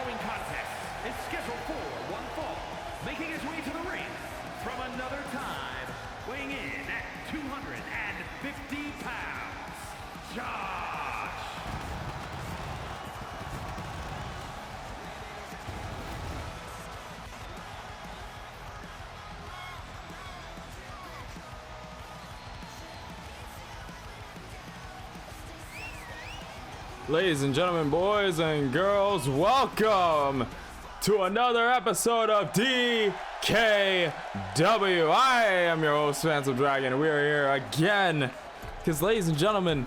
following contest is scheduled for one fall, making his way to the ring from another time, weighing in at 250 pounds, Josh. Ladies and gentlemen, boys and girls, welcome to another episode of DKW. I am your host, Phantom Dragon, and we are here again because, ladies and gentlemen,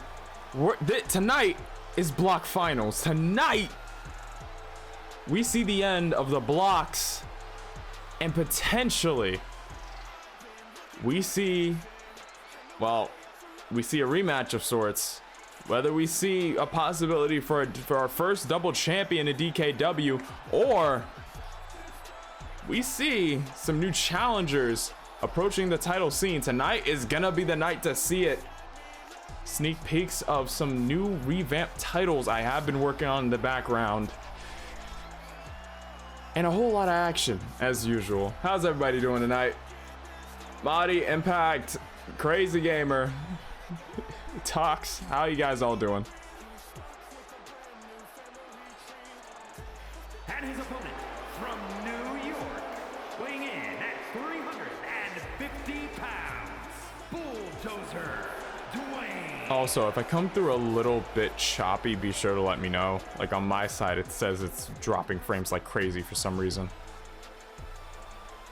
tonight is block finals. Tonight, we see the end of the blocks, and potentially, we see a rematch of sorts. Whether we see a possibility for our first double champion in DKW, or we see some new challengers approaching the title scene. Tonight is gonna be the night to see it. Sneak peeks of some new revamped titles I have been working on in the background. And a whole lot of action, as usual. How's everybody doing tonight? Body, Impact, Crazy Gamer, Tox, how you guys all doing? And his opponent from New York, weighing in at 350 pounds, Bulldozer Dwayne. Also, if I come through a little bit choppy, be sure to let me know. Like on my side, it says it's dropping frames like crazy for some reason.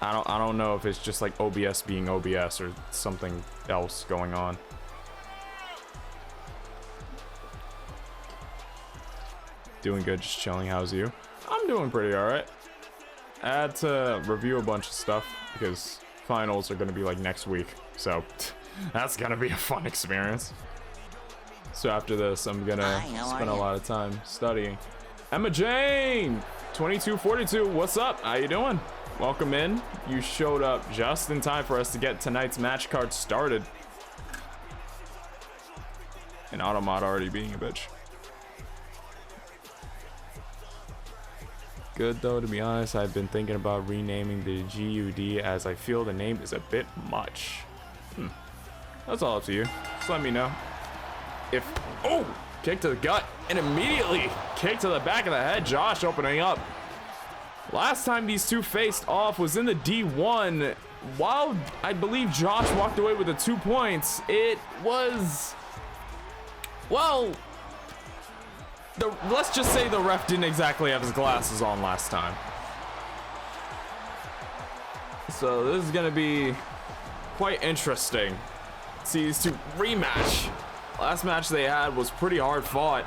I don't know if it's just like OBS being OBS or something else going on. Doing good, just chilling. How's you? I'm doing pretty alright. I had to review a bunch of stuff because finals are going to be like next week, so that's going to be a fun experience. So after this, I'm going to spend a lot of time studying. Emma Jane 2242, what's up? How you doing? Welcome in. You showed up just in time for us to get tonight's match card started. And Automod already being a bitch. Good though, to be honest. I've been thinking about renaming the GUD as I feel the name is a bit much. That's all up to you. Just let me know. Kick to the gut and immediately kick to the back of the head. Josh opening up. Last time these two faced off was in the D1. While I believe Josh walked away with the 2 points, it was, well, let's just say the ref didn't exactly have his glasses on last time. So this is gonna be quite interesting. See these two rematch. Last match they had was pretty hard fought.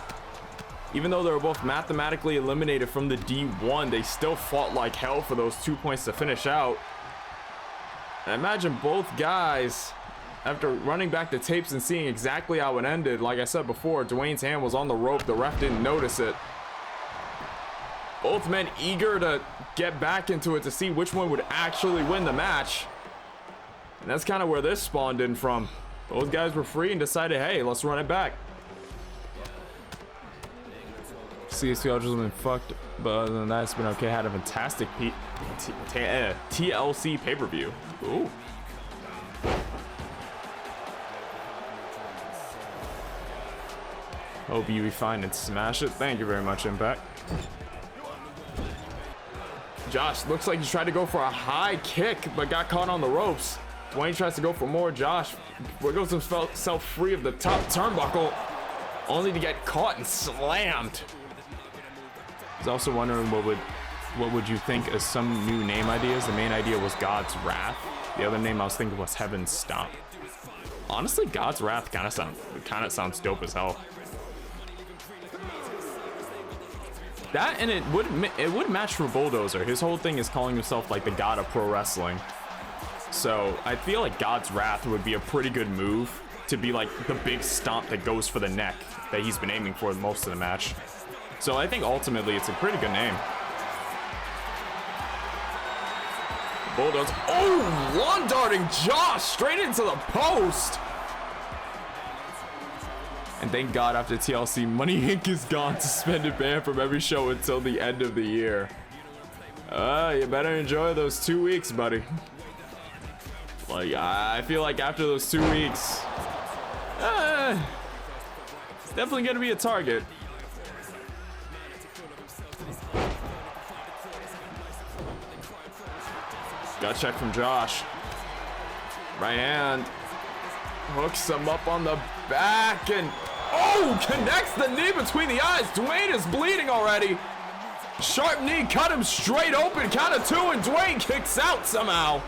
Even though they were both mathematically eliminated from the D1, they still fought like hell for those 2 points to finish out. And I imagine both guys, after running back the tapes and seeing exactly how it ended, like I said before, Dwayne's hand was on the rope. The ref didn't notice it. Both men eager to get back into it to see which one would actually win the match. And that's kind of where this spawned in from. Both guys were free and decided, hey, let's run it back. CSPL just been fucked, but other than that, it's been okay. Had a fantastic TLC pay-per-view. Ooh. Hope you be fine and smash it. Thank you very much, Impact. Josh looks like he tried to go for a high kick, but got caught on the ropes. Dwayne tries to go for more. Josh wiggles himself free of the top turnbuckle, only to get caught and slammed. I was also wondering what would you think of some new name ideas. The main idea was God's Wrath. The other name I was thinking was Heaven's Stomp. Honestly, God's Wrath kind of sounds dope as hell. That, and it would match for Bulldozer. His whole thing is calling himself like the god of pro wrestling. So I feel like God's Wrath would be a pretty good move to be like the big stomp that goes for the neck that he's been aiming for most of the match. So I think ultimately it's a pretty good name. Bulldozer. Oh, lawn darting Josh straight into the post. And thank God after TLC, Money Inc. is gone, suspended ban from every show until the end of the year. You better enjoy those 2 weeks, buddy. Like, I feel like after those 2 weeks, it's definitely gonna be a target. Got check from Josh. Right hand. Hooks him up on the back and connects the knee between the eyes. Dwayne is bleeding already. Sharp knee cut him straight open. Count of 2 and Dwayne kicks out somehow.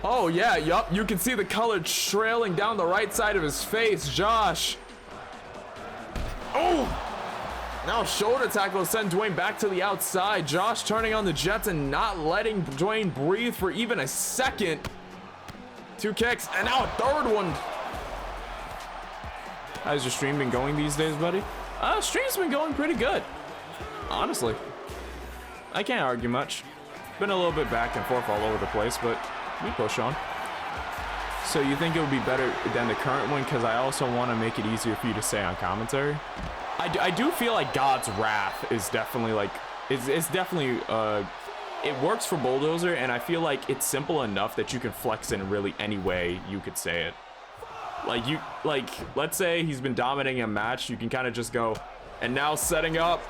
Oh yeah, yup. You can see the color trailing down the right side of his face. Josh. Now shoulder tackle send Dwayne back to the outside. Josh turning on the Jets and not letting Dwayne breathe for even a second. 2 kicks and now a third one. How's your stream been going these days, buddy? Stream's been going pretty good. Honestly. I can't argue much. Been a little bit back and forth all over the place, but we push on. So you think it would be better than the current one? Because I also want to make it easier for you to say on commentary. I do feel like God's Wrath is definitely like, it's definitely, it works for Bulldozer, and I feel like it's simple enough that you can flex in really any way you could say it. Like let's say he's been dominating a match, you can kind of just go, and now setting up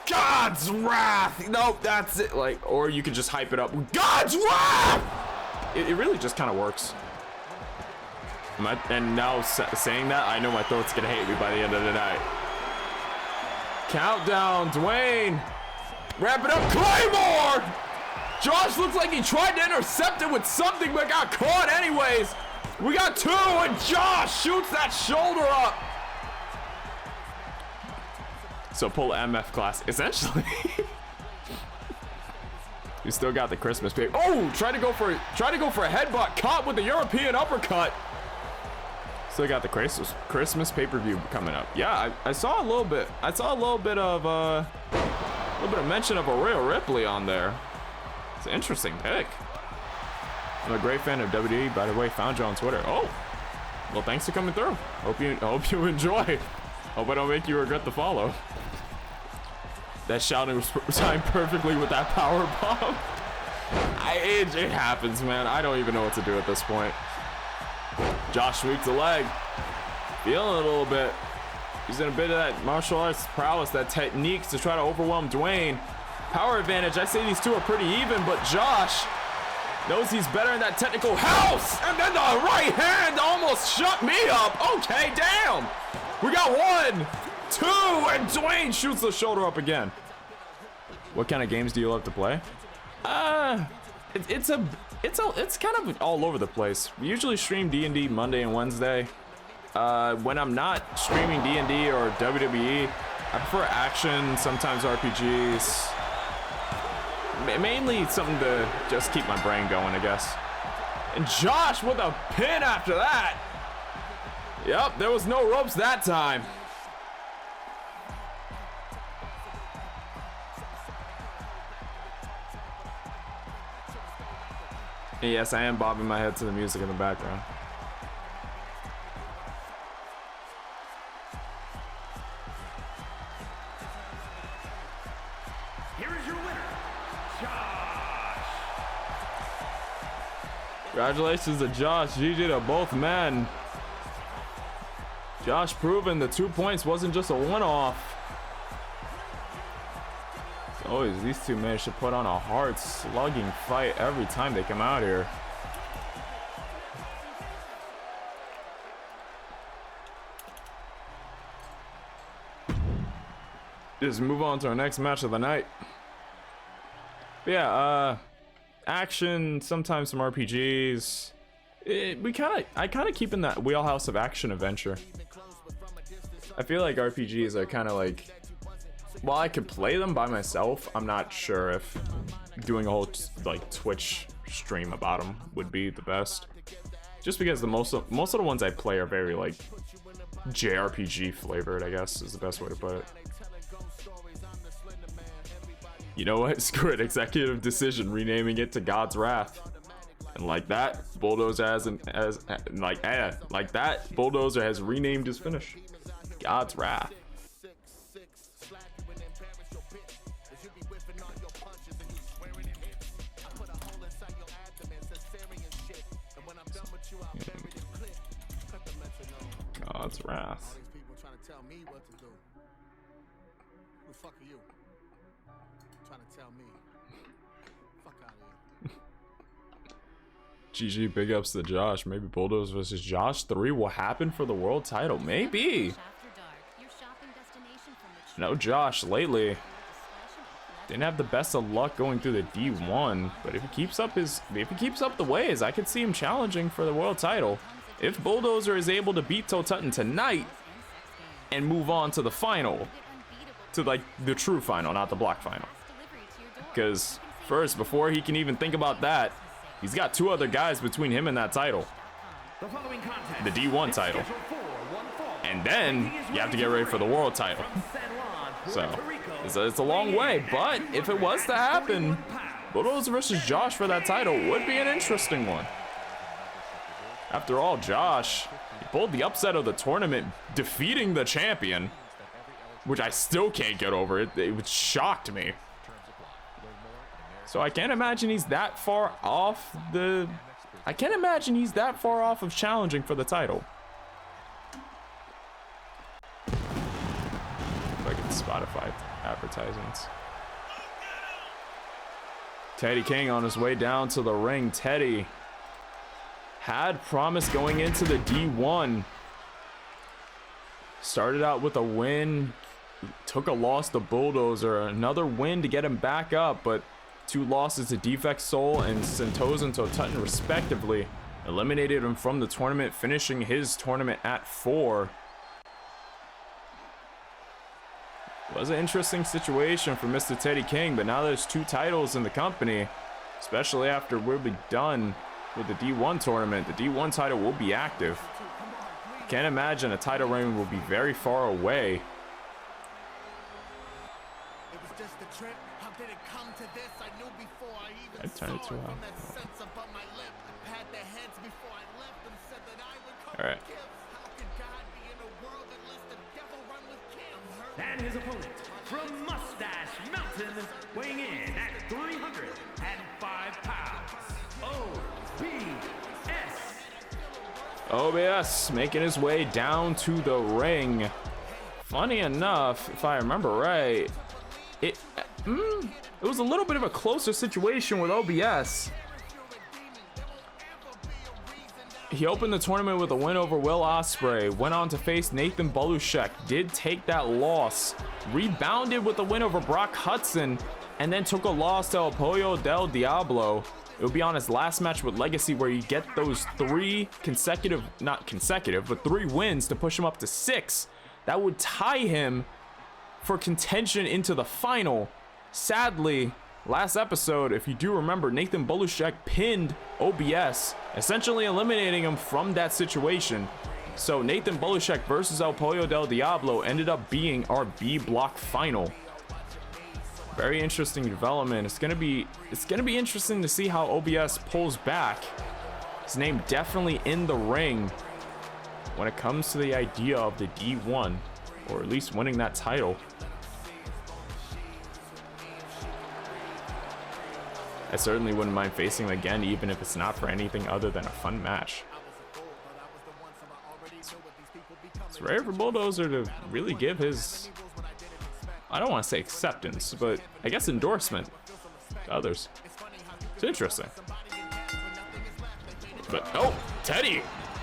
God's Wrath. Nope, that's it. Like, or you can just hype it up, God's Wrath. It really just kind of works. And now saying that, I know my throat's gonna hate me by the end of the night. Countdown, Dwayne. Wrap it up, Claymore. Josh looks like he tried to intercept it with something, but got caught anyways. We got 2, and Josh shoots that shoulder up. So pull MF class, essentially. You still got the Christmas paper. Try to go for a headbutt, caught with the European uppercut. Still got the Christmas pay-per-view coming up. Yeah, I saw a little bit. I saw a little bit of mention of a Rhea Ripley on there. It's an interesting pick. I'm a great fan of WWE, by the way. Found you on Twitter. Oh, well, thanks for coming through. Hope you enjoy. Hope I don't make you regret the follow. That shouting was timed perfectly with that power bomb. It happens, man. I don't even know what to do at this point. Josh sweeps the leg. Feeling it a little bit. Using a bit of that martial arts prowess, that techniques to try to overwhelm Dwayne. Power advantage. I say these two are pretty even, but Josh knows he's better in that technical house. And then the right hand almost shut me up. Okay, damn. We got 1, 2, and Dwayne shoots the shoulder up again. What kind of games do you love to play? It's kind of all over the place. We usually stream D&D Monday and Wednesday. When I'm not streaming D&D or WWE, I prefer action, sometimes RPGs. Mainly something to just keep my brain going, I guess. And Josh with a pin after that. Yep, there was no ropes that time. And yes, I am bobbing my head to the music in the background. Here is your winner, Josh. Congratulations to Josh. GG to both men. Josh proving the 2 points wasn't just a one-off. Always, these two men should put on a hard slugging fight every time they come out here. Just move on to our next match of the night. But yeah, action, sometimes some RPGs. I kind of keep in that wheelhouse of action adventure. I feel like RPGs are kind of like, while I could play them by myself, I'm not sure if doing a whole like Twitch stream about them would be the best. Just because most of the ones I play are very like JRPG flavored, I guess is the best way to put it. You know what? Screw it. Executive decision, renaming it to God's Wrath. And like that, Bulldozer like that, Bulldozer has renamed his finish. God's Wrath. God's Wrath. GG, big ups to Josh. Maybe Bulldozer versus Josh 3 will happen for the world title. Maybe. No Josh lately. Didn't have the best of luck going through the D1, but if he keeps up the ways, I could see him challenging for the world title. If Bulldozer is able to beat Toe Tutton tonight and move on to the final, to like the true final, not the block final. Because first, before he can even think about that, he's got 2 other guys between him and that title. The D1 title. And then you have to get ready for the world title. So it's a long way, but if it was to happen, Bulldozer versus Josh for that title would be an interesting one. After all, Josh, he pulled the upset of the tournament, defeating the champion, which I still can't get over. It shocked me. So I can't imagine he's that far off of challenging for the title. If I get Spotify advertisements. Teddy King on his way down to the ring. Teddy had promise going into the D1. Started out with a win, took a loss to Bulldozer, another win to get him back up, but 2 losses to Defect Soul and Sentosa and Toe Tutton respectively eliminated him from the tournament, finishing his tournament at 4. It was an interesting situation for Mr. Teddy King, but now there's 2 titles in the company, especially after we'll be done with the D1 tournament. The D1 title will be active. Can't imagine a title reign will be very far away. I turned it too loud. All right. And his opponent from Mustache Mountain, weighing in at 305 pounds, OBS making his way down to the ring. Funny enough, if I remember right, it was a little bit of a closer situation with OBS. He opened the tournament with a win over Will Ospreay, went on to face Nathan Belushek, did take that loss, rebounded with a win over Brock Hudson, and then took a loss to El Pollo del Diablo. It would be on his last match with Legacy where you get those 3 consecutive, not consecutive, but 3 wins to push him up to 6. That would tie him for contention into the final. Sadly, last episode, if you do remember, Nathan Belushek pinned OBS, essentially eliminating him from that situation. So Nathan Belushek versus El Pollo del Diablo ended up being our B block final. Very interesting development. It's gonna be interesting to see how OBS pulls back. His name definitely in the ring when it comes to the idea of the D1, or at least winning that title. I certainly wouldn't mind facing him again, even if it's not for anything other than a fun match. It's rare for Bulldozer to really give his, I don't want to say acceptance, but I guess endorsement to others. It's interesting. But, oh, Teddy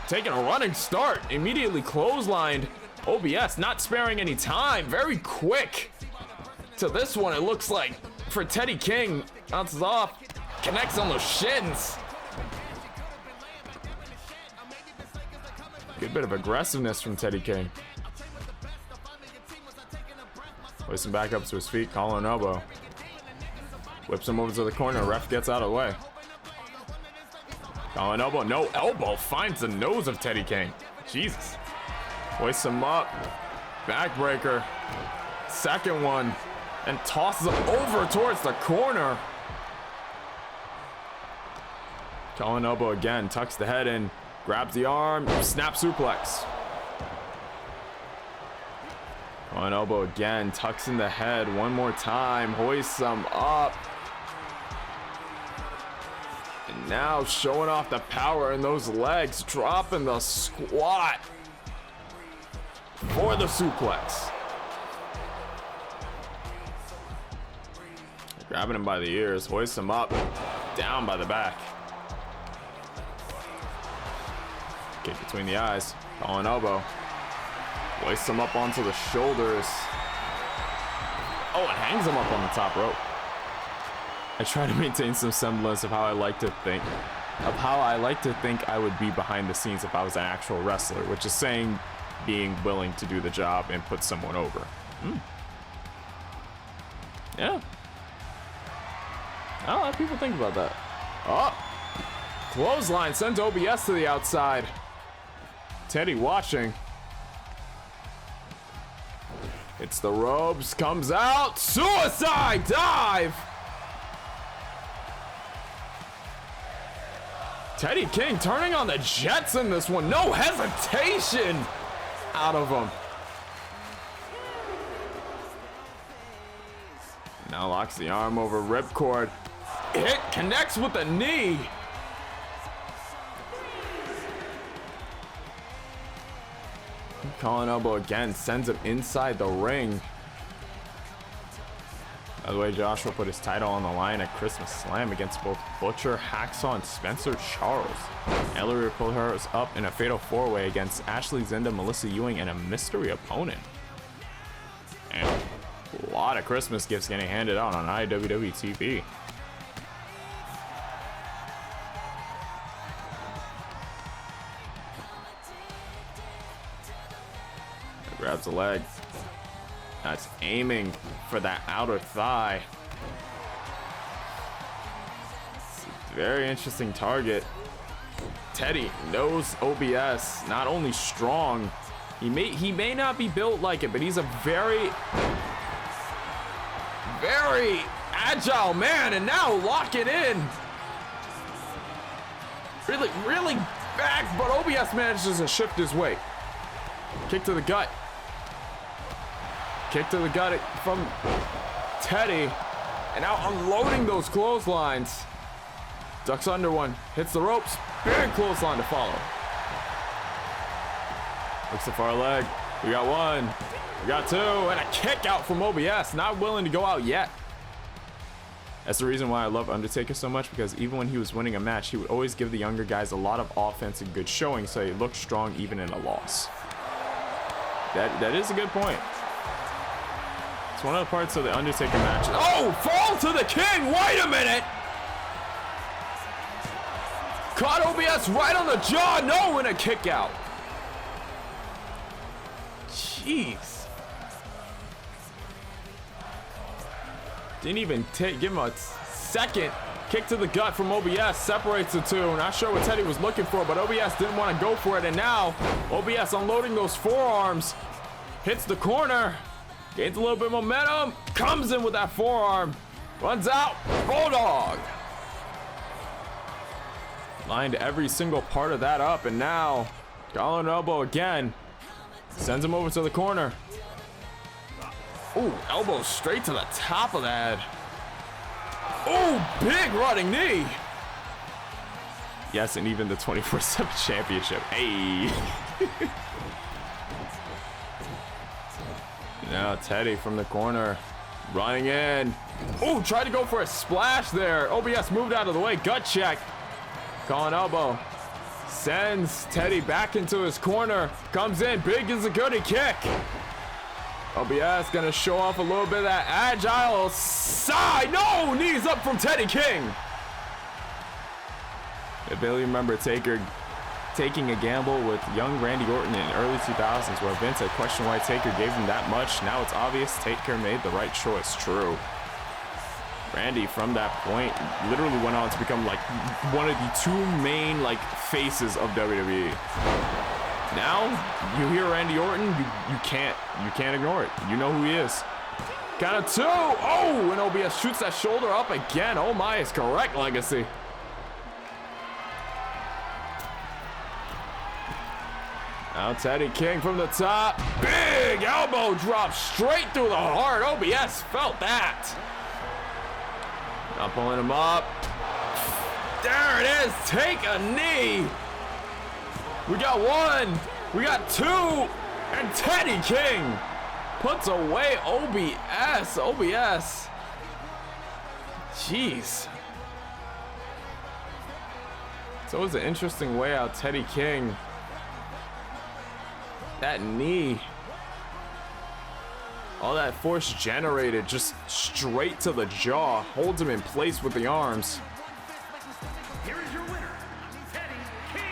taking a running start, immediately clotheslined. OBS not sparing any time, very quick to this one. It looks like for Teddy King, bounces off, connects on those shins. Good bit of aggressiveness from Teddy King. Hoists him back up to his feet, collar and elbow. Whips him over to the corner, ref gets out of the way. Collar and elbow, no elbow, finds the nose of Teddy King. Jesus. Hoists him up, backbreaker, second one, and tosses him over towards the corner. Calling elbow again, tucks the head in, grabs the arm, snap suplex. Calling elbow again, tucks in the head one more time, hoists him up. And now showing off the power in those legs, dropping the squat for the suplex. Grabbing him by the ears, hoists him up, down by the back. Kick between the eyes, calling elbow. Hoists him up onto the shoulders. Oh, and hangs him up on the top rope. I try to maintain some semblance of how I like to think I would be behind the scenes if I was an actual wrestler, which is saying being willing to do the job and put someone over. Yeah. Not a lot of people think about that. Oh! Clothesline sends OBS to the outside. Teddy watching. It's the ropes, comes out, suicide dive! Teddy King turning on the Jets in this one, no hesitation out of him. Now locks the arm over ripcord. Hit connects with the knee. Calling elbow again, sends him inside the ring. By the way, Joshua put his title on the line at Christmas Slam against both Butcher, Hacksaw, and Spencer Charles. Ellery pulled hers up in a fatal four-way against Ashley Zinda, Melissa Ewing, and a mystery opponent. And a lot of Christmas gifts getting handed out on IWW TV. Grabs the leg. That's aiming for that outer thigh. It's a very interesting target. Teddy knows OBS, not only strong, he may not be built like it, but he's a very agile man, and now lock it in. Really back, but OBS manages to shift his weight. Kick to the gut. Kick to the gut from Teddy. And now unloading those clotheslines. Ducks under one. Hits the ropes. Big clothesline to follow. Looks the far leg. We got one. We got two. And a kick out from OBS. Not willing to go out yet. That's the reason why I love Undertaker so much, because even when he was winning a match, he would always give the younger guys a lot of offense and good showing, so he looked strong even in a loss. That is a good point. It's one of the parts of the Undertaker match. Oh, fall to the king! Wait a minute! Caught OBS right on the jaw. No, and a kick out. Jeez. Didn't even give him a second. Kick to the gut from OBS. Separates the two. Not sure what Teddy was looking for, but OBS didn't want to go for it. And now OBS unloading those forearms. Hits the corner. Gains a little bit of momentum. Comes in with that forearm. Runs out. Bulldog. Lined every single part of that up. And now collar and elbow again. Sends him over to the corner. Ooh, elbow straight to the top of that. Ooh, big running knee. Yes, and even the 24/7 championship. Hey. Now Teddy from the corner, running in. Ooh, tried to go for a splash there. OBS moved out of the way. Gut check. Calling elbow. Sends Teddy back into his corner. Comes in. Big is a goodie kick. OBS gonna show off a little bit of that agile side. No, knees up from Teddy King. I barely remember Taker taking a gamble with young Randy Orton in the early 2000s, where Vince had questioned why Taker gave him that much. Now it's obvious Taker made the right choice. True. Randy from that point literally went on to become like one of the two main faces of WWE. Now you hear Randy Orton, you can't ignore it. You know who he is. Count of two. Oh, and OBS shoots that shoulder up again. Oh my, is correct legacy. Now Teddy King from the top. Big elbow drop straight through the heart. OBS felt that. Now pulling him up. There it is. Take a knee. We got one. We got two. And Teddy King puts away OBS. OBS. Jeez. So it was an interesting way out Teddy King. That knee. All that force generated just straight to the jaw. Holds him in place with the arms. Here is your winner, Teddy King.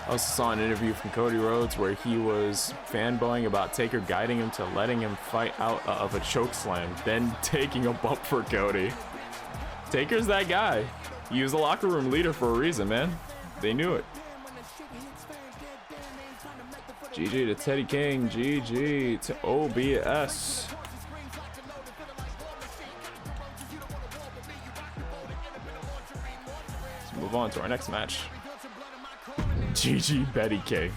I also saw an interview from Cody Rhodes where he was fanboying about Taker guiding him to letting him fight out of a choke slam, then taking a bump for Cody. Taker's that guy. He was a locker room leader for a reason, man. They knew it. GG to Teddy King. GG to OBS. Let's move on to our next match. GG Betty King.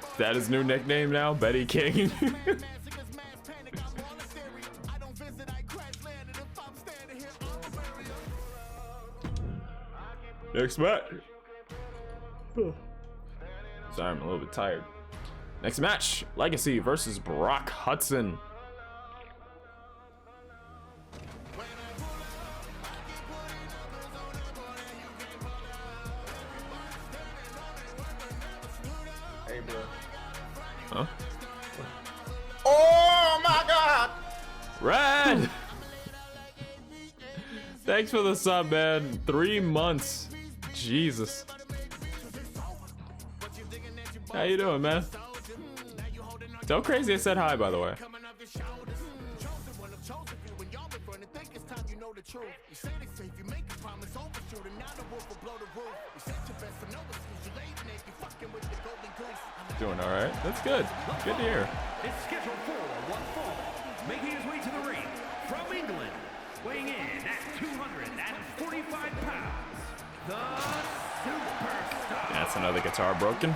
Is that his new nickname now? Betty King? Next match. Sorry, I'm a little bit tired. Next match, Legacy versus Brock Hudson. Hey, bro. Huh? Oh my God! Red! Thanks for the sub, man. 3 months. Jesus. How you doing, man? So crazy I said hi, by the way. Doing all right. That's good. Good to hear. It's scheduled for one fall, making his way to the ring from England, weighing in at 245 pounds, the superstar. That's another guitar broken.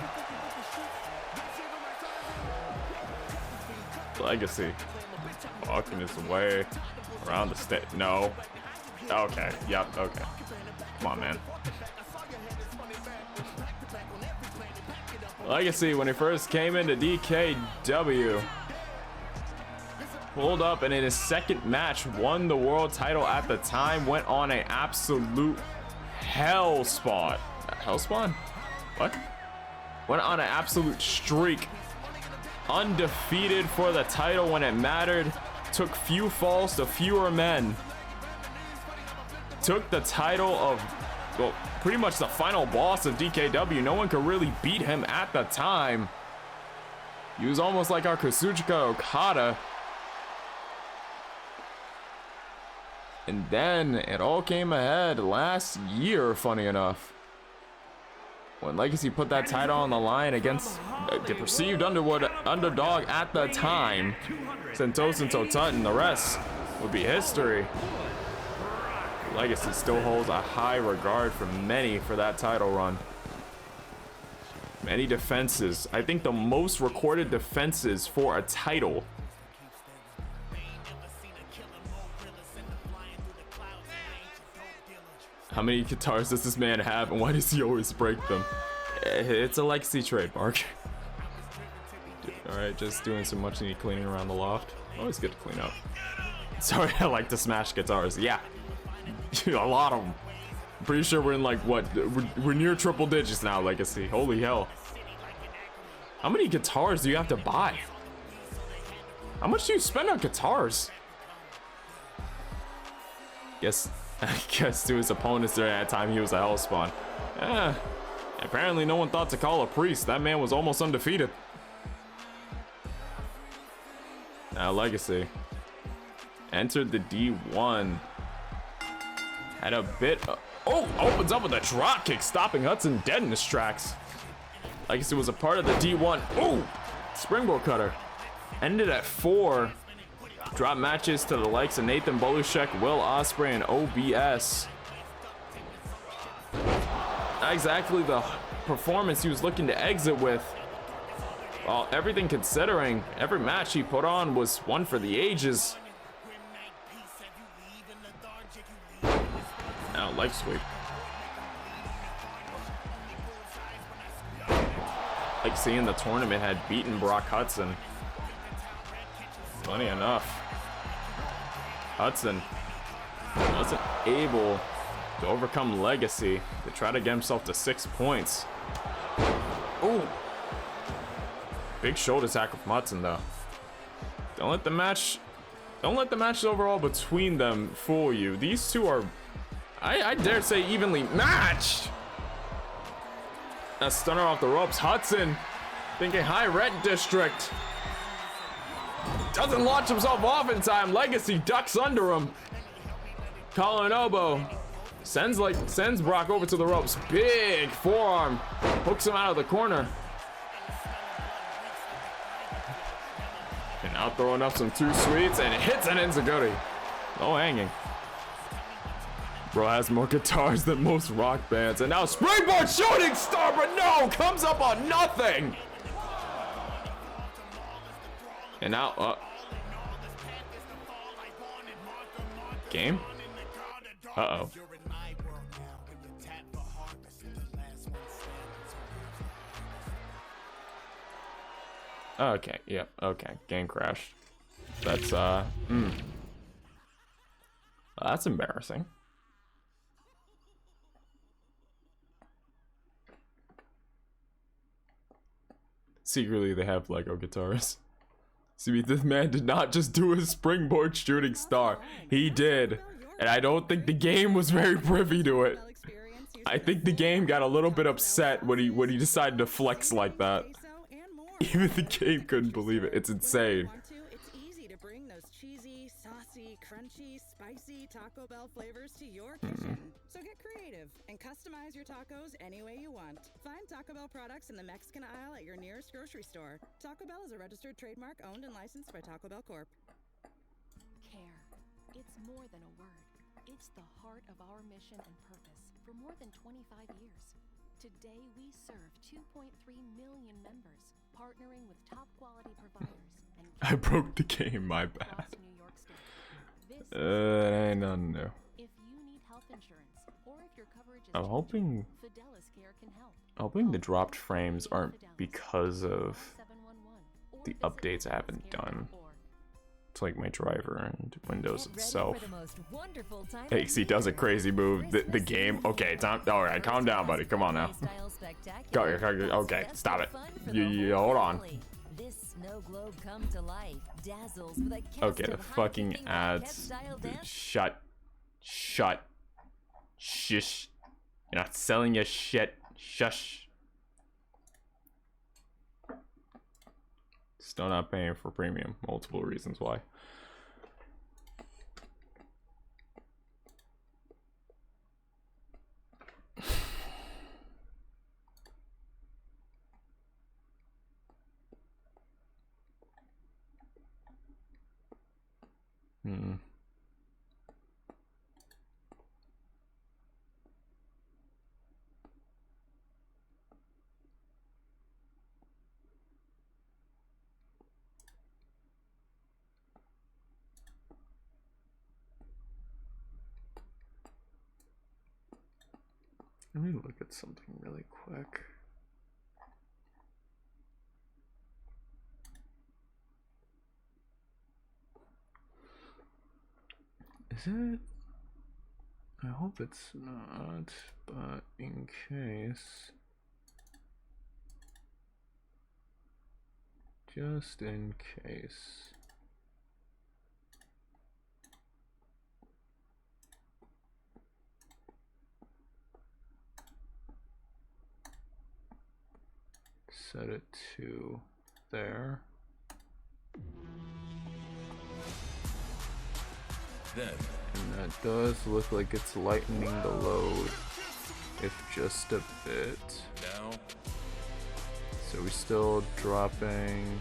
Legacy walking his way around the stage. No. Okay. Yep. Okay. Come on, man. Legacy, when he first came into DKW, pulled up and in his second match won the world title at the time, went on an absolute hell spawn. Hell spawn? What? Went on an absolute streak. Undefeated for the title when it mattered. Took few falls to fewer men. Took the title of, well, pretty much the final boss of DKW. No one could really beat him at the time. He was almost like our Kazuchika Okada. And then it all came ahead last year, funny enough, when Legacy put that title on the line against the perceived underdog at the time, Santos and Totat, and the rest would be history. Legacy still holds a high regard from many for that title run. Many defenses. I think the most recorded defenses for a title. How many guitars does this man have, and why does he always break them? It's a Legacy trademark. Alright, just doing some much needed cleaning around the loft. Always good to clean up. Sorry, I like to smash guitars. Yeah. A lot of them. I'm pretty sure we're in like, what? We're near triple digits now, Legacy. Holy hell. How many guitars do you have to buy? How much do you spend on guitars? I guess to his opponents during that time, he was a hellspawn. Apparently no one thought to call a priest. That man was almost undefeated. Now Legacy entered the D1. Had a bit of, opens up with a drop kick, stopping Hudson dead in his tracks. Legacy was a part of the D1. Oh, springboard cutter. Ended at 4. Drop matches to the likes of Nathan Bolushek, Will Ospreay, and OBS. not exactly the performance he was looking to exit with. Well, everything considering, every match he put on was one for the ages. Now, leg sweep. Like seeing the tournament had beaten Brock Hudson. Funny enough, Hudson wasn't able to overcome Legacy to try to get himself to 6 points. Ooh. Big shoulder tackle from Hudson though. Don't let the match overall between them fool you. These two are, I dare say, evenly matched. A stunner off the ropes. Hudson thinking high rent district. Doesn't launch himself off in time. Legacy ducks under him. Collar and elbow. Sends Brock over to the ropes. Big forearm. Hooks him out of the corner. And now throwing up some two sweets and hits an enziguri. Low hanging. Bro has more guitars than most rock bands. And now springboard shooting star, but no, comes up on nothing. And now, game? Uh-oh. Okay, yep, okay, game crashed. That's, that's embarrassing. Secretly, they have Lego guitars. See, this man did not just do a springboard shooting star. He did. And I don't think the game was very privy to it. I think the game got a little bit upset when he decided to flex like that. Even the game couldn't believe it. It's insane. It's easy to bring those cheesy, saucy, crunchy, spicy Taco Bell flavors to your kitchen. So get creative and customize your tacos any way you want. Find Taco Bell products in the Mexican aisle at your nearest grocery store. Taco Bell is a registered trademark owned and licensed by Taco Bell Corp. Care. It's more than a word. It's the heart of our mission and purpose for more than 25 years. Today, we serve 2.3 million members, partnering with top quality providers. And I broke the game, my bad. Ain't nothing new. If you need health insurance, or if your coverage is I'm hoping Fidelis Care can help. the dropped frames aren't because of the updates I haven't done to like my driver and Windows itself. Hey, he does a crazy move. The game. Okay, time. All right, calm down, buddy. Come on now. Go. Okay, stop it. You hold on. Okay, the fucking ads. Dude, shut. Shush. You're not selling your shit. Shush. Still not paying for premium. Multiple reasons why. Let me look at something really quick. Is it? I hope it's not, but in case. Just in case. Set it to there. Then. And that does look like it's lightening the load, if just a bit. Now. So we still dropping.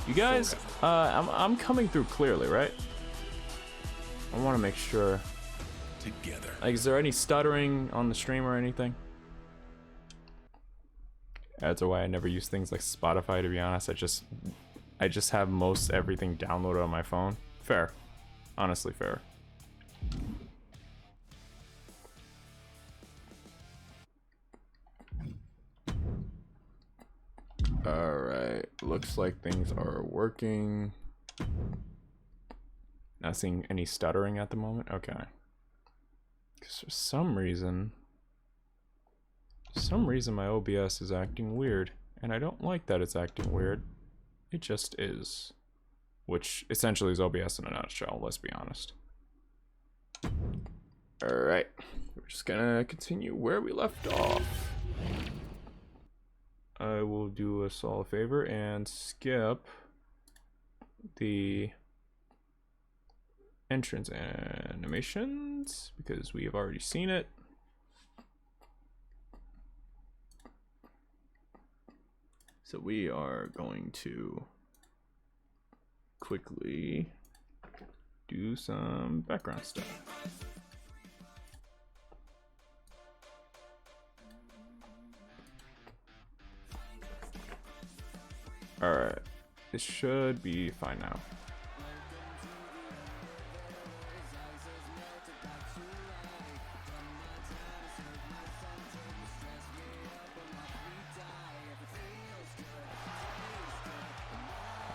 You guys, I'm coming through clearly, right? I want to make sure. together. Like, is there any stuttering on the stream or anything? That's why I never use things like Spotify, to be honest. I just have most everything downloaded on my phone. Fair. Honestly, fair. Alright. Looks like things are working. Not seeing any stuttering at the moment. Okay. Because for some reason my OBS is acting weird. And I don't like that it's acting weird. It just is. Which essentially is OBS in a nutshell, let's be honest. Alright. We're just gonna continue where we left off. I will do us all a favor and skip the entrance animations because we have already seen it. So we are going to quickly do some background stuff. Alright, this should be fine now.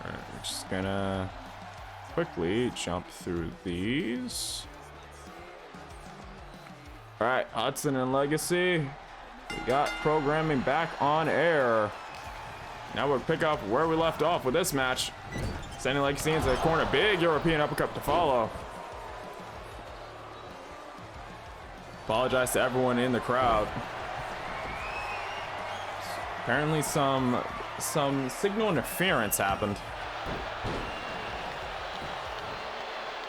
Alright, we're just gonna quickly jump through these. Alright, Hudson and Legacy. We got programming back on air. Now we'll pick up where we left off with this match. Sending Legacy into the corner. Big European uppercut to follow. Apologize to everyone in the crowd. Apparently some signal interference happened.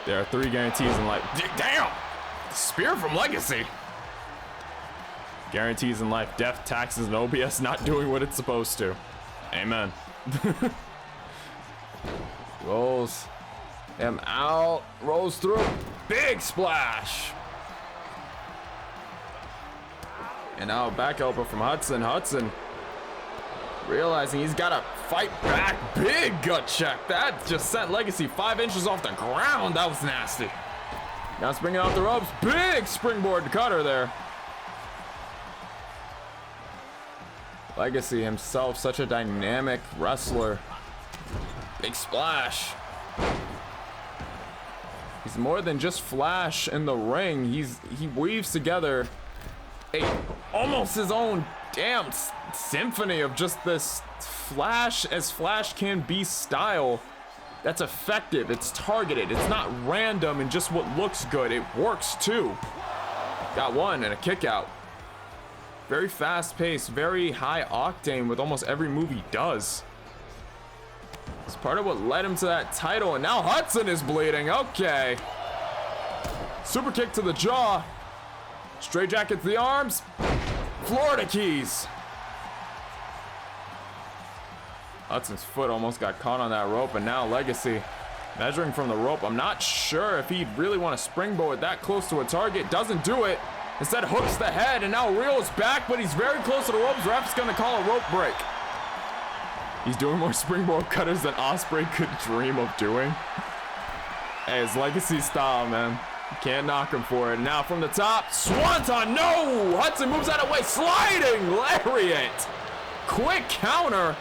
There are 3 guarantees in life. Damn! Spear from Legacy. Guarantees in life, death, taxes, and OBS not doing what it's supposed to. Amen. Rolls him out, rolls through, big splash. And now back elbow from Hudson. Hudson realizing he's got to fight back. Big gut check. That just sent Legacy 5 inches off the ground. That was nasty. Now springing off the ropes. Big springboard cutter there. Legacy himself, such a dynamic wrestler. Big splash. He's more than just flash in the ring. He weaves together almost his own damn symphony of just this flash as flash can be style. That's effective, it's targeted, it's not random and just what looks good, it works too. Got one and a kick out. Very fast paced, very high octane with almost every move he does. It's part of what led him to that title, and now Hudson is bleeding. Okay. Super kick to the jaw. Straight jacket to the arms. Florida keys. Hudson's foot almost got caught on that rope, and now Legacy measuring from the rope. I'm not sure if he'd really want to springboard that close to a target. Doesn't do it. Instead hooks the head and now reels back, but he's very close to the ropes. Ref's gonna call a rope break. He's doing more springboard cutters than Ospreay could dream of doing. Hey, it's Legacy style, man. You can't knock him for it. Now from the top, Swanton, no! Hudson moves out of the way, sliding lariat. Quick counter.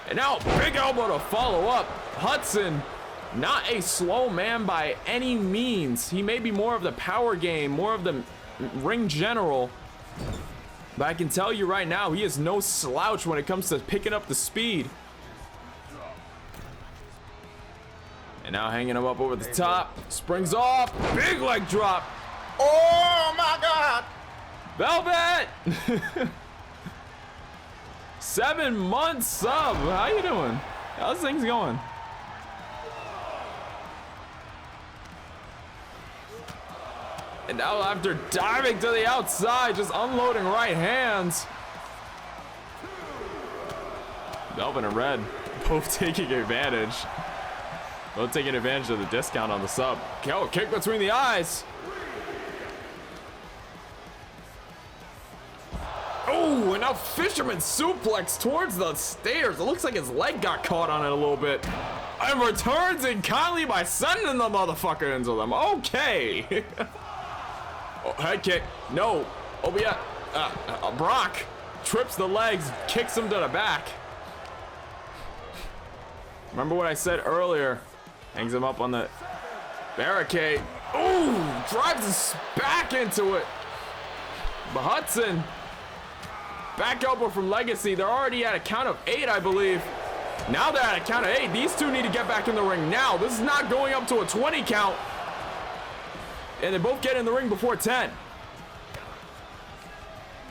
And now big elbow to follow up. Hudson, not a slow man by any means. He may be more of the power game, more of the ring general. But I can tell you right now, he is no slouch when it comes to picking up the speed. And now hanging him up over the top. Springs off. Big leg drop. Oh my God! Velvet! 7 months sub. How you doing? How's things going? And now after diving to the outside, just unloading right hands. Velvet and Red both taking advantage. Both taking advantage of the discount on the sub. Oh, kick between the eyes. now fisherman suplex towards the stairs. It looks like his leg got caught on it a little bit. And returns in kindly by sending the motherfucker into them. Okay. Oh, head kick. No. Oh, yeah. Brock trips the legs, kicks him to the back. Remember what I said earlier. Hangs him up on the barricade. Ooh, drives his back into it. But Hudson, back elbow from Legacy. They're already at a count of 8, I believe. Now they're at a count of 8. These two need to get back in the ring now. This is not going up to a 20 count. And they both get in the ring before 10.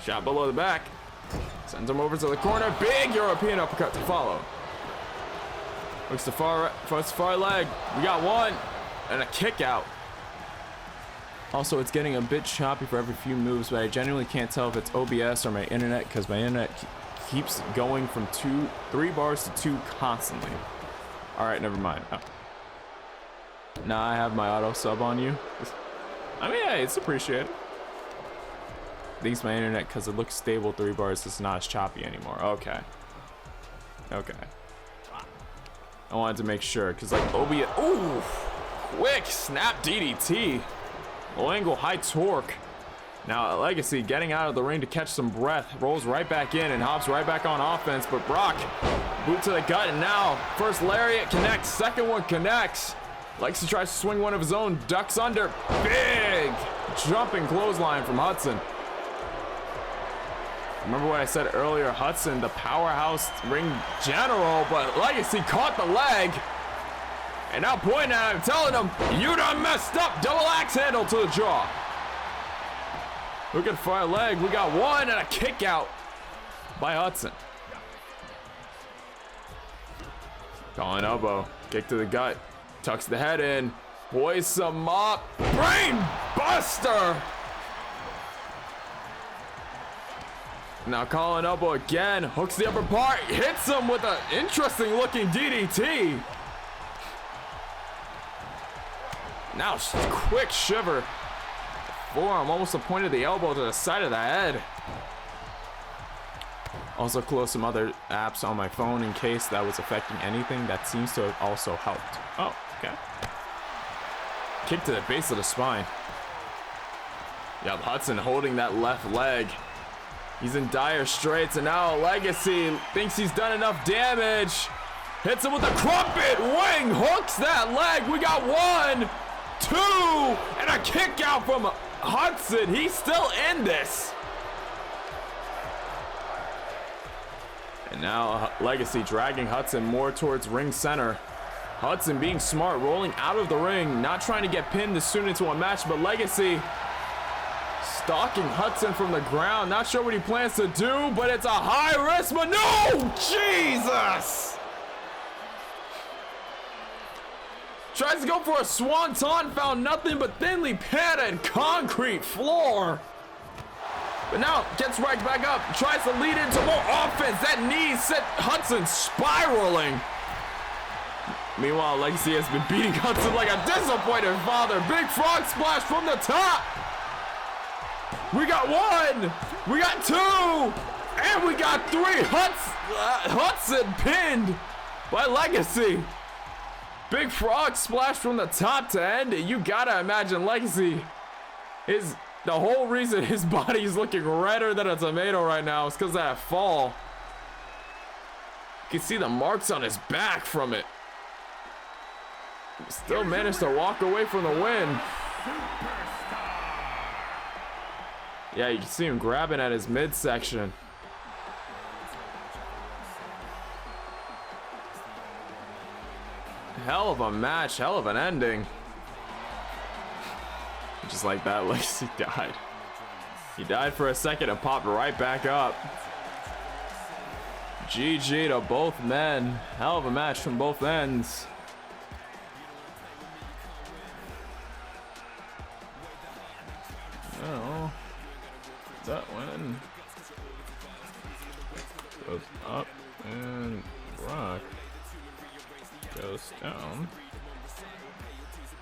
Shot below the back. Sends him over to the corner. Big European uppercut to follow. Looks to far leg. We got one. And a kick out. Also, it's getting a bit choppy for every few moves, but I genuinely can't tell if it's OBS or my internet, because my internet keeps going from 3 bars to 2 constantly. All right, never mind. Oh. Now I have my auto sub on you. I mean, hey, it's appreciated. I think it's my internet because it looks stable 3 bars. It's not as choppy anymore. Okay. Okay. I wanted to make sure because like OBS. Ooh, quick snap DDT. Low angle, high torque. Now Legacy getting out of the ring to catch some breath. Rolls right back in and hops right back on offense. But Brock, boot to the gut, and now first lariat connects, second one connects. Legacy tries to swing one of his own, ducks under. Big jumping clothesline from Hudson. Remember what I said earlier, Hudson, the powerhouse ring general, but Legacy caught the leg. And now pointing at him, telling him, you done messed up. Double axe handle to the jaw. Looking for a leg. We got one and a kick out by Hudson. Calling elbow. Kick to the gut. Tucks the head in. Hoists him up. Brain buster. Now calling elbow again. Hooks the upper part. Hits him with an interesting looking DDT. Now quick shiver. Forearm almost pointed the elbow to the side of the head. Also closed some other apps on my phone in case that was affecting anything. That seems to have also helped. Oh, okay. Kick to the base of the spine. Yep, Hudson holding that left leg. He's in dire straits, and now Legacy thinks he's done enough damage. Hits him with a crumpet wing, hooks that leg. We got 1, 2, and a kick out from Hudson. He's still in this. And now Legacy dragging Hudson more towards ring center. Hudson being smart, rolling out of the ring, not trying to get pinned as soon into a match, but Legacy stalking Hudson from the ground. Not sure what he plans to do, but it's a high risk, but no! Jesus! Tries to go for a swanton, found nothing but thinly padded concrete floor. But now gets right back up, tries to lead into more offense. That knee sent Hudson spiraling. Meanwhile, Legacy has been beating Hudson like a disappointed father. Big frog splash from the top. We got 1, we got 2, and we got 3. Hudson pinned by Legacy. Big frog splash from the top to end it. You gotta imagine Legacy is the whole reason his body is looking redder than a tomato right now is because of that fall. You can see the marks on his back from it. Still managed to walk away from the win. Yeah, you can see him grabbing at his midsection. Hell of a match, hell of an ending. Just like that, Legacy died. He died for a second and popped right back up. GG to both men. Hell of a match from both ends. Oh, that one goes up and Brock goes down.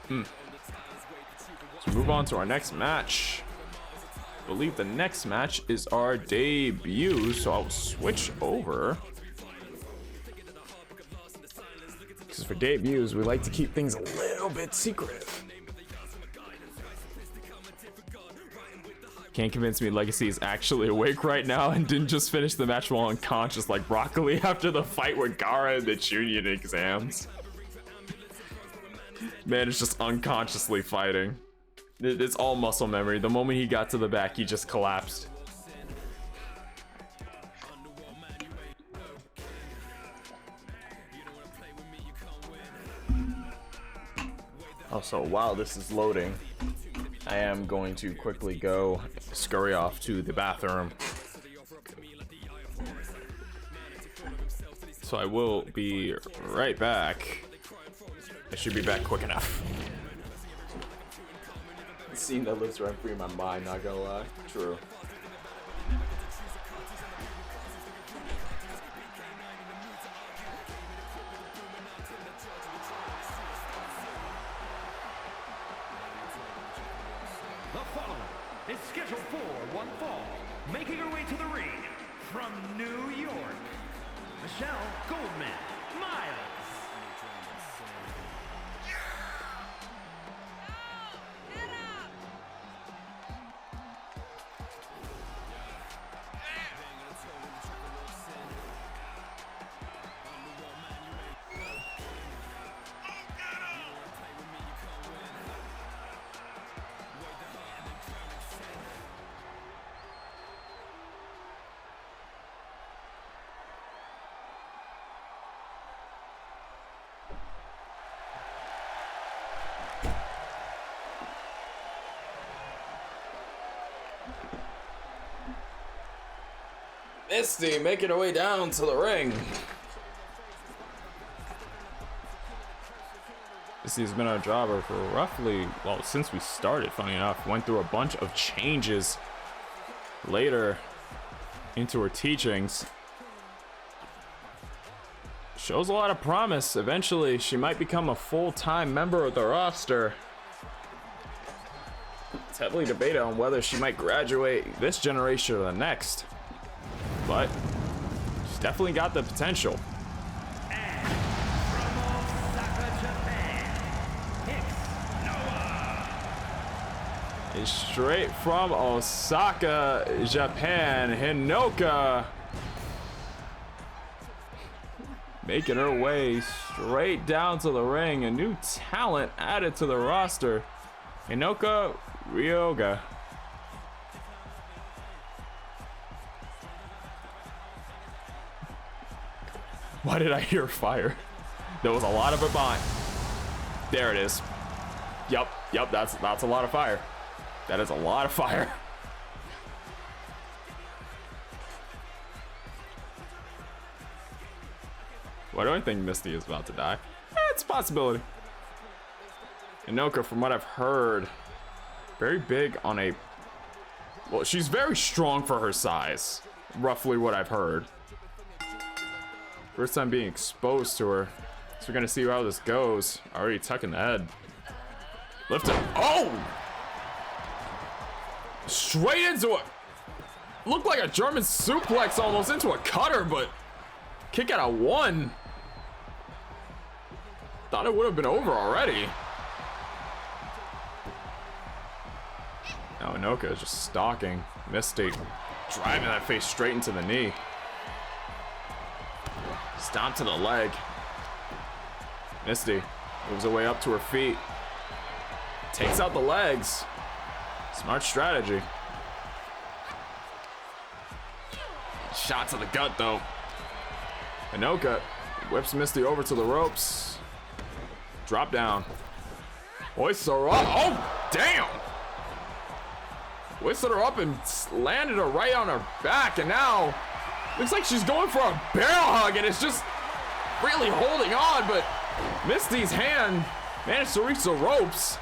Let's move on to our next match. believe the next match is our debut, so I'll switch over. Because for debuts, we like to keep things a little bit secretive. Can't convince me Legacy is actually awake right now and didn't just finish the match while unconscious like Broccoli after the fight with Gara in the Chunin exams. Man is just unconsciously fighting. It's all muscle memory. The moment he got to the back, he just collapsed. Also, while this is loading, I am going to quickly go scurry off to the bathroom. So I will be right back. I should be back quick enough. The scene that lives rent free in my mind, not gonna lie. True. The following is scheduled for one fall, making her way to the ring from New York, Michelle Goldman Miles. Misty making her way down to the ring. Misty's been a jobber for roughly, well, since we started, funny enough. Went through a bunch of changes later into her teachings. Shows a lot of promise. Eventually, she might become a full-time member of the roster. It's heavily debated on whether she might graduate this generation or the next. But she's definitely got the potential. And from Osaka, Japan, it's Noah. It's straight from Osaka, Japan, Hinoka. Making her way straight down to the ring. A new talent added to the roster. Hinoka Ryoga. Why did I hear fire? There was a lot of it behind. There it is. Yep, that's a lot of fire. That is a lot of fire. Why do I think Misty is about to die? It's a possibility. Hinoka, from what I've heard, very big on a... Well, she's very strong for her size. Roughly what I've heard. First time being exposed to her. So we're gonna see how this goes. Already tucking the head. Lift it. Oh! Straight into it. Looked like a German suplex almost into a cutter, but kick out of one. Thought it would have been over already. Now Hinoka is just stalking Misty, driving that face straight into the knee. Stomp to the leg. Misty moves her way up to her feet. Takes out the legs. Smart strategy. Shot to the gut though. Hinoka whips Misty over to the ropes. Drop down. Hoists her up. Oh, damn! Hoisted her up and landed her right on her back, and now looks like she's going for a barrel hug, and it's just really holding on, but Misty's hand managed to reach the ropes.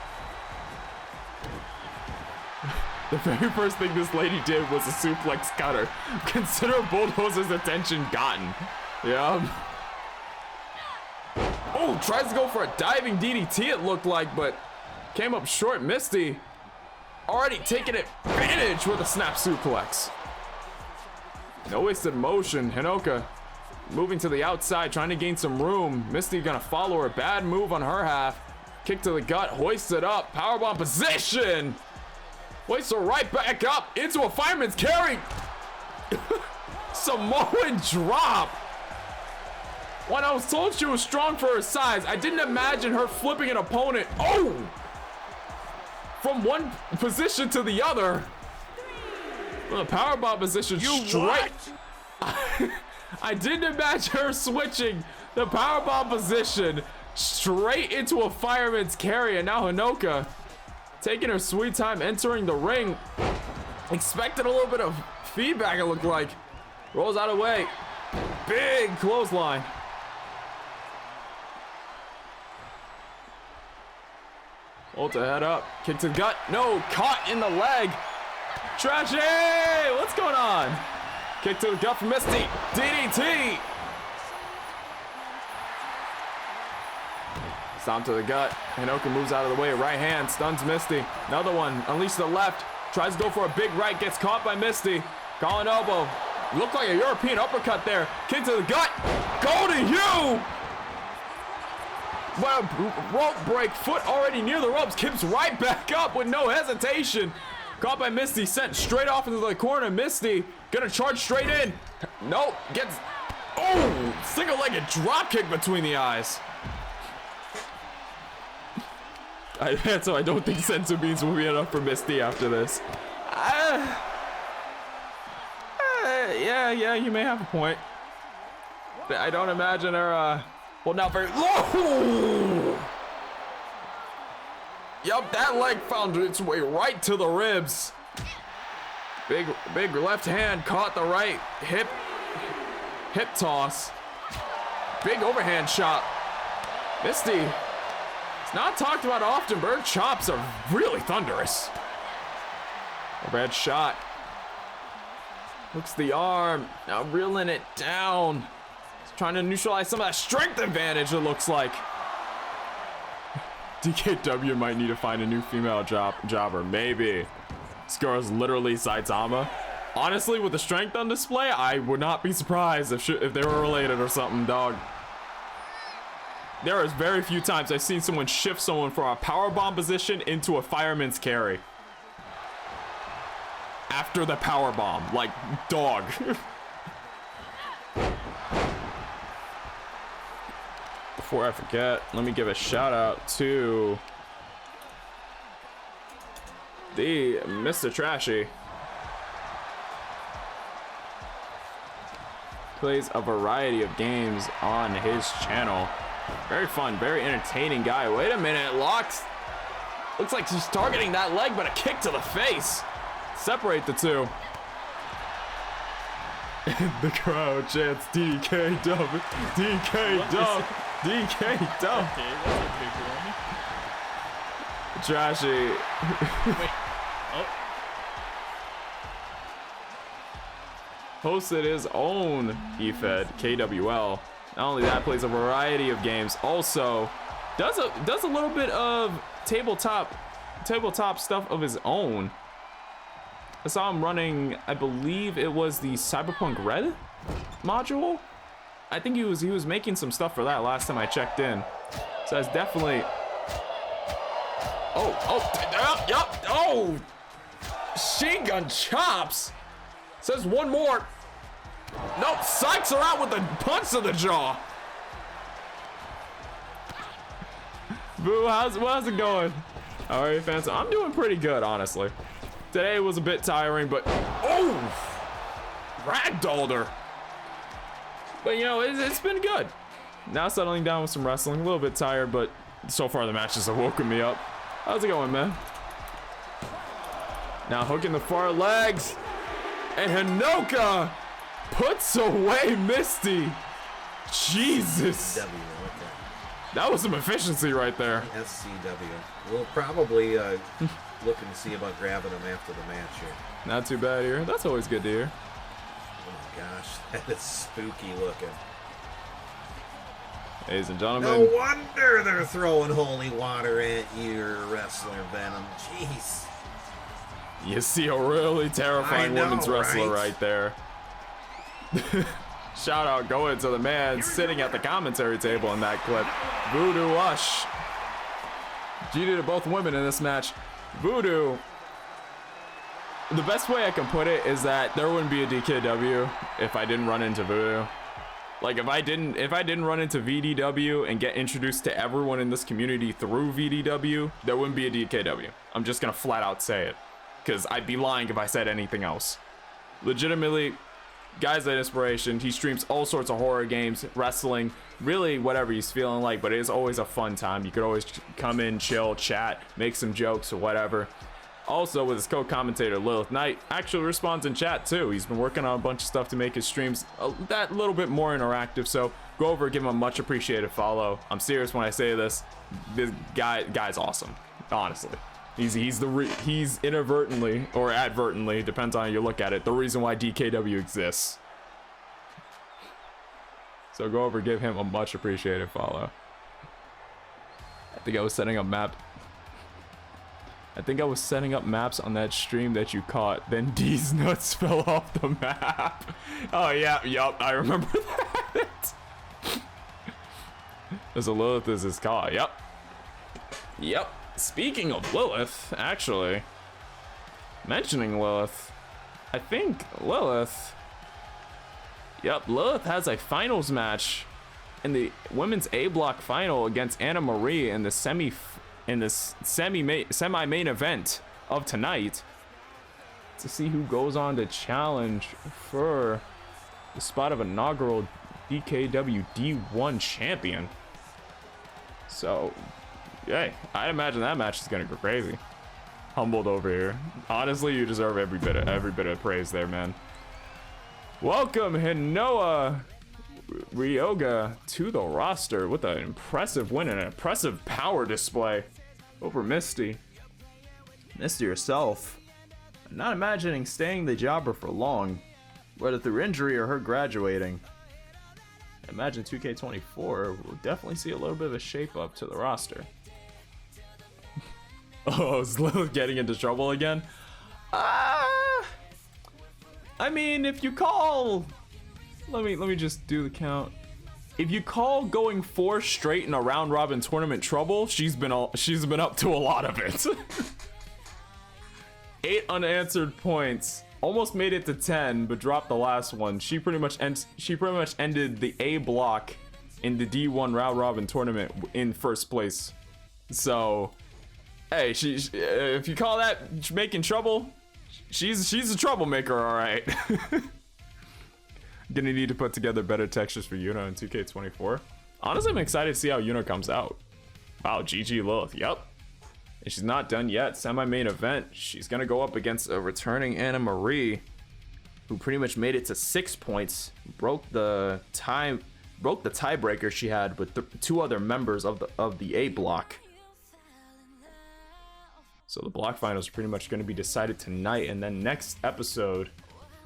The very first thing this lady did was a suplex cutter. Consider Bulldozer's attention gotten. Yeah. Oh, tries to go for a diving DDT, it looked like, but came up short. Misty already taking advantage with a snap suplex. No wasted motion. Hinoka moving to the outside, trying to gain some room. Misty gonna follow her. Bad move on her half. Kick to the gut, hoists it up. Powerbomb position. Hoists her right back up into a fireman's carry. Samoan drop. When I was told she was strong for her size, I didn't imagine her flipping an opponent. Oh! From one position to the other. The powerbomb position straight. I didn't imagine her switching the powerbomb position straight into a fireman's carry, and now Hinoka taking her sweet time entering the ring. Expected a little bit of feedback, it looked like. Rolls out of the way. Big clothesline. Hold the head up. Kick to the gut. No, caught in the leg. Trashy! What's going on? Kick to the gut from Misty. DDT! Stomp to the gut. Hinoka moves out of the way. Right hand stuns Misty. Another one. Unleash the left. Tries to go for a big right. Gets caught by Misty. Calling elbow. Looked like a European uppercut there. Kick to the gut. Go to you! Well, rope break. Foot already near the ropes. Kicks right back up with no hesitation. Caught by Misty. Sent straight off into the corner. Misty gonna charge straight in. Nope. Gets... Oh! Single-legged drop kick between the eyes. So I don't think senzu beans will be enough for Misty after this. Yeah, you may have a point. I don't imagine her, well, now very low. Yup, that leg found its way right to the ribs. Big left hand caught the right hip toss. Big overhand shot. Misty. Not talked about often, but her chops are really thunderous. Overhead shot. Hooks the arm. Now reeling it down. He's trying to neutralize some of that strength advantage, it looks like. DKW might need to find a new female jobber. Maybe. This girl is literally Saitama. Honestly, with the strength on display, I would not be surprised if they were related or something, dog. There is very few times I've seen someone shift someone from a powerbomb position into a fireman's carry. After the powerbomb, like, dog. Before I forget, let me give a shout out to the Mr. Trashy. Plays a variety of games on his channel. Very fun, very entertaining guy. Wait a minute, locks. Looks like she's targeting that leg, but a kick to the face. Separate the two. The crowd chants DKW, DKW, DKW. Okay, that's a big one. Trashy. Wait. Oh. Hosted his own eFed, KWL. Not only that, plays a variety of games. Also, does a little bit of tabletop stuff of his own. I saw him running, I believe it was the Cyberpunk Red module. I think he was making some stuff for that last time I checked in. So it's definitely. Oh, Machine gun chops. Says one more. Nope, psychs her out with a punch to the jaw. Boo, how's it going? All right, fans, I'm doing pretty good, honestly. Today was a bit tiring, but oh, ragdolled her. But you know, it's been good. Now settling down with some wrestling, a little bit tired, but so far the matches have woken me up. How's it going, man? Now hooking the far legs, and Hinoka puts away Misty. Jesus. SCW, okay. That was some efficiency right there. SCW. We'll probably looking to see about grabbing them after the match here. Not too bad here. That's always good to hear. Oh my gosh, that is spooky looking. Ladies and No gentlemen. wonder they're throwing holy water at your wrestler, Venom. Jeez. You see a really terrifying women's wrestler right there. Shout out going to the man sitting at the commentary table in that clip. Voodoo Ush. GG to both women in this match. Voodoo. The best way I can put it is that there wouldn't be a DKW if I didn't run into Voodoo. Like if I didn't run into VDW and get introduced to everyone in this community through VDW, there wouldn't be a DKW. I'm just gonna flat out say it, because I'd be lying if I said anything else. Legitimately, guy's an inspiration. He streams all sorts of horror games, wrestling, really whatever he's feeling like, but it is always a fun time. You could always come in, chill, chat, make some jokes or whatever. Also, with his co-commentator Lilith Knight, actually responds in chat too. He's been working on a bunch of stuff to make his streams that little bit more interactive, so go over and give him a much appreciated follow. I'm serious when I say this. This guy's awesome, honestly. He's inadvertently or advertently, depends on how you look at it, the reason why DKW exists. So go over and give him a much appreciated follow. I think I was setting up maps on that stream that you caught. Then D's nuts fell off the map. Oh yeah, yup, I remember that. There's a Lilith is his car. Yep. Speaking of Lilith, actually, mentioning Lilith, I think Lilith has a finals match in the women's A block final against Anna Marie in the semi-main event of tonight, to see who goes on to challenge for the spot of inaugural DKW D1 champion. So, hey, I imagine that match is gonna go crazy. Humbled over here. Honestly, you deserve every bit of praise there, man. Welcome Hinoa Ryoga to the roster with an impressive win and an impressive power display over Misty. Misty herself, not imagining staying the jobber for long, whether through injury or her graduating. I imagine 2K24 will definitely see a little bit of a shape up to the roster. Oh, is Lilith getting into trouble again? I mean, if you call, let me just do the count. If you call going 4 straight in a round robin tournament trouble, she's been up to a lot of it. 8 unanswered points, almost made it to 10, but dropped the last one. She pretty much ended the A block in the D1 round robin tournament in first place. So, hey, if you call that making trouble, she's a troublemaker, all right. Gonna need to put together better textures for Yuno in 2K24. Honestly, I'm excited to see how Yuno comes out. Wow, GG Lilith, yep. And she's not done yet. Semi-main event, she's gonna go up against a returning Anna Marie, who pretty much made it to 6 points, broke the tiebreaker she had with 2 other members of the A block. So the block finals are pretty much going to be decided tonight, and then next episode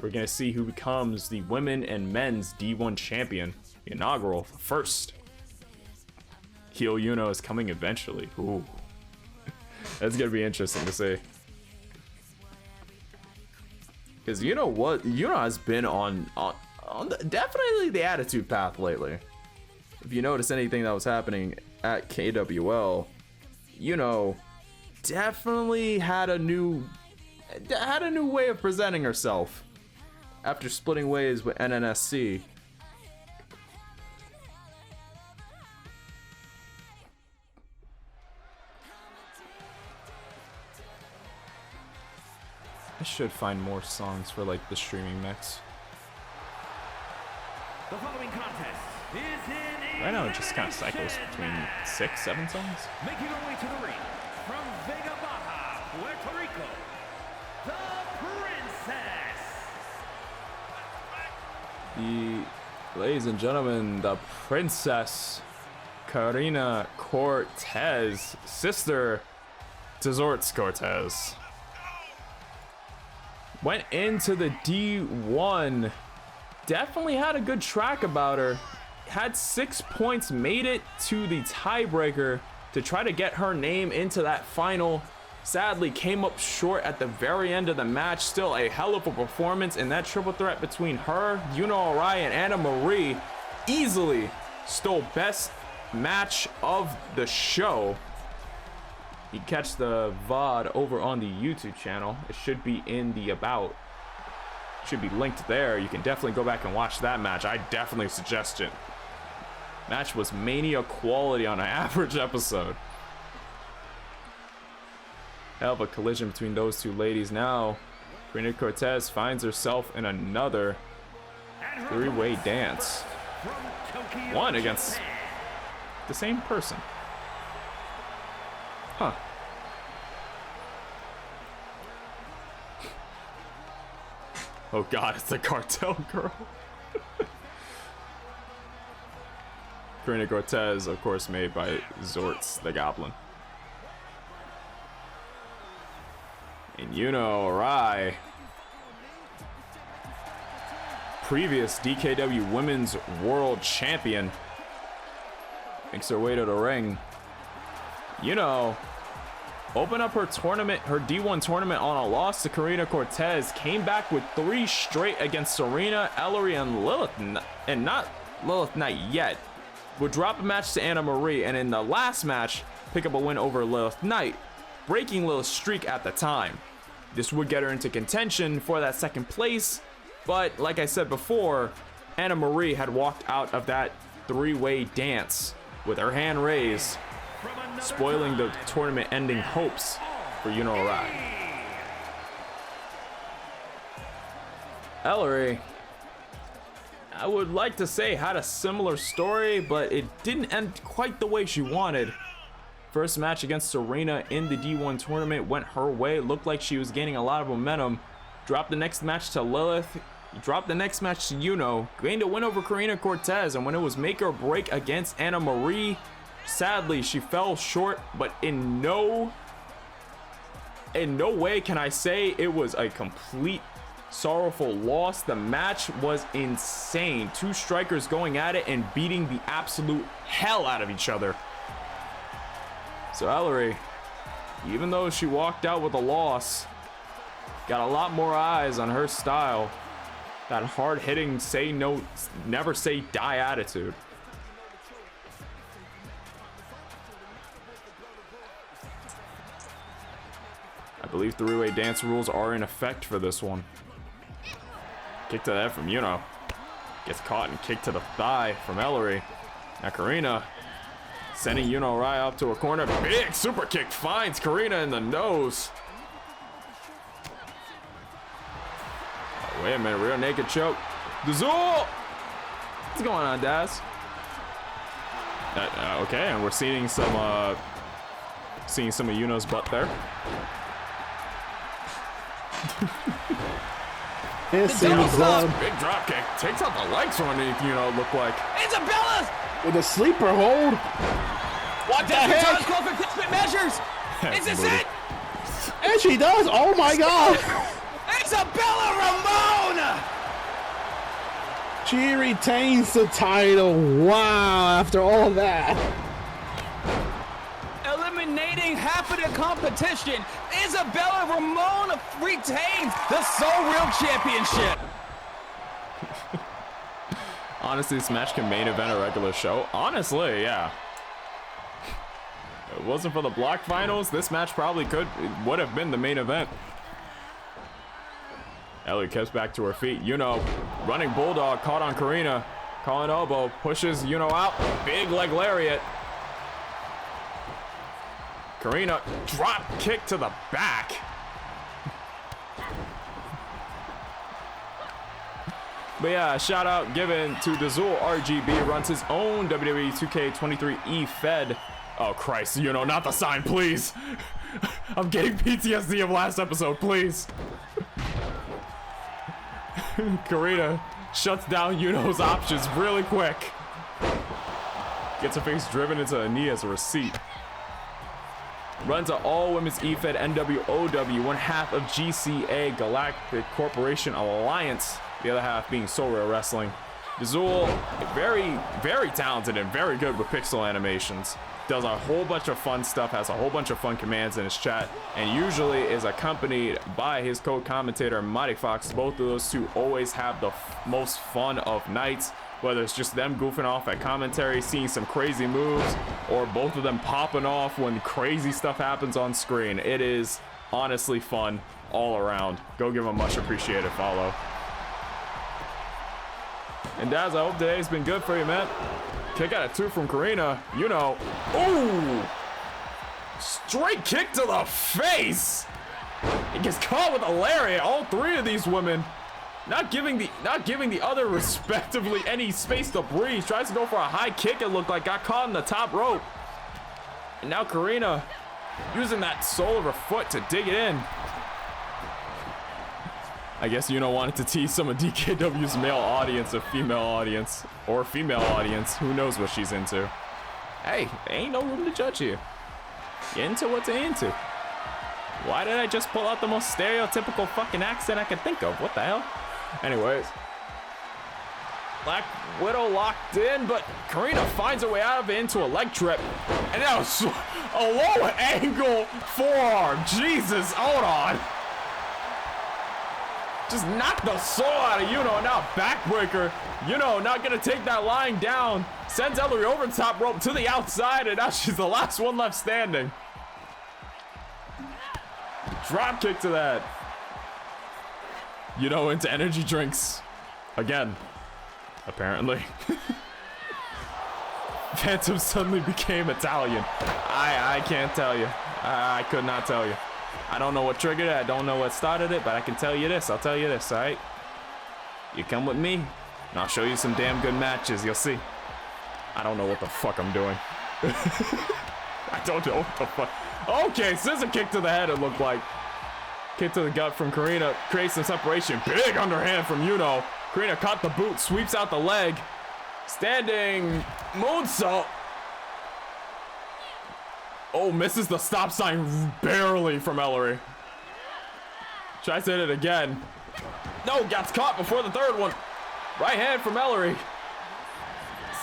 we're going to see who becomes the women and men's D1 champion, the inaugural first. Heel Yuno is coming eventually. Ooh. That's going to be interesting to see. Because Yuno has been on definitely the attitude path lately. If you notice anything that was happening at KWL, Yuno definitely had a new way of presenting herself after splitting ways with NNSC. I should find more songs for like the streaming mix. The following contest is in Right now it just kind of cycles between 6, 7 songs. making her way to the ring from Vega Baja, Puerto Rico, the Princess. Ladies and gentlemen, the Princess Karina Cortez, sister to Zortz Cortez, went into the D1. Definitely had a good track about her. Had 6 points, made it to the tiebreaker to try to get her name into that final sadly came up short at the very end of the match. Still a hell of a performance, and that triple threat between her, Yuno Arai, and Anna Marie easily stole best match of the show. You can catch the VOD over on the YouTube channel. It should be in the about. Should be linked there. You can definitely go back and watch that match. I definitely suggest it. Match was Mania quality on an average episode. Hell of a collision between those two ladies. Now, Karina Cortez finds herself in another three-way dance. One against the same person. Huh. Oh god, it's the cartel girl. Karina Cortez, of course, made by Zortz the Goblin. And Yuno Arai, previous DKW Women's World Champion, makes her way to the ring. Open up her tournament, her D1 tournament on a loss to Karina Cortez. Came back with 3 straight against Serena, Ellery, and Lilith, and not Lilith Knight yet. Would drop a match to Anna Marie, and in the last match, pick up a win over Lilith Knight, breaking Lilith's streak at the time. This would get her into contention for that second place, but like I said before, Anna Marie had walked out of that 3-way dance with her hand raised, spoiling the tournament ending hopes for Yuno Arai. Ellery, I would like to say, had a similar story, but it didn't end quite the way she wanted. First match against Serena in the D1 tournament went her way. It looked like she was gaining a lot of momentum. Dropped the next match to Lilith. Dropped the next match to Yuno. Gained a win over Karina Cortez, and when it was make or break against Anna Marie, sadly, she fell short, but in no way can I say it was a complete sorrowful loss. The match was insane. 2 strikers going at it and beating the absolute hell out of each other. So Ellery, even though she walked out with a loss, got a lot more eyes on her style. That hard-hitting, say no, never say die attitude. I believe 3-way dance rules are in effect for this one. Kick to that from Yuno. Gets caught and kicked to the thigh from Ellery. Now Karina sending Yuno Arai up to a corner. Big super kick finds Karina in the nose. Oh, wait a minute, rear naked choke. Dazul! What's going on, Daz? Okay, and we're seeing some of Yuno's butt there. Big drop kick. Takes out the legs from underneath, look like. Isabella! With a sleeper hold. What the heck? Closer catchment measures. Is this it? And she does. Oh my god. Isabella Ramon! She retains the title. Wow, after all that. Eliminating half of the competition, Isabella Ramon retains the Soul Real Championship. Honestly, this match can main event a regular show. Honestly, yeah. If it wasn't for the block finals, this match probably would have been the main event. Ellie gets back to her feet. Running bulldog, caught on Karina. Calling elbow, pushes out. Big leg lariat. Karina, drop kick to the back. But yeah, shout out given to Dazul RGB, runs his own WWE 2K23 Fed. Oh Christ, not the sign, please. I'm getting PTSD of last episode, please. Karina shuts down Yuno's options really quick. Gets her face driven into a knee as a receipt. Runs an all-women's EFED NWOW, one half of GCA Galactic Corporation Alliance, the other half being Soul Real Wrestling. Azul, very, very talented and very good with pixel animations. Does a whole bunch of fun stuff, has a whole bunch of fun commands in his chat, and usually is accompanied by his co-commentator, Mighty Fox. Both of those two always have the most fun of nights, whether it's just them goofing off at commentary, seeing some crazy moves, or both of them popping off when crazy stuff happens on screen. It is honestly fun all around. Go give them a much appreciated follow. And Daz, I hope today's been good for you, man. Kick out of 2 from Karina. You know. Ooh! Straight kick to the face! He gets caught with a lariat. All 3 of these women not giving the other respectively any space to breathe. Tries to go for a high kick, it looked like. Got caught in the top rope. And now Karina using that sole of her foot to dig it in. I guess Yuno wanted to tease some of DKW's male audience, or female audience, or female audience. Who knows what she's into? Hey, there ain't no room to judge here. You're into what you're into. Why did I just pull out the most stereotypical fucking accent I could think of? What the hell? Anyways. Black Widow locked in, but Karina finds her way out of it into a leg trip. And now a low angle forearm. Jesus, hold on. Just knocked the soul out of Yuno. Now backbreaker. Yuno not gonna take that lying down. Sends Ellery over the top rope to the outside, and now she's the last one left standing. Drop kick to that. Yuno into energy drinks. Again. Apparently. Phantom suddenly became Italian. I can't tell you. I could not tell you. I don't know what triggered it. I don't know what started it, but I can tell you this. I'll tell you this, all right? You come with me, and I'll show you some damn good matches. You'll see. I don't know what the fuck I'm doing. I don't know what the fuck. Okay, scissor kick to the head, it looked like. Kick to the gut from Karina. Creates some separation. Big underhand from Yuno. Karina caught the boot, sweeps out the leg. Standing moonsault. Oh, misses the stop sign barely from Ellery. Tries to hit it again. No, gets caught before the third one. Right hand from Ellery.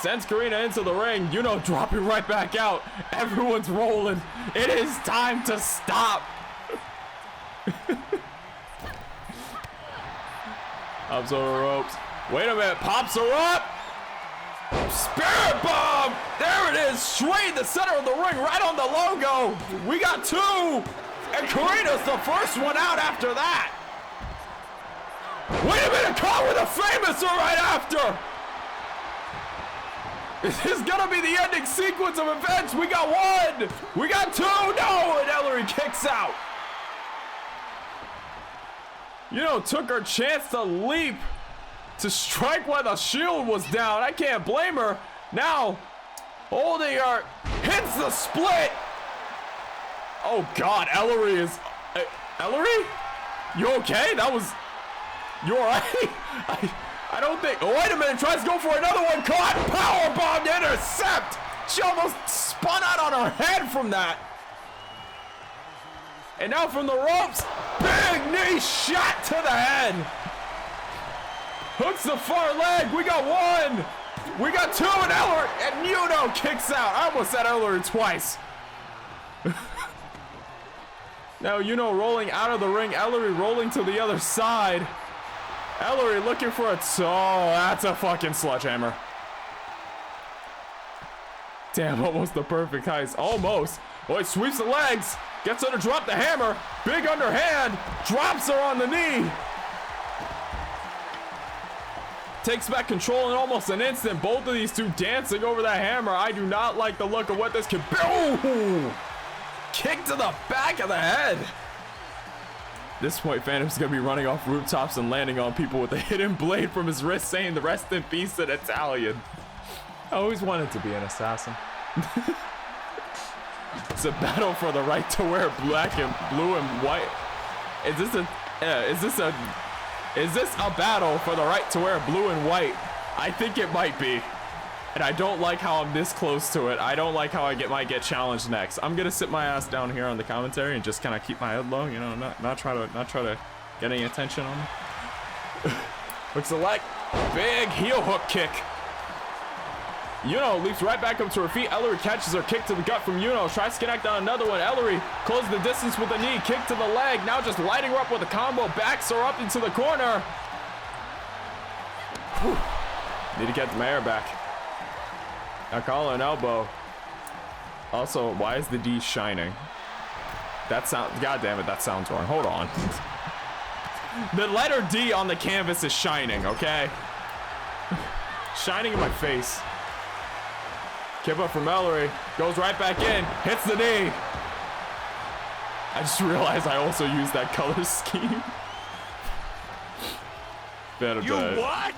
Sends Karina into the ring. Yuno dropping right back out. Everyone's rolling. It is time to stop. Pops over ropes. Wait a minute. Pops her up. Spirit bomb! There it is, straight in the center of the ring, right on the logo. We got 2, and Karina's the first one out after that. Wait a minute, caught with a famous right after. This is gonna be the ending sequence of events. We got 1, we got 2, no, and Ellery kicks out. Yuno took her chance to leap, to strike while the shield was down. I can't blame her. Now, holding her, hits the split. Oh God, Ellery is, Ellery? You okay? That was, you all right? I don't think, oh, wait a minute, tries to go for another one, caught, powerbomb to intercept. She almost spun out on her head from that. And now from the ropes, big knee shot to the head. Hooks the far leg. We got 1. We got 2, and Ellery and Yuno kicks out. I almost said Ellery twice. Now Yuno rolling out of the ring. Ellery rolling to the other side. Ellery looking for a oh, that's a fucking sledgehammer. Damn, almost the perfect heist. Almost. Boy, sweeps the legs. Gets her to drop the hammer. Big underhand. Drops her on the knee. Takes back control in almost an instant. Both of these two dancing over that hammer. I do not like the look of what this could be. Ooh! Kick to the back of the head. At this point, Phantom's gonna be running off rooftops and landing on people with a hidden blade from his wrist, saying the rest in peace in Italian. I always wanted to be an assassin. It's a battle for the right to wear black and blue and white. Is this a battle for the right to wear blue and white? I think it might be. And I don't like how I'm this close to it. I don't like how I might get challenged next. I'm gonna sit my ass down here on the commentary and just kind of keep my head low, you know, not try to get any attention on me. Hooks the leg. Big heel hook kick. Yuno leaps right back up to her feet. Ellery catches her kick to the gut from Yuno. Tries to connect on another one. Ellery closes the distance with a knee. Kick to the leg. Now just lighting her up with a combo. Backs her up into the corner. Whew. Need to get the mayor back. Now call her an elbow. Also, why is the D shining? That sound, God damn it, that sounds wrong. Hold on. The letter D on the canvas is shining, okay? Shining in my face. Kip up from Ellery. Goes right back in. Hits the knee. I just realized I also used that color scheme. You what?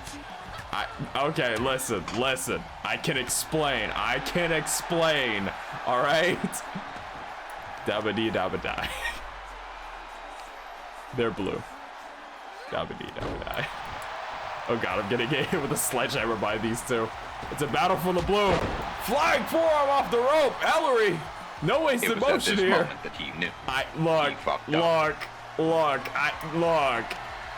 Okay, listen. I can explain. All right? Dabba-dee, dabba-die. They're blue. Dabba-dee, dabba-die. Oh god, I'm getting hit with a sledgehammer by these two. It's a battle for the blue. Flying forearm off the rope. Ellery. No wasted motion here. That he knew. Look.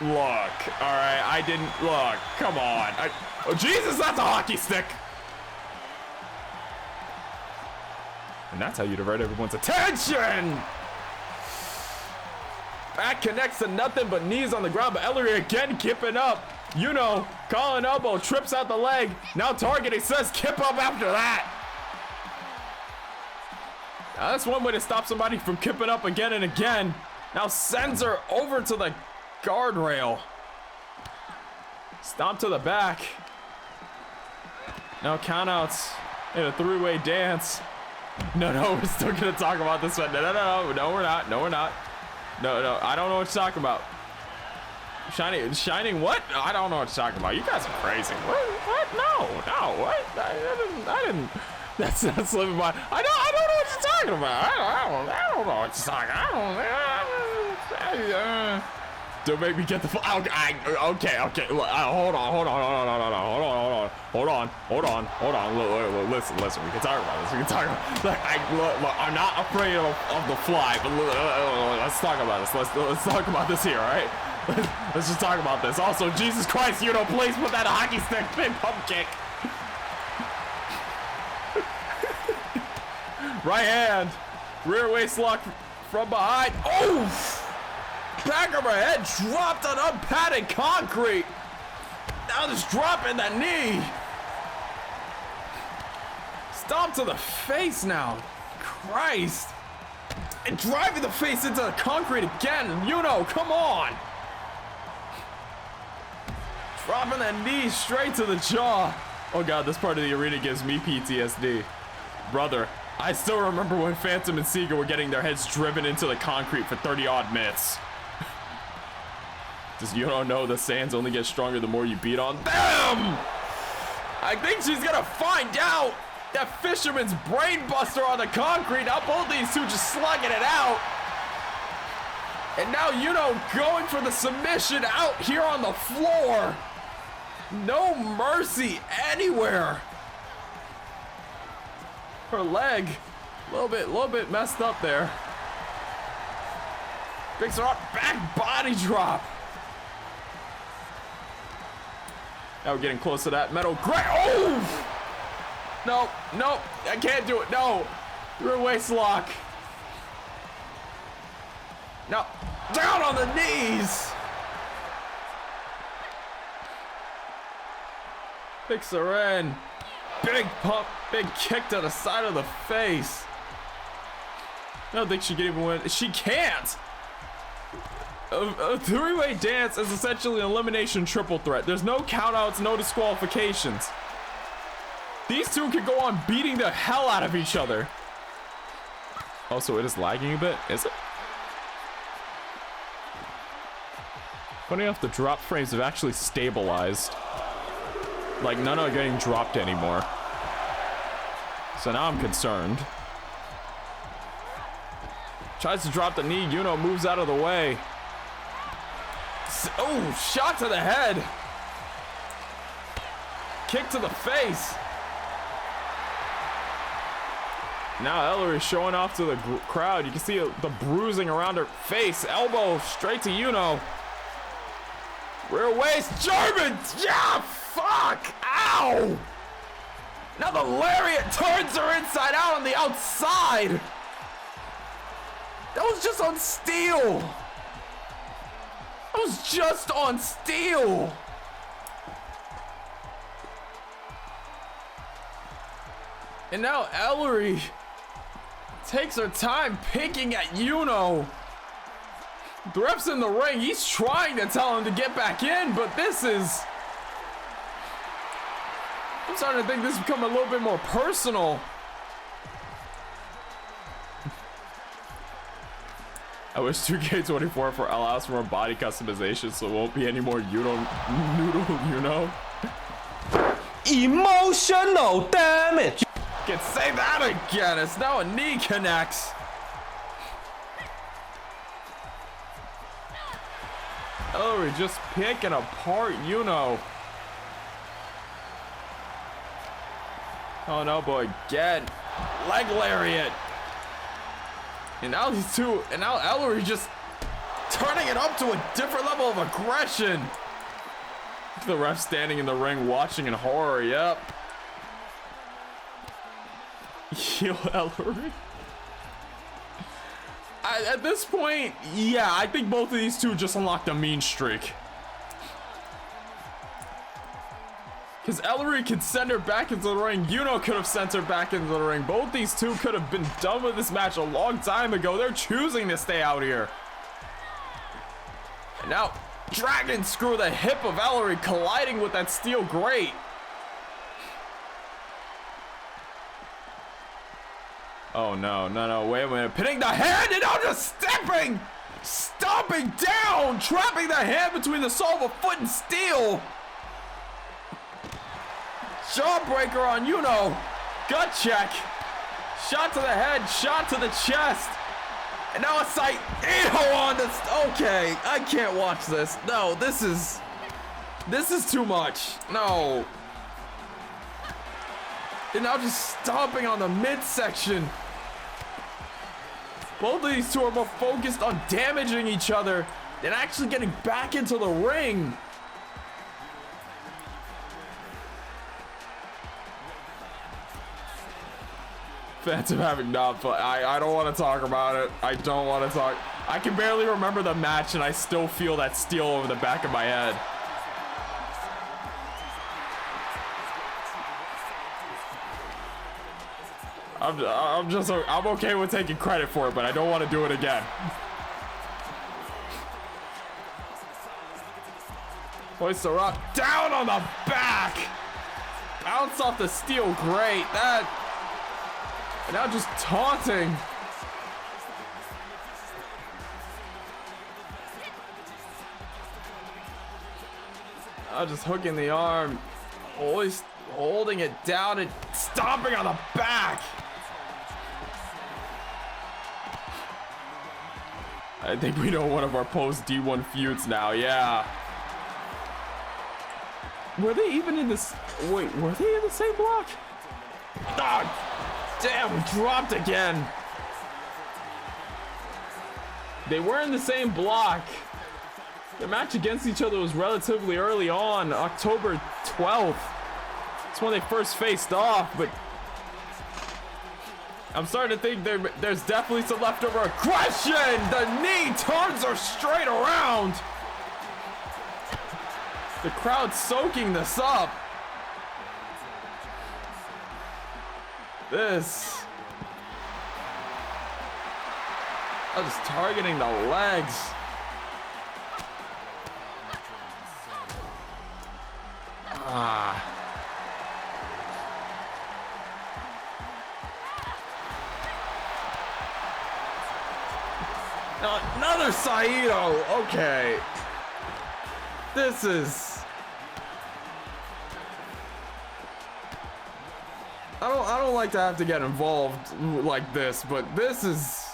All right, I didn't look. Come on. Oh Jesus, that's a hockey stick. And that's how you divert everyone's attention. Back connects to nothing but knees on the ground, but Ellery again kipping up. Yuno, calling elbow, trips out the leg. Now targeting, says kip up after that. Now that's one way to stop somebody from kipping up again and again. Now sends her over to the guardrail. Stomp to the back. Now countouts in a three-way dance. No, we're still gonna talk about this one. No, we're not. No, I don't know what you're talking about. Shining what? I don't know what you're talking about. You guys are crazy. What? No, what? I didn't. That's living by. I don't know what you're talking about. I don't know what you're talking about. Don't make me get the. Okay. Look, hold on. Look, listen. We can talk about this. Look, I'm not afraid of the fly, but let's talk about this. Let's talk about this here, all right? Let's just talk about this. Also, Jesus Christ, please put that hockey stick big pump kick. Right hand, rear waist lock from behind. Oh! Back of her head dropped on unpadded concrete. Now just dropping that knee. Stomp to the face now. Christ. And driving the face into the concrete again. Come on. Dropping that knee straight to the jaw. Oh god, this part of the arena gives me PTSD. Brother, I still remember when Phantom and Sega were getting their heads driven into the concrete for 30-odd minutes. Does know the sands only get stronger the more you beat on them? I think she's gonna find out that Fisherman's brain buster on the concrete. Now both these two just slugging it out. And now going for the submission out here on the floor. No mercy anywhere. Her leg, a little bit messed up there. Picks her up, back body drop. Now we're getting close to that metal grate. Oh! No, I can't do it. No, rear waist lock. No, down on the knees. Picks her in. Big pump, big kick to the side of the face. I don't think she can even win. She can't. A three-way dance is essentially an elimination triple threat. There's no countouts, no disqualifications. These two could go on beating the hell out of each other. Also, it is lagging a bit, is it? Funny enough, the drop frames have actually stabilized. Like, none are getting dropped anymore. So now I'm concerned. Tries to drop the knee. Moves out of the way. Oh, shot to the head. Kick to the face. Now Ellery showing off to the crowd. You can see the bruising around her face. Elbow straight to Rear waist German. Yeah, fuck. Ow. Now the lariat turns her inside out on the outside. That was just on steel. That was just on steel. And now Ellery takes her time picking at Yuno. The ref's in the ring. He's trying to tell him to get back in, but this is... I'm starting to think this has become a little bit more personal. I wish 2K24 allows for more body customization so it won't be any more noodle, you know? Emotional damage. Can say that again. It's now a knee connects. Ellery just picking apart Yuno. Oh no, boy, again. Leg lariat. And now these two, and now Ellery just turning it up to a different level of aggression. The ref standing in the ring watching in horror, yep. Heel Ellery. At this point, yeah, I think both of these two just unlocked a mean streak. Because Ellery could send her back into the ring. Yuno could have sent her back into the ring. Both these two could have been done with this match a long time ago. They're choosing to stay out here. And now, Dragon Screw, the hip of Ellery, colliding with that steel grate. Oh, no, wait a minute. Pinning the hand and now just stomping down, trapping the hand between the sole of a foot and steel. Jawbreaker on Yuno. Gut check. Shot to the head, shot to the chest. And now a Saito on this. Okay, I can't watch this. No, this is too much. No. And now just stomping on the midsection. Both of these two are more focused on damaging each other than actually getting back into the ring. Fans of having not fun. I don't want to talk about it. I don't want to talk. I can barely remember the match and I still feel that steel over the back of my head. I'm okay with taking credit for it, but I don't want to do it again. Hoist her up, down on the back. Bounce off the steel grate. That. And now just taunting. Now just hooking the arm. Always holding it down and stomping on the back. I think we know one of our post D1 feuds now, yeah. Were they even in this? Wait, were they in the same block? Ah, damn, we dropped again. They were in the same block. The match against each other was relatively early on, October 12th. It's when they first faced off, but I'm starting to think there's definitely some leftover aggression. The knee turns her straight around. The crowd soaking this up. This. I'm just targeting the legs. Ah. Another Saito. Okay. This is. I don't like to have to get involved like this, but this is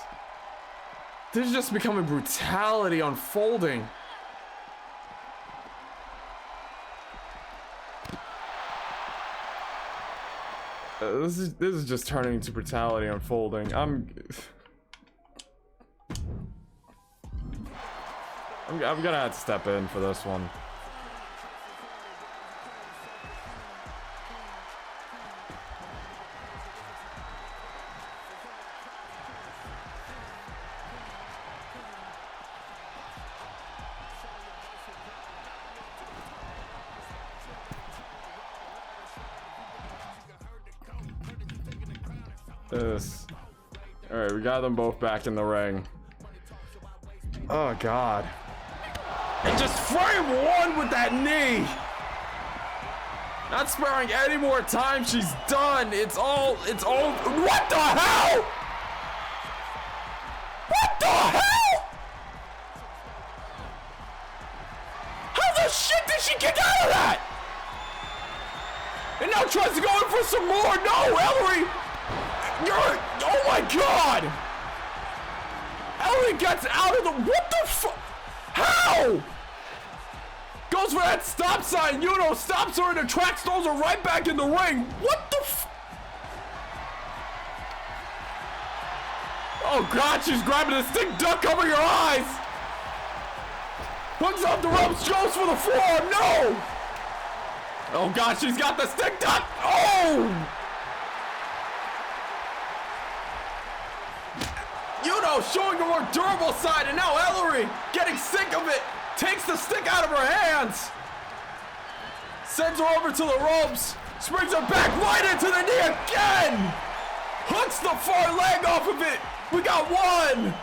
just becoming brutality unfolding. This is just turning into brutality unfolding. I'm gonna have to step in for this one. this. All right, we got them both back in the ring. Oh God. And just frame one with that knee. Not sparing any more time. She's done. It's all. What the hell? What the hell? How the shit did she kick out of that? And now tries to go in for some more. No, Ellery. Oh my God. Ellery gets out of the. What the fuck? How? Goes for that stop sign. Yuno stops her in the tracks, throws her right back in the ring. What the f? Oh God, she's grabbing the stick. Duck, cover your eyes. Hooks up the ropes, goes for the forearm. No. Oh God, she's got the stick. Duck. Oh. Yuno showing a more durable side, and now Ellery getting sick of it. Takes the stick out of her hands. Sends her over to the ropes. Springs her back right into the knee again. Hooks the far leg off of it. We got 1,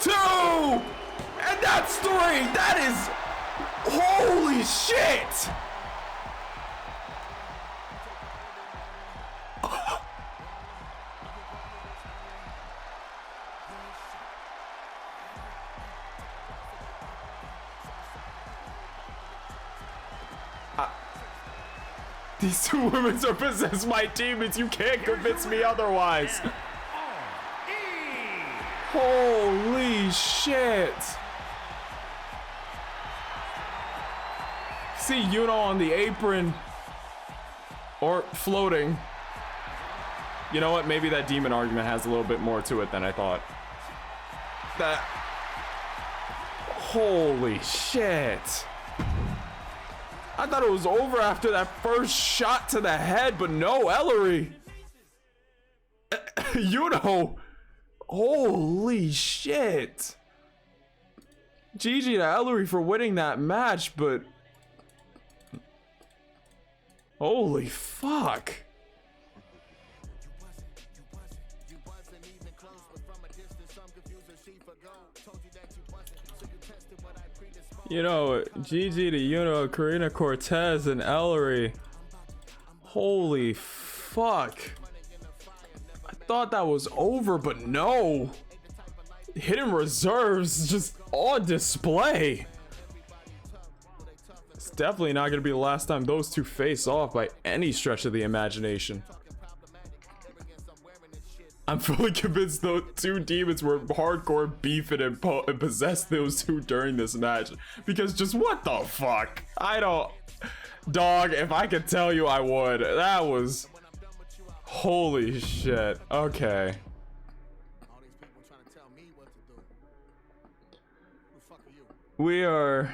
2, and that's 3. That is, holy shit. These two women are possessed by demons. You can't convince me otherwise. Holy shit. See Yuno on the apron. Or floating. You know what? Maybe that demon argument has a little bit more to it than I thought. That. Holy shit. I thought it was over after that first shot to the head, but no, Ellery. Yuno. Holy shit. GG to Ellery for winning that match, but holy fuck. You know, GG to Yuno, Karina Cortez, and Ellery. Holy fuck. I thought that was over, but no. Hidden reserves just on display. It's definitely not going to be the last time those two face off by any stretch of the imagination. I'm fully convinced those two demons were hardcore beefing and possessed those two during this match. Because just what the fuck? I don't... Dog, if I could tell you, I would. That was... Holy shit. Okay. We're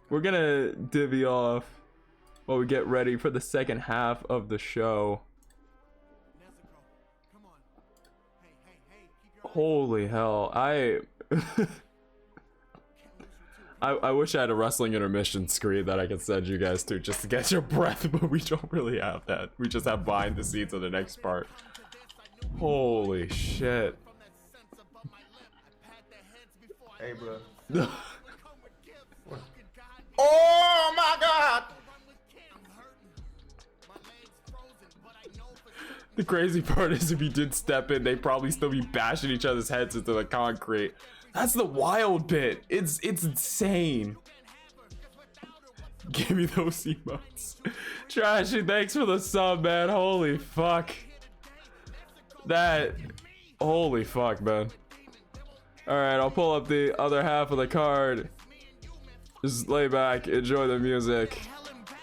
gonna divvy off while we get ready for the second half of the show. Holy hell, I wish I had a wrestling intermission screen that I could send you guys to just to get your breath, but we don't really have that. We just have behind the scenes of the next part. Holy shit. Hey, bro. Oh my god! The crazy part is if he did step in, they'd probably still be bashing each other's heads into the concrete. That's the wild bit. It's insane. Give me those emotes. Trashy, thanks for the sub, man. Holy fuck. That... Holy fuck, man. Alright, I'll pull up the other half of the card. Just lay back, enjoy the music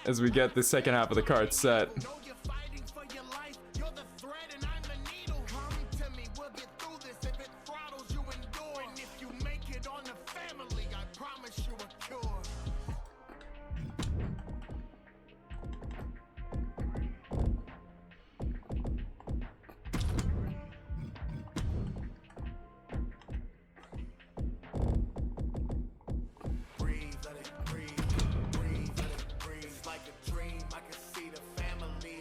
as we get the second half of the card set. Like a dream, I can see the family.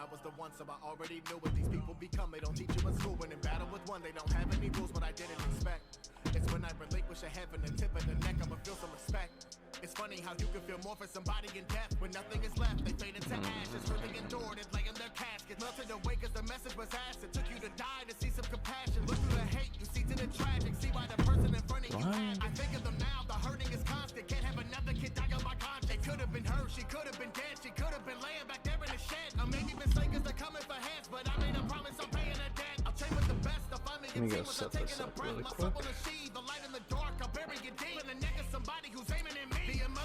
I was the one, so I already knew what these people become. They don't teach you in school. When in battle with one, they don't have any rules, but I didn't expect. It's when I relinquish a heaven and tip of the neck, I'ma feel some respect. It's funny how you can feel more for somebody in death when nothing is left. They fade into ashes, hurt they endured it, lay in their caskets. Melted away cause the message was asked. It took you to die to see some compassion. Look through the hate, you see to the tragic. See why the person in front of you had. I think of them now, the hurting is constant. Can't have another kid die on my conscience. It could have been her, she could have been dead. She could have been laying back there in the shed. Or maybe mistakes are coming for heads, but I made a promise I'm paying a debt. I'll train with the best, I'll find me Let me go set this up really quick.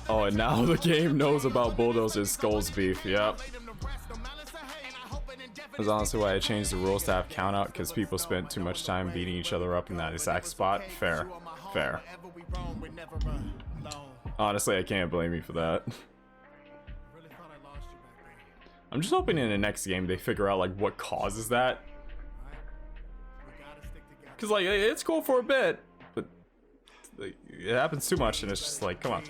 Oh, and now the game knows about Bulldozer's Skulls beef. Yep. That's honestly why I changed the rules to have count out, because people spent too much time beating each other up in that exact spot. Fair. Fair. Honestly, I can't blame you for that. I'm just hoping in the next game they figure out like what causes that. Because like it's cool for a bit, but like, it happens too much and it's just like, come on.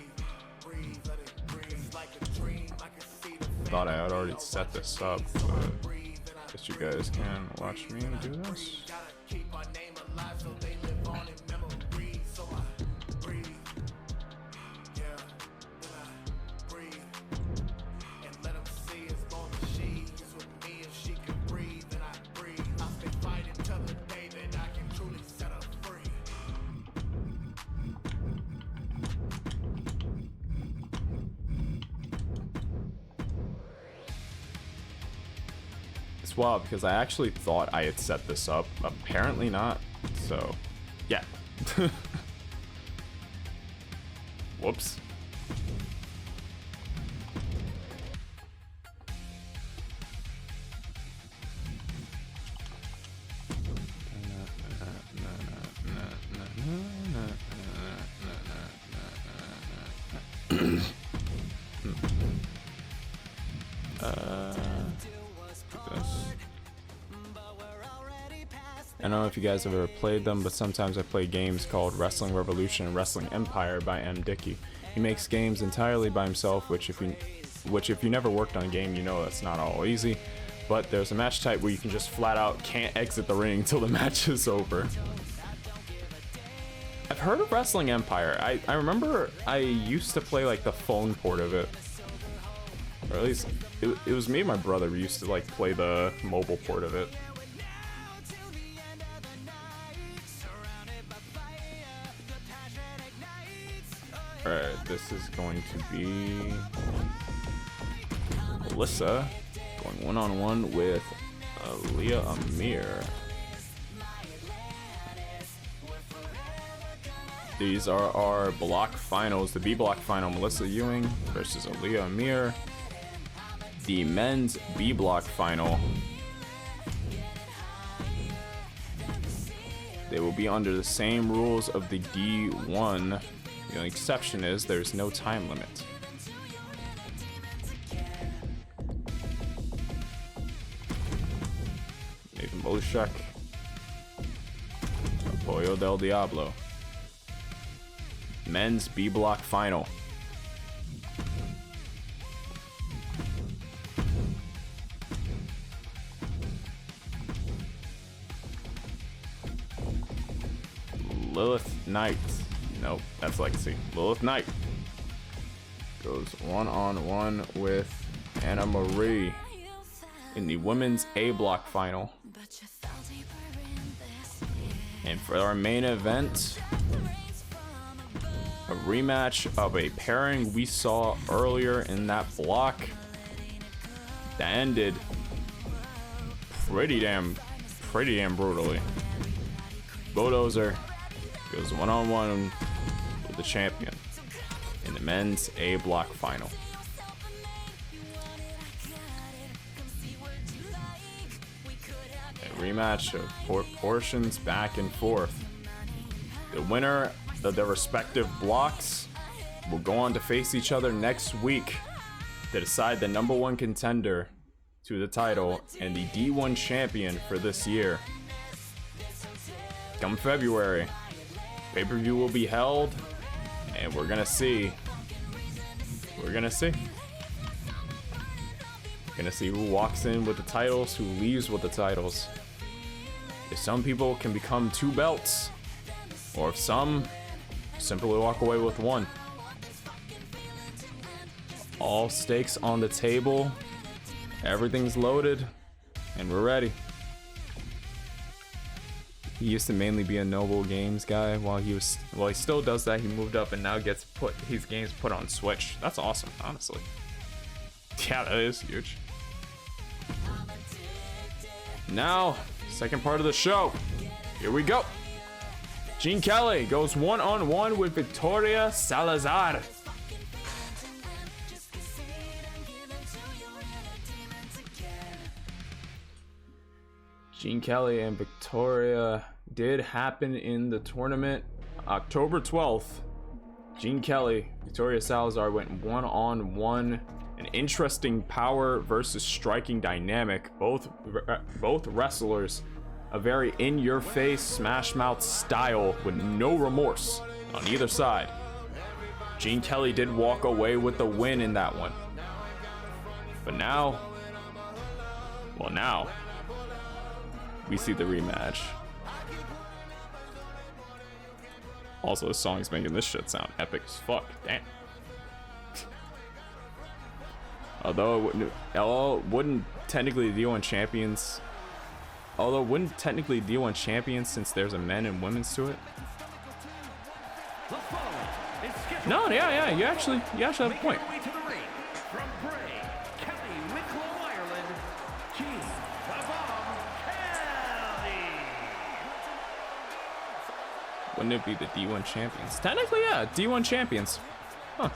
Thought I had already set this up, but I guess you guys can watch me do this. Well, because I actually thought I had set this up. Apparently not. So, yeah. Whoops. I don't know if you guys have ever played them, but sometimes I play games called Wrestling Revolution and Wrestling Empire by M. Dickey. He makes games entirely by himself, which if you never worked on a game, you know that's not all easy. But there's a match type where you can just flat out can't exit the ring until the match is over. I've heard of Wrestling Empire. I remember I used to play like the phone port of it. Or at least it was me and my brother who used to like play the mobile port of it. Alright, this is going to be Melissa going one-on-one with Leah Amir. These are our block finals. The B block final, Melissa Ewing versus Aaliyah Amir. The men's B block final, they will be under the same rules of the D1. The only exception is there's no time limit. Nathan Bolshak, Apoyo del Diablo. Men's B block final. Lilith Knight. Nope, that's Legacy. Lilith Knight goes one-on-one with Anna Marie in the women's A block final. And for our main event, a rematch of a pairing we saw earlier in that block that ended pretty damn brutally. Bulldozer goes one-on-one with the champion in the men's A block final. A rematch of portions back and forth. The winner of their respective blocks will go on to face each other next week to decide the #1 contender to the title and the D1 champion for this year. Come February, pay-per-view will be held, and we're gonna see. Gonna see who walks in with the titles, who leaves with the titles. If some people can become 2 belts, or if some simply walk away with 1. All stakes on the table. Everything's loaded, and we're ready. He used to mainly be a Noble Games guy while he still does that. He moved up and now gets his games put on Switch. That's awesome, honestly. Yeah, that is huge. Now, second part of the show. Here we go. Gene Kelly goes one-on-one with Victoria Salazar. Gene Kelly and Victoria did happen in the tournament. October 12th, Gene Kelly, Victoria Salazar went one-on-one. An interesting power versus striking dynamic. Both wrestlers, a very in-your-face smash mouth style with no remorse on either side. Gene Kelly did walk away with the win in that one. But now, well now, we see the rematch. Also, this song's making this shit sound epic as fuck. Damn. Although it wouldn't technically D1 champions. Although it wouldn't technically D1 champions since there's a men and women's to it. No, yeah, you actually have a point. Wouldn't it be the D1 champions? Technically, yeah, D1 champions. Huh.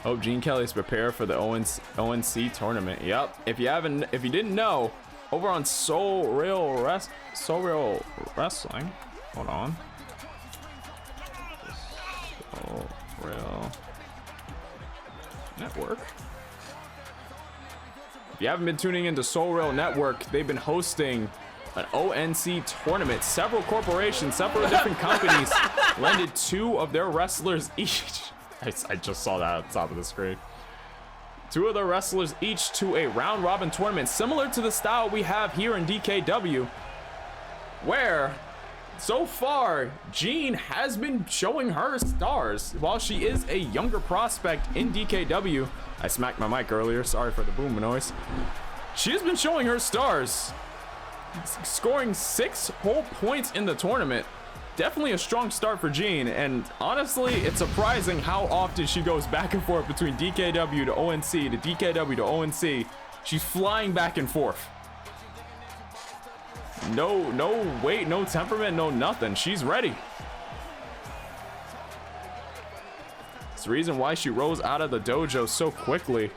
Oh, Gene Kelly's prepared for the ONC tournament. Yep. If you didn't know, over on Soul Real Wrestling. Hold on. Soul Real Network. If you haven't been tuning into Soul Real Network, they've been hosting an ONC tournament. Several corporations, several different companies lended 2 of their wrestlers each. I just saw that at the top of the screen. 2 of their wrestlers each to a round robin tournament, similar to the style we have here in DKW, where so far Jean has been showing her stars. While she is a younger prospect in DKW, I smacked my mic earlier, sorry for the boom noise. She has been showing her stars, scoring 6 whole points in the tournament. Definitely a strong start for Jean, and honestly, it's surprising how often she goes back and forth between DKW to ONC to DKW to ONC. She's flying back and forth. No weight, no temperament, no nothing. She's ready. It's the reason why she rose out of the dojo so quickly.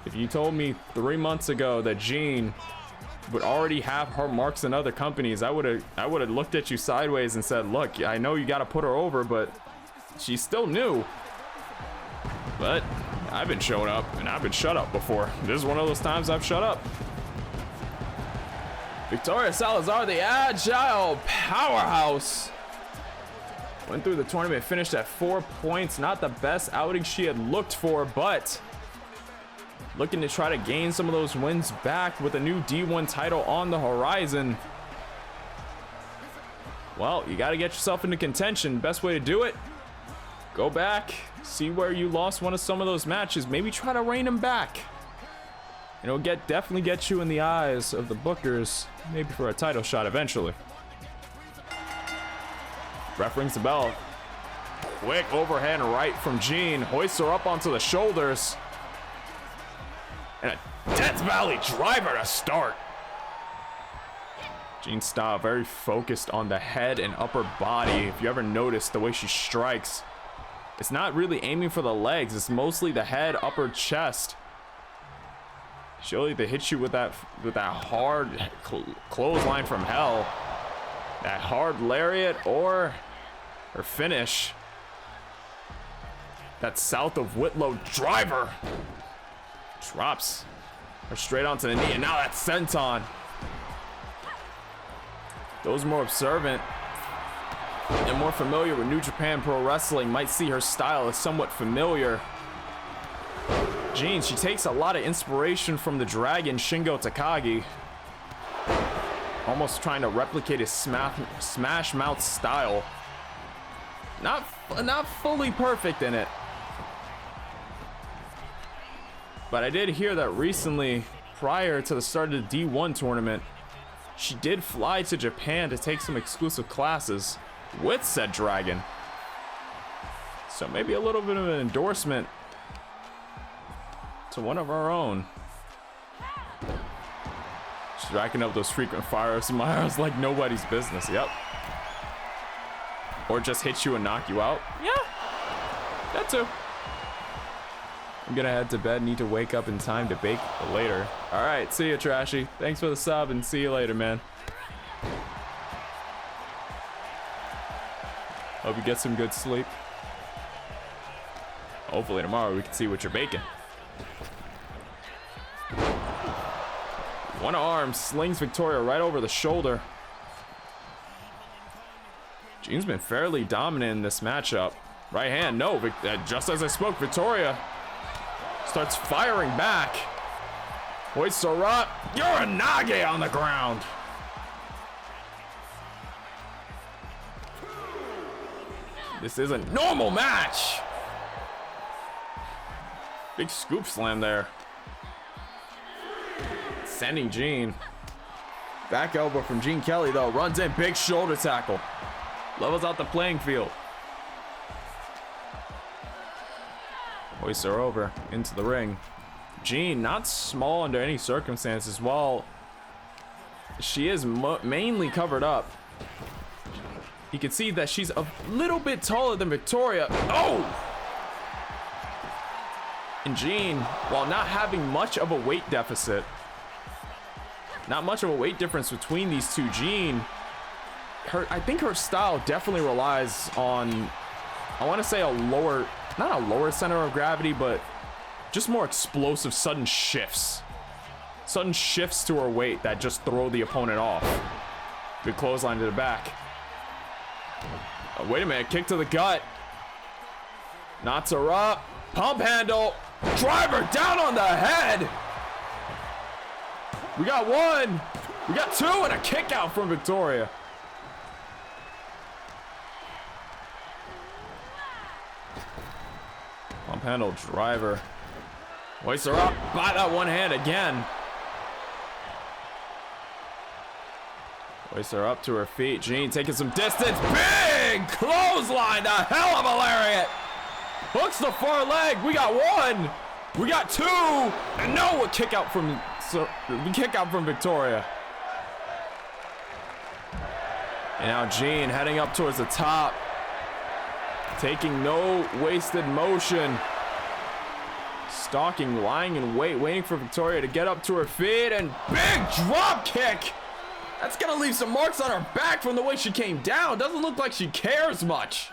If you told me 3 months ago that Jean would already have her marks in other companies, I would have looked at you sideways and said, look, I know you got to put her over, but she's still new. But I've been showing up and I've been shut up before. This is one of those times I've shut up. Victoria Salazar, the agile powerhouse, went through the tournament, finished at 4 points. Not the best outing she had looked for, but looking to try to gain some of those wins back with a new D1 title on the horizon. Well, you got to get yourself into contention. Best way to do it, go back, see where you lost some of those matches. Maybe try to rein them back. And it'll definitely get you in the eyes of the bookers, maybe for a title shot eventually. Ref rings the bell. Quick overhand right from Jean. Hoists her up onto the shoulders. And a Death Valley driver to start. Jean's style very focused on the head and upper body. If you ever notice the way she strikes, it's not really aiming for the legs. It's mostly the head, upper chest. She'll either hit you with that hard clothesline from hell, that hard lariat, or her finish, that south of Whitlow driver. Drops her straight onto the knee, and now that's senton. Those more observant and more familiar with New Japan Pro Wrestling might see her style as somewhat familiar. Jean, she takes a lot of inspiration from the Dragon Shingo Takagi. Almost trying to replicate his smash mouth style. Not fully perfect in it. But I did hear that recently, prior to the start of the D1 tournament, she did fly to Japan to take some exclusive classes with said Dragon. So maybe a little bit of an endorsement to one of our own. She's racking up those frequent fire smiles like nobody's business. Yep. Or just hit you and knock you out. Yeah, that too. I'm gonna head to bed. Need to wake up in time to bake later. All right, see you, Trashy. Thanks for the sub and see you later, man. Hope you get some good sleep. Hopefully tomorrow we can see what you're baking. One arm slings Victoria right over the shoulder. Jean's been fairly dominant in this matchup. Right hand, no, just as I spoke, Victoria starts firing back. Hoists her up. You're a Nage on the ground. This isn't normal match. Big scoop slam there. Sending Jean. Back elbow from Gene Kelly though. Runs in, big shoulder tackle. Levels out the playing field. Hoists her over into the ring. Jean, not small under any circumstances. While she is mainly covered up, you can see that she's a little bit taller than Victoria. Oh! And Jean, while not having much of a weight deficit, not much of a weight difference between these two, Jean, I think her style definitely relies on, I want to say a lower, not a lower center of gravity, but just more explosive sudden shifts. Sudden shifts to her weight that just throw the opponent off. Good clothesline to the back. Oh, wait a minute, kick to the gut. Knots her up. Pump handle. Driver down on the head. We got one. We got two and a kick out from Victoria. Pump handle driver. Hoists her up by that one hand again. Hoists her up to her feet. Jean taking some distance. Big clothesline. A hell of a lariat. Hooks the far leg. We got one. We got two. And no, a kick out from Victoria. And now Jean heading up towards the top. Taking no wasted motion. Stalking, lying in wait, waiting for Victoria to get up to her feet, and big drop kick. That's gonna leave some marks on her back from the way she came down. Doesn't look like she cares much.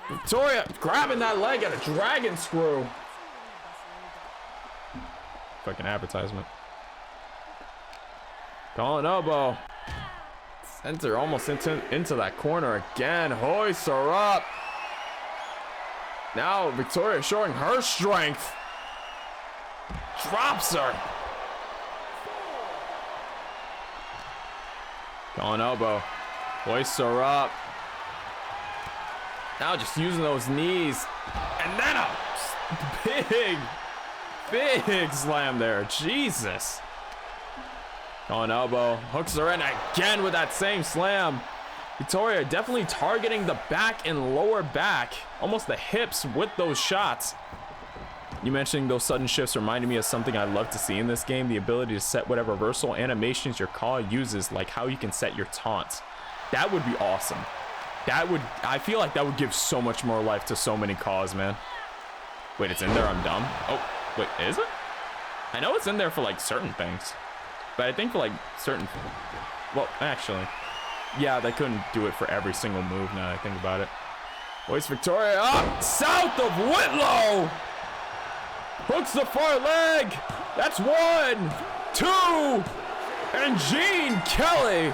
Victoria grabbing that leg at a dragon screw. Fucking advertisement. Calling elbow. Sends her almost into that corner again. Hoists her up. Now Victoria showing her strength. Drops her. Calling elbow. Hoists her up. Now just using those knees. And then a big slam there. Jesus. Calling elbow. Hooks her in again with that same slam. Victoria definitely targeting the back and lower back. Almost the hips with those shots. You mentioning those sudden shifts reminded me of something I love to see in this game. The ability to set whatever reversal animations your call uses, like how you can set your taunts. That would be awesome. I feel like that would give so much more life to so many calls, man. Wait, it's in there? I'm dumb. Oh, wait, is it? I know it's in there for like certain things. But I think for like certain, well, actually, yeah, they couldn't do it for every single move now that I think about it. Hoists Victoria up, south of Whitlow. Hooks the far leg. That's 1, 2, and Gene Kelly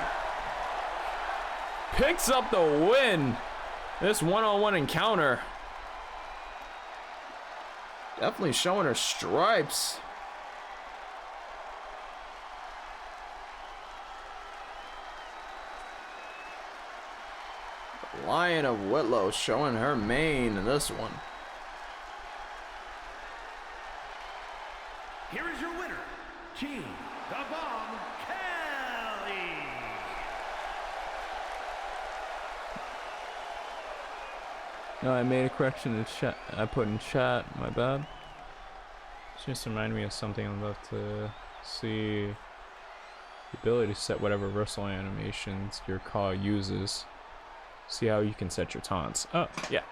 picks up the win. This one-on-one encounter. Definitely showing her stripes. Lion of Whitlow showing her mane in this one. Here is your winner, Gene the Bomb Kelly. No, I made a correction in chat. I put in chat. My bad. Just reminded me of something I'm about to see. The ability to set whatever reversal animations your call uses. See how you can set your taunts. Oh, yeah.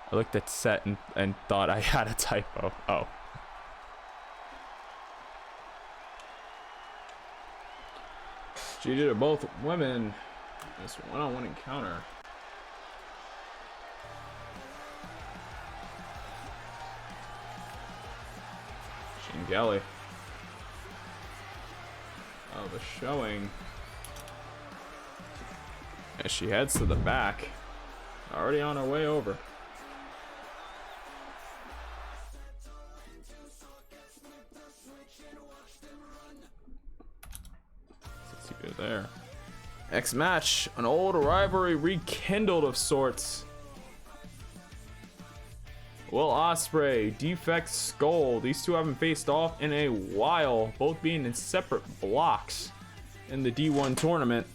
I looked at set and thought I had a typo. Oh. GG to both women. This one-on-one encounter. Gelly of a showing as she heads to the back, already on her way over. Let's see her there. Next match, an old rivalry rekindled of sorts. Will Ospreay, Defect Skull. These two haven't faced off in a while, both being in separate blocks in the D1 tournament.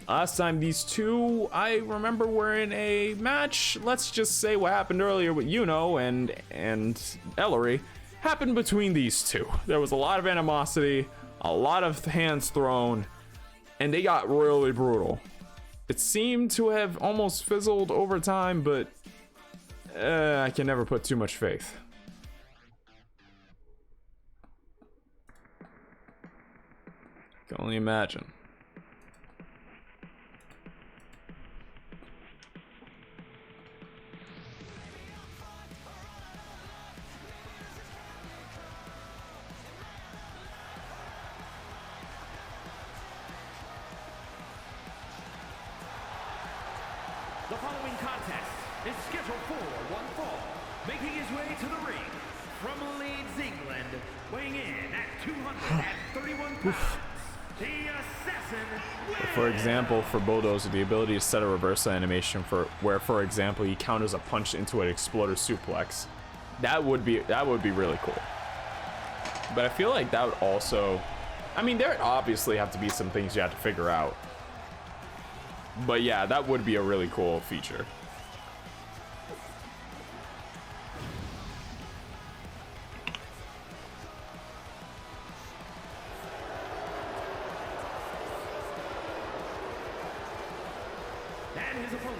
Last time these two, I remember, were in a match. Let's just say what happened earlier with Yuno and Ellery happened between these two. There was a lot of animosity, a lot of hands thrown, and they got really brutal. It seemed to have almost fizzled over time, but I can never put too much faith. Can only imagine. The following contest is scheduled for one fall, making his way to the ring from Leeds, England, weighing in at 231 pounds, the Assassin wins. For example, for Bulldozer, the ability to set a reversal animation for where, for example, he counters a punch into an exploder suplex. That would be really cool. But I feel like that would also, I mean, there obviously have to be some things you have to figure out. But yeah, that would be a really cool feature. And his opponent,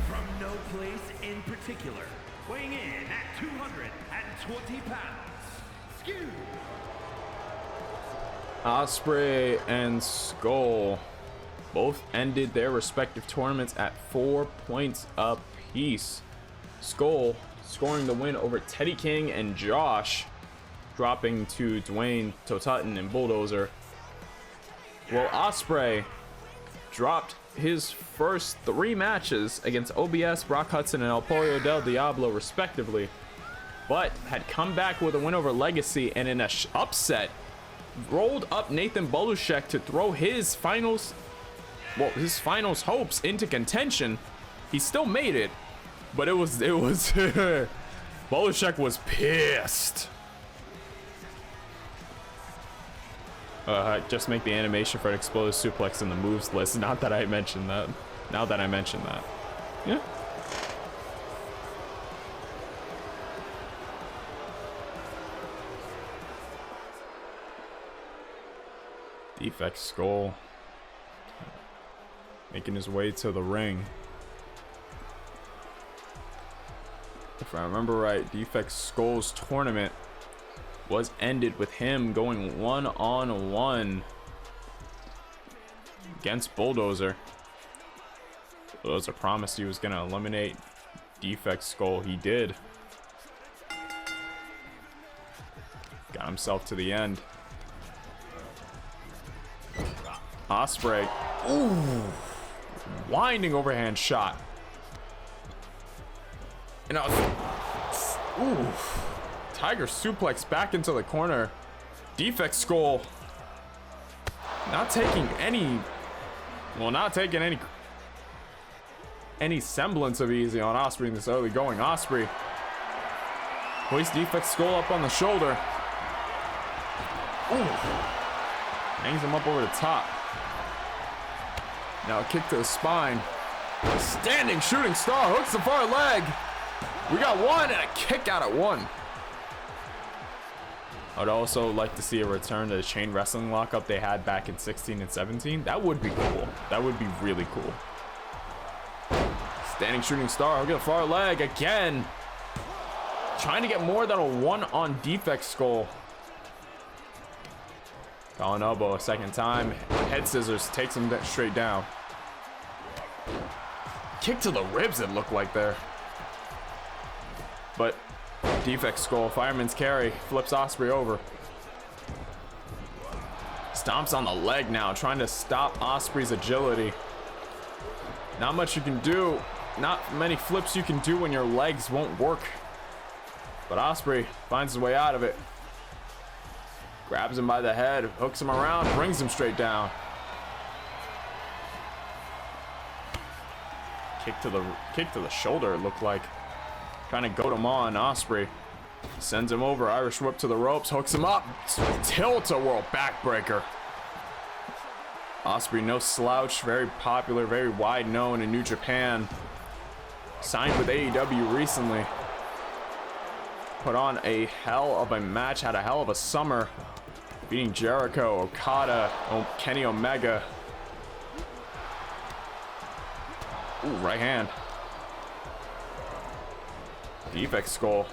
from no place in particular, weighing in at 220 pounds, Skew. Ospreay and Skull both ended their respective tournaments at 4 points apiece. Skull scoring the win over Teddy King and Josh, dropping to Dwayne, Totutton, and Bulldozer. Well, Ospreay dropped his first 3 matches against OBS, Brock Hudson, and El Pollo del Diablo, respectively, but had come back with a win over Legacy, and in a upset, rolled up Nathan Bolushek to throw his finals hopes into contention. He still made it, but it was Bolushek was pissed. Just make the animation for an explosive suplex in the moves list. Not that I mentioned that. Now that I mentioned that. Yeah. Defect Skull making his way to the ring. If I remember right, Defect Skull's tournament was ended with him going one-on-one against Bulldozer. Bulldozer promised he was gonna eliminate Defect Skull. He did. Got himself to the end. Ospreay, ooh, winding overhand shot. And Ooh. Tiger suplex back into the corner. Defect skull. Not taking any, well, not taking any semblance of easy on Ospreay in this early going. Ospreay hoist defect skull up on the shoulder. Ooh. Hangs him up over the top. Now a kick to the spine. Standing shooting star, hooks the far leg. We got one and a kick out at one. I'd also like to see a return to the chain wrestling lockup they had back in 16 and 17. That would be cool. That would be really cool. Standing shooting star, hook the far leg again. Trying to get more than a one on defect skull. Colin elbow a second time. Head scissors takes him straight down. Kick to the ribs, it looked like there. But defect skull, fireman's carry, flips Ospreay over. Stomps on the leg now, trying to stop Ospreay's agility. Not much you can do. Not many flips you can do when your legs won't work. But Ospreay finds his way out of it. Grabs him by the head, hooks him around, brings him straight down. Kick to the shoulder, it looked like. Trying to goad him on. Ospreay sends him over. Irish whip to the ropes, hooks him up. Tilt-a-whirl backbreaker. Ospreay, no slouch, very popular, very wide known in New Japan. Signed with AEW recently. Put on a hell of a match, had a hell of a summer. Beating Jericho, Okada, Kenny Omega. Ooh, right hand. Defect skull.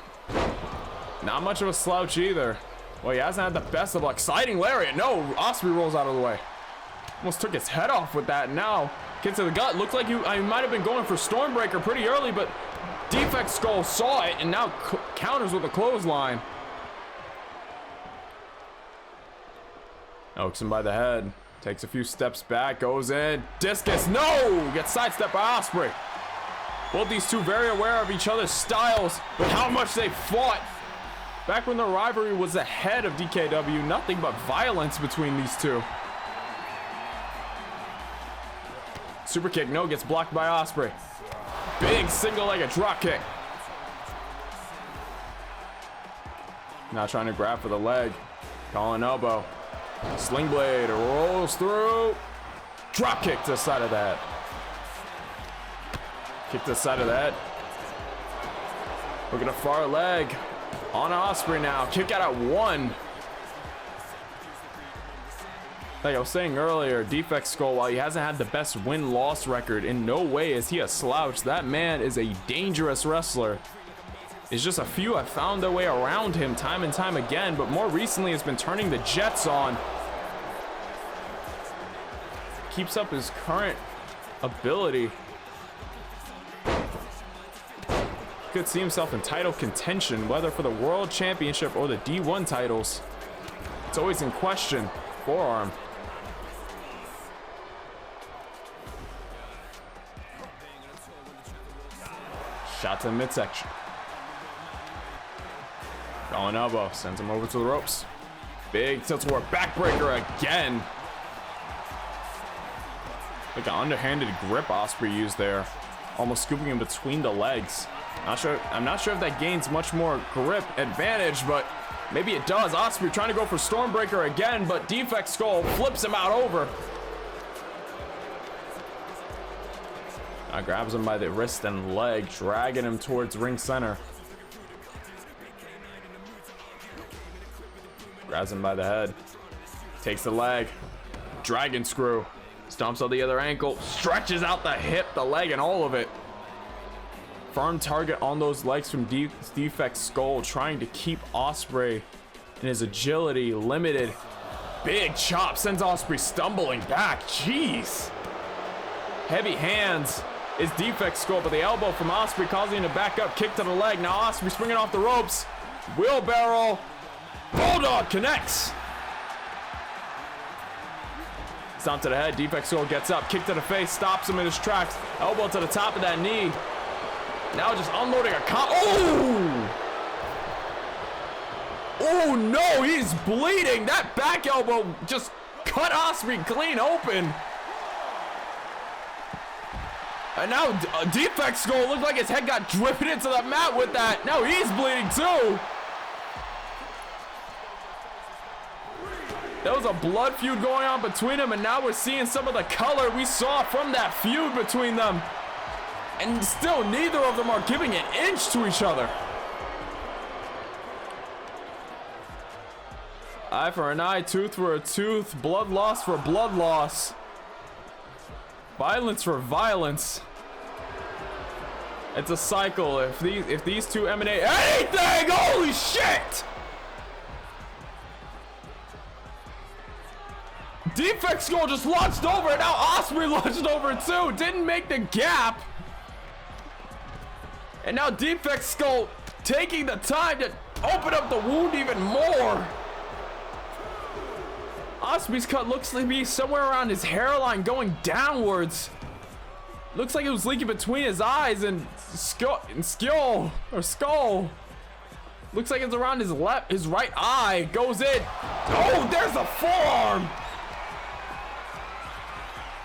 Not much of a slouch either. Well, he hasn't had the best of luck. Sliding lariat. No, Ospreay rolls out of the way. Almost took his head off with that. Now, kick to the gut. Looked like he might have been going for Stormbreaker pretty early, but defect skull saw it and now counters with a clothesline. Hooks him by the head. Takes a few steps back. Goes in. Discus. No! Gets sidestepped by Ospreay. Both these two very aware of each other's styles, but how much they fought. Back when the rivalry was ahead of DKW, nothing but violence between these two. Super kick, no, gets blocked by Ospreay. Big single-legged drop kick. Now trying to grab for the leg. Calling elbow. Sling blade rolls through. Drop kick to the side of that. Kick to the side of that. Look at a far leg on Ospreay now. Kick out at one. Like I was saying earlier, defect skull, while he hasn't had the best win-loss record, in no way is he a slouch. That man is a dangerous wrestler. It's just a few have found their way around him time and time again, but more recently has been turning the jets on. Keeps up his current ability. Could see himself in title contention, whether for the World Championship or the D1 titles. It's always in question. Forearm. Shot to the midsection. Going elbow, sends him over to the ropes. Big tilt-a-whirl backbreaker again. Like an underhanded grip Ospreay used there. Almost scooping him between the legs. I'm not sure if that gains much more grip advantage, but maybe it does. Ospreay trying to go for Stormbreaker again, but defect skull flips him out over. Now grabs him by the wrist and leg, dragging him towards ring center. Grabs him by the head. Takes the leg. Dragon screw. Stomps on the other ankle. Stretches out the hip, the leg, and all of it. Firm target on those legs from defect skull, trying to keep Ospreay in his agility limited. Big chop sends Ospreay stumbling back. Jeez. Heavy hands is defect skull, but the elbow from Ospreay causing him to back up. Kick to the leg. Now Ospreay springing off the ropes. Wheelbarrow. Bulldog connects. Stomp to the head. Defect skull gets up. Kick to the face. Stops him in his tracks. Elbow to the top of that knee. Now just unloading a oh! Oh no, he's bleeding. That back elbow just cut Ospreay clean open. And now Defect Skull looked like his head got driven into the mat with that. Now he's bleeding too. There was a blood feud going on between them, and now we're seeing some of the color we saw from that feud between them. And still, neither of them are giving an inch to each other. Eye for an eye, tooth for a tooth, blood loss for blood loss. Violence for violence. It's a cycle. If these two emanate anything, holy shit! Defect Skull just launched over, and now Ospreay launched over too. Didn't make the gap. And now Defect Skull taking the time to open up the wound even more. Ospreay's cut looks to be somewhere around his hairline going downwards. Looks like it was leaking between his eyes and skull. Looks like it's around his right eye. Goes in. Oh, there's a forearm.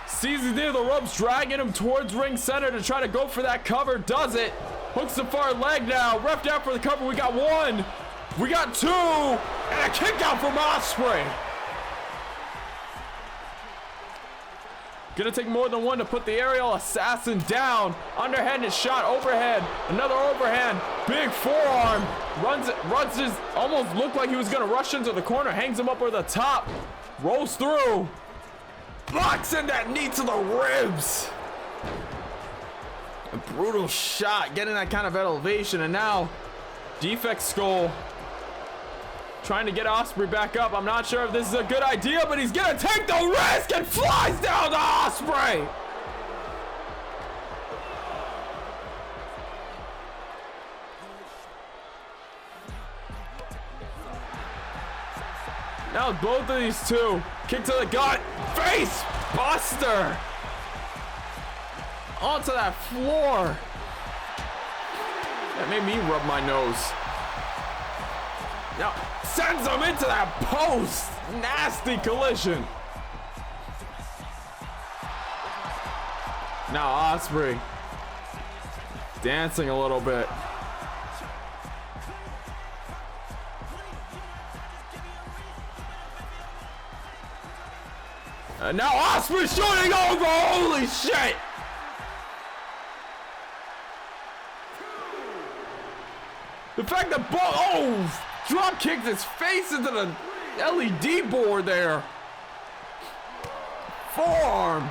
Sees he's near the ropes, dragging him towards ring center to try to go for that cover. Does it. Hooks the far leg now. Ref down for the cover. We got one. We got two. And a kick out from Ospreay. Gonna take more than one to put the aerial assassin down. Underhanded shot, overhead, another overhand, big forearm. Runs his, almost looked like he was gonna rush into the corner, hangs him up over the top, rolls through, blocks in that knee to the ribs. A brutal shot, getting that kind of elevation, and now Defect Skull trying to get Ospreay back up. I'm not sure if this is a good idea, but he's gonna take the risk and flies down to Ospreay. Now both of these two, kick to the gut, face buster onto that floor. That made me rub my nose. Now sends him into that post. Nasty collision. Now Ospreay dancing a little bit. And now Ospreay shooting over. Holy shit. The fact that drop kicked his face into the LED board there. Forearm.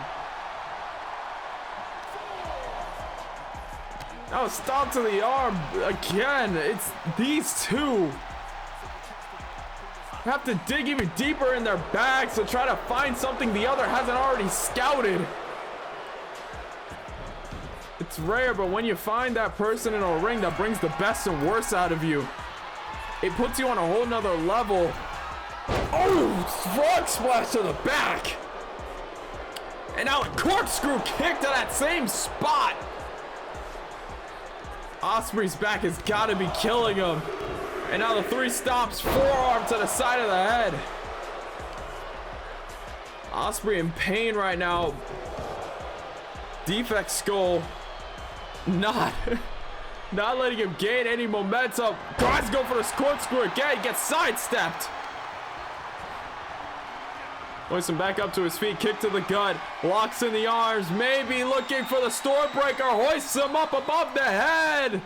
Now stomp to the arm again. It's these two have to dig even deeper in their bags to try to find something the other hasn't already scouted. It's rare, but when you find that person in a ring that brings the best and worst out of you, it puts you on a whole nother level. Oh, frog splash to the back. And now a corkscrew kick to that same spot. Ospreay's back has got to be killing him. And now the three stops, forearm to the side of the head. Ospreay in pain right now. Defect Skull not letting him gain any momentum. Tries to go for the corkscrew again, gets sidestepped. Hoists him back up to his feet, kick to the gut, locks in the arms, maybe looking for the Stormbreaker, hoists him up above the head.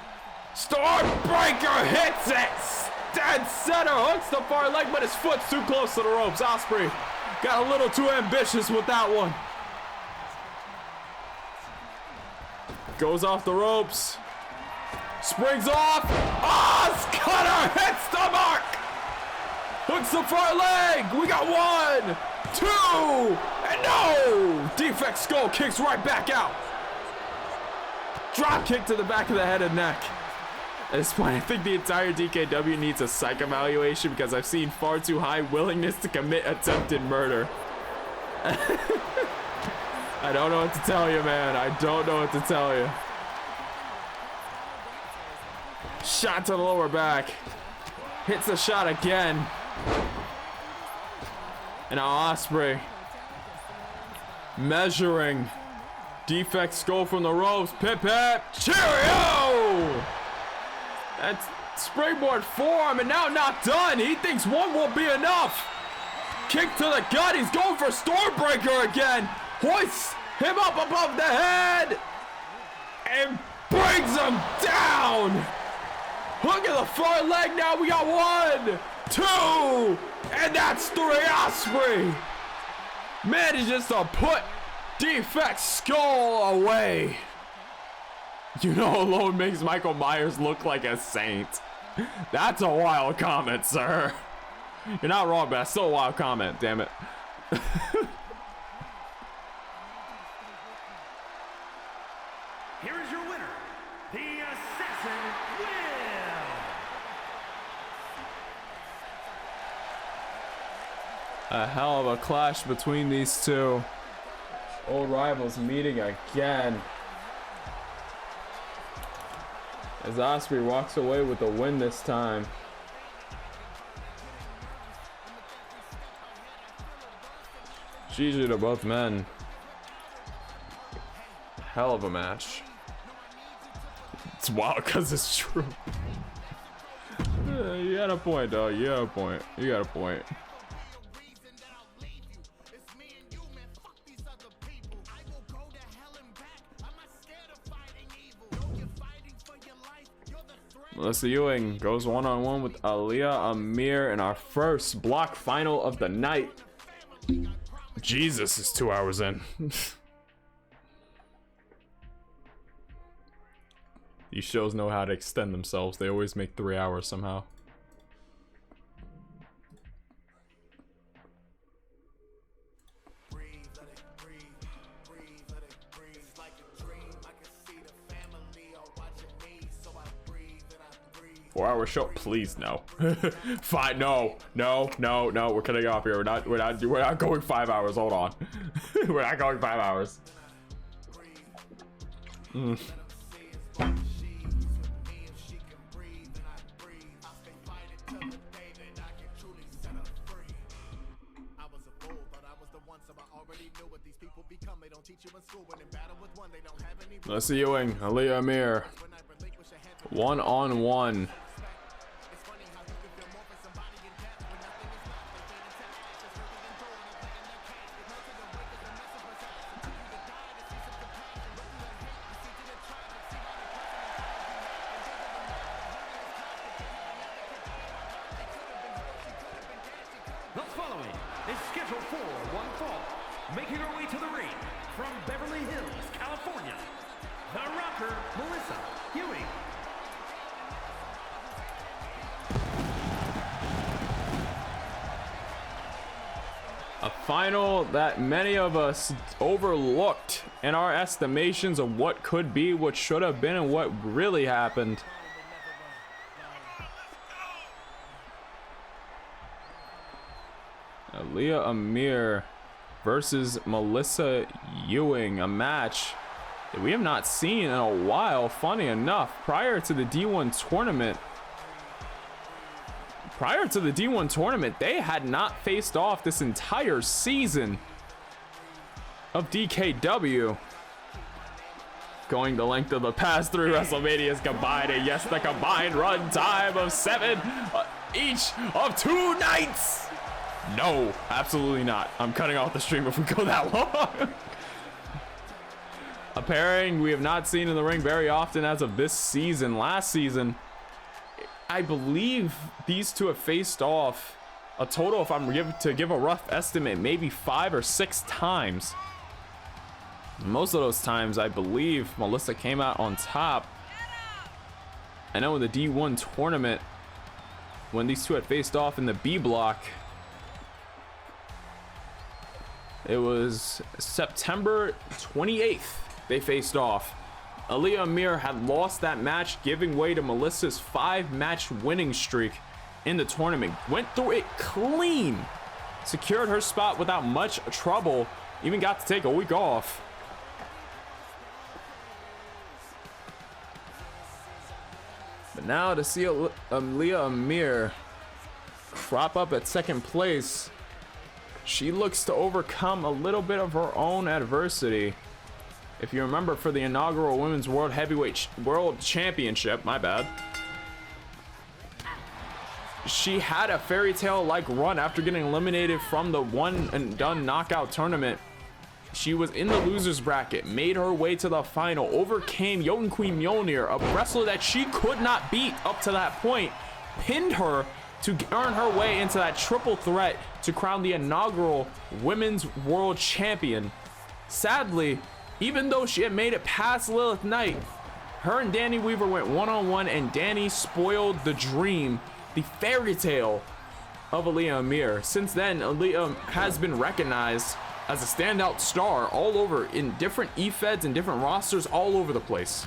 Stormbreaker hits it, dead center, hooks the far leg, but his foot's too close to the ropes. Ospreay got a little too ambitious with that one. Goes off the ropes, springs off, Cutter hits the mark, hooks the far leg, we got 1, 2, and no! Defect Skull kicks right back out. Drop kick to the back of the head and neck. At this point, I think the entire DKW needs a psych evaluation because I've seen far too high willingness to commit attempted murder. I don't know what to tell you, man. I don't know what to tell you. Shot to the lower back. Hits the shot again. And now Ospreay measuring. Defect skull from the ropes. Pip pip. Cheerio! That's springboard forearm, and now not done. He thinks one will be enough. Kick to the gut. He's going for Stormbreaker again. Hoists him up above the head and brings him down. Hook at the far leg. Now we got 1, 2, and that's 3. Ospreay manages to put Defect skull away. You know, alone makes Michael Myers look like a saint. That's a wild comment, sir. You're not wrong, but that's still a wild comment, damn it. Here is your winner, the Assassin Will. A hell of a clash between these two. Old rivals meeting again. As Ospreay walks away with the win this time. GG to both men. Hell of a match. It's wild because it's true. You got a point, dog. You got a point. You got a point. Melissa Ewing goes one-on-one with Aaliyah Amir in our first block final of the night. Jesus, is 2 hours in. These shows know how to extend themselves. They always make 3 hours somehow. Four-hour show, please no. Fine, no. We're cutting off here. We're not going 5 hours. Hold on. We're not going 5 hours. Melissa Ewing, Aaliyah Amir. One-on-one. The following is scheduled for one fall, making her way to the ring from Beverly Hills, California, the rocker Melissa Ewing. A final that many of us overlooked in our estimations of what could be, what should have been, and what really happened. Aaliyah Amir versus Melissa Ewing, a match that we have not seen in a while. Funny enough, prior to the D1 tournament, they had not faced off this entire season of DKW. Going the length of the past 3 WrestleManias combined, and yes, the combined run time of 7 each of 2 nights. No, absolutely not. I'm cutting off the stream if we go that long. A pairing we have not seen in the ring very often as of this season. Last season, I believe these two have faced off a total, if I'm to give a rough estimate, maybe 5 or 6 times. Most of those times, I believe Melissa came out on top. I know in the D1 tournament, when these two had faced off in the B block, it was September 28th they faced off. Aaliyah Amir had lost that match, giving way to Melissa's 5-match winning streak in the tournament. Went through it clean. Secured her spot without much trouble. Even got to take a week off. But now to see Aaliyah Amir prop up at second place. She looks to overcome a little bit of her own adversity. If you remember, for the inaugural Women's World Heavyweight World Championship, my bad, she had a fairy tale-like run after getting eliminated from the one and done knockout tournament. She was in the loser's bracket, made her way to the final, overcame Jotun Queen Mjolnir, a wrestler that she could not beat up to that point, pinned her to earn her way into that triple threat to crown the inaugural Women's World Champion. Sadly, even though she had made it past Lilith Knight, her and Danny Weaver went one-on-one, and Danny spoiled the dream, the fairy tale of Aaliyah Amir. Since then, Aaliyah has been recognized as a standout star all over in different E-Feds and different rosters all over the place,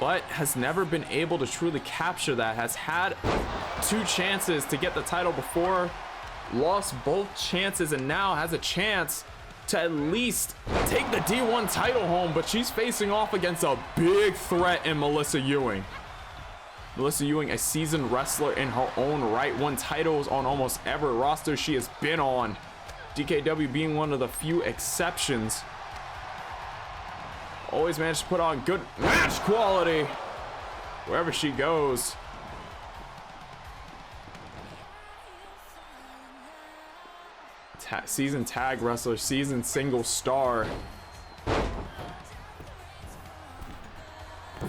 but has never been able to truly capture that. Has had 2 chances to get the title before, lost both chances, and now has a chance to at least take the D1 title home, but she's facing off against a big threat in Melissa Ewing. Melissa Ewing, a seasoned wrestler in her own right, won titles on almost every roster she has been on, DKW being one of the few exceptions. Always managed to put on good match quality wherever she goes. Seasoned tag wrestler, seasoned single star.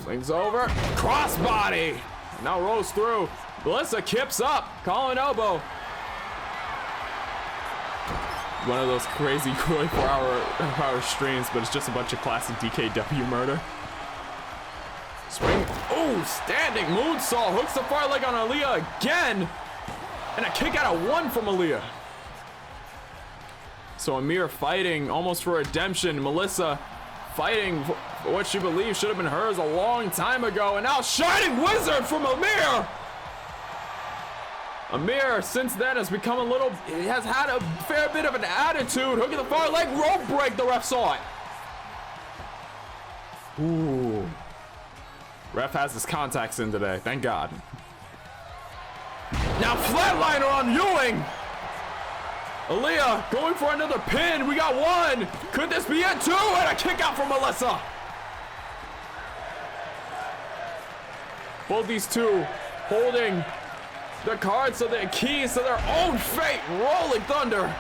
Flings over, crossbody. Now rolls through. Melissa kips up, calling elbow. One of those crazy 24-hour streams, but it's just a bunch of classic DKW murder. Spring, oh, standing moonsault, hooks the far leg on Aaliyah again, and a kick out of 1 from Aaliyah. So Amir fighting almost for redemption. Melissa fighting for what she believes should have been hers a long time ago, and now Shining Wizard from Amir. Amir since then has become has had a fair bit of an attitude. Hooking the far leg, rope break, the ref saw it. Ooh. Ref has his contacts in today, thank God. Now flatliner on Ewing. Aaliyah going for another pin. We got 1. Could this be it? 2, and a kick out from Melissa. Both these two holding the cards to their keys to their own fate. Rolling thunder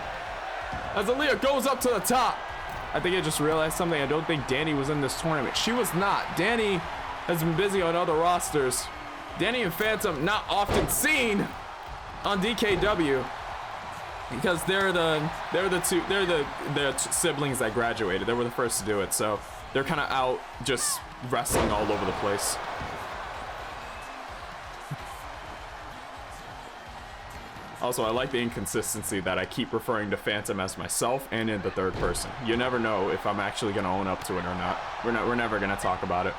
as Aaliyah goes up to the top. I think I just realized something. I don't think Danny was in this tournament. She was not. Danny has been busy on other rosters. Danny and Phantom not often seen on DKW. Because they're the siblings that graduated. They were the first to do it, so they're kind of out just wrestling all over the place. Also, I like the inconsistency that I keep referring to Phantom as myself and in the third person. You never know if I'm actually gonna own up to it or not. We're never gonna talk about it.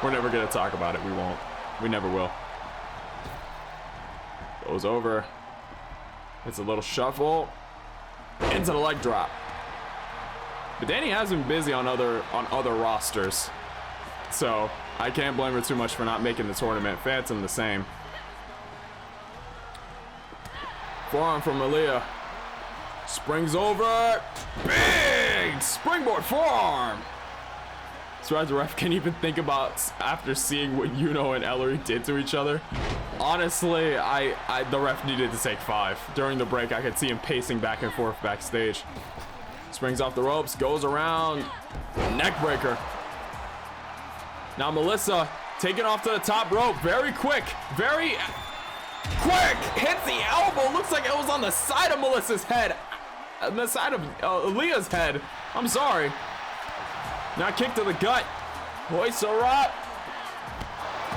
We're never gonna talk about it. We won't. We never will. Goes over. It's a little shuffle into the leg drop. But Danny has been busy on other rosters, so I can't blame her too much for not making the tournament. Phantom the same. Forearm from Aaliyah. Springs over. Big springboard forearm. So as the ref can't even think about after seeing what Yuno and Ellery did to each other. Honestly, the ref needed to take 5. During the break, I could see him pacing back and forth backstage. Springs off the ropes, goes around, neck breaker. Now Melissa taking off to the top rope, very quick, hits the elbow. Looks like it was on the side of Melissa's head, on the side of Aaliyah's head. I'm sorry. Now kick to the gut. Hoist her up.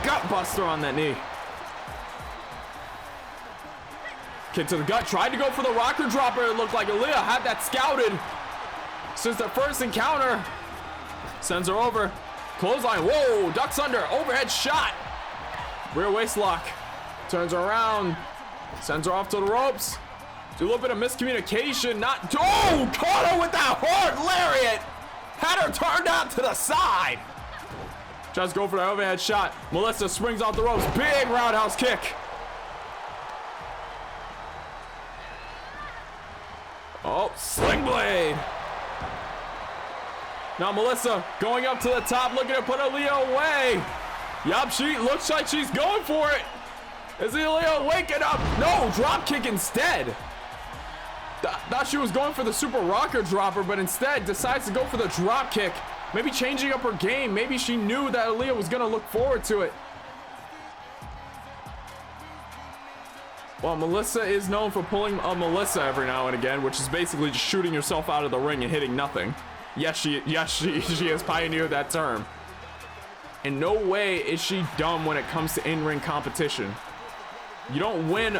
Gut buster on that knee. Kick to the gut. Tried to go for the rocker dropper. It looked like Aaliyah had that scouted since the first encounter. Sends her over. Clothesline. Whoa. Ducks under. Overhead shot. Rear waist lock. Turns her around. Sends her off to the ropes. Do a little bit of miscommunication. Caught her with that hard lariat. Had her turned out to the side. Tries to go for the overhead shot. Melissa springs off the ropes. Big roundhouse kick. Oh, sling blade. Now Melissa going up to the top, looking to put Aaliyah away. Yup, she looks like she's going for it. Is Aaliyah waking up? No, drop kick instead. Thought she was going for the super rocker dropper, but instead decides to go for the drop kick. Maybe changing up her game. Maybe she knew that Aaliyah was gonna look forward to it. Well, Melissa is known for pulling a Melissa every now and again, which is basically just shooting yourself out of the ring and hitting nothing. Yes, she has pioneered that term. In no way is she dumb when it comes to in-ring competition. You don't win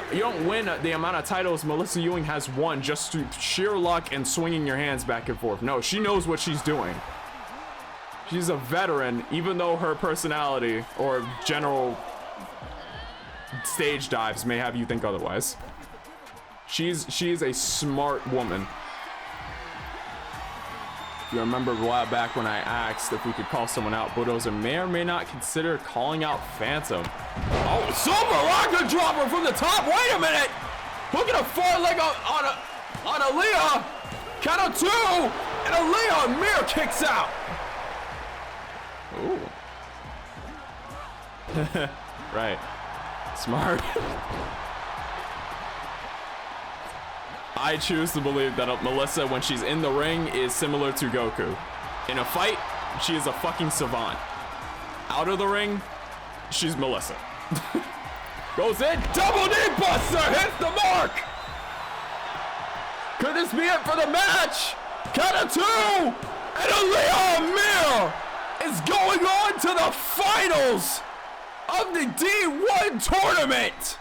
the amount of titles Melissa Ewing has won just through sheer luck and swinging your hands back and forth. No, she knows what she's doing. She's a veteran, even though her personality or general stage dives may have you think otherwise. She's a smart woman. You remember a while back when I asked if we could call someone out, Bulldozer may or may not consider calling out Phantom. Oh, super rocket dropper from the top. Wait a minute. Hooking a forward leg on Aaliyah. Count of 2, and Aaliyah Mir kicks out. Ooh. Right. Smart. I choose to believe that Melissa, when she's in the ring, is similar to Goku. In a fight, she is a fucking savant. Out of the ring, she's Melissa. Goes in, double knee buster, hits the mark. Could this be it for the match? Count of 2, and Aaliyah Mir is going on to the finals of the D1 tournament.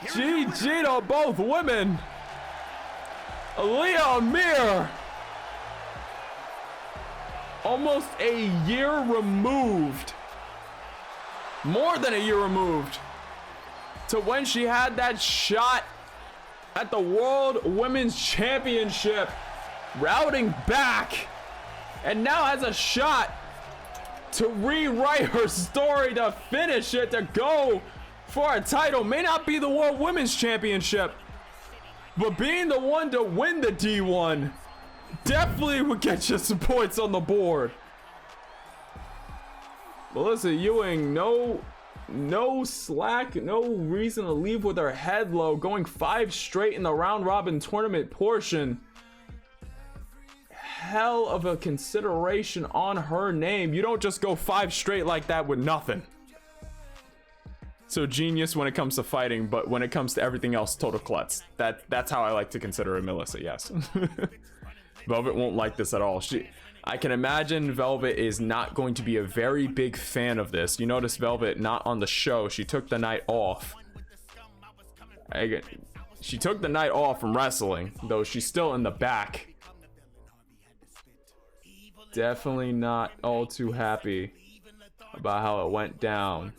GG to both women. Aaliyah Mir, almost a year removed, more than a year removed, to when she had that shot at the World Women's Championship, routing back, and now has a shot to rewrite her story, to finish it, to go for a title. May not be the World Women's Championship, but being the one to win the D1 definitely would get you some points on the board. Melissa Ewing, no slack, no reason to leave with her head low, going 5 straight in the round robin tournament portion. Hell of a consideration on her name. You don't just go 5 straight like that with nothing. So genius when it comes to fighting, but when it comes to everything else, total klutz. That's how I like to consider a Melissa, yes. Velvet won't like this at all. I can imagine Velvet is not going to be a very big fan of this. You notice Velvet not on the show. She took the night off. She took the night off from wrestling, though she's still in the back. Definitely not all too happy about how it went down.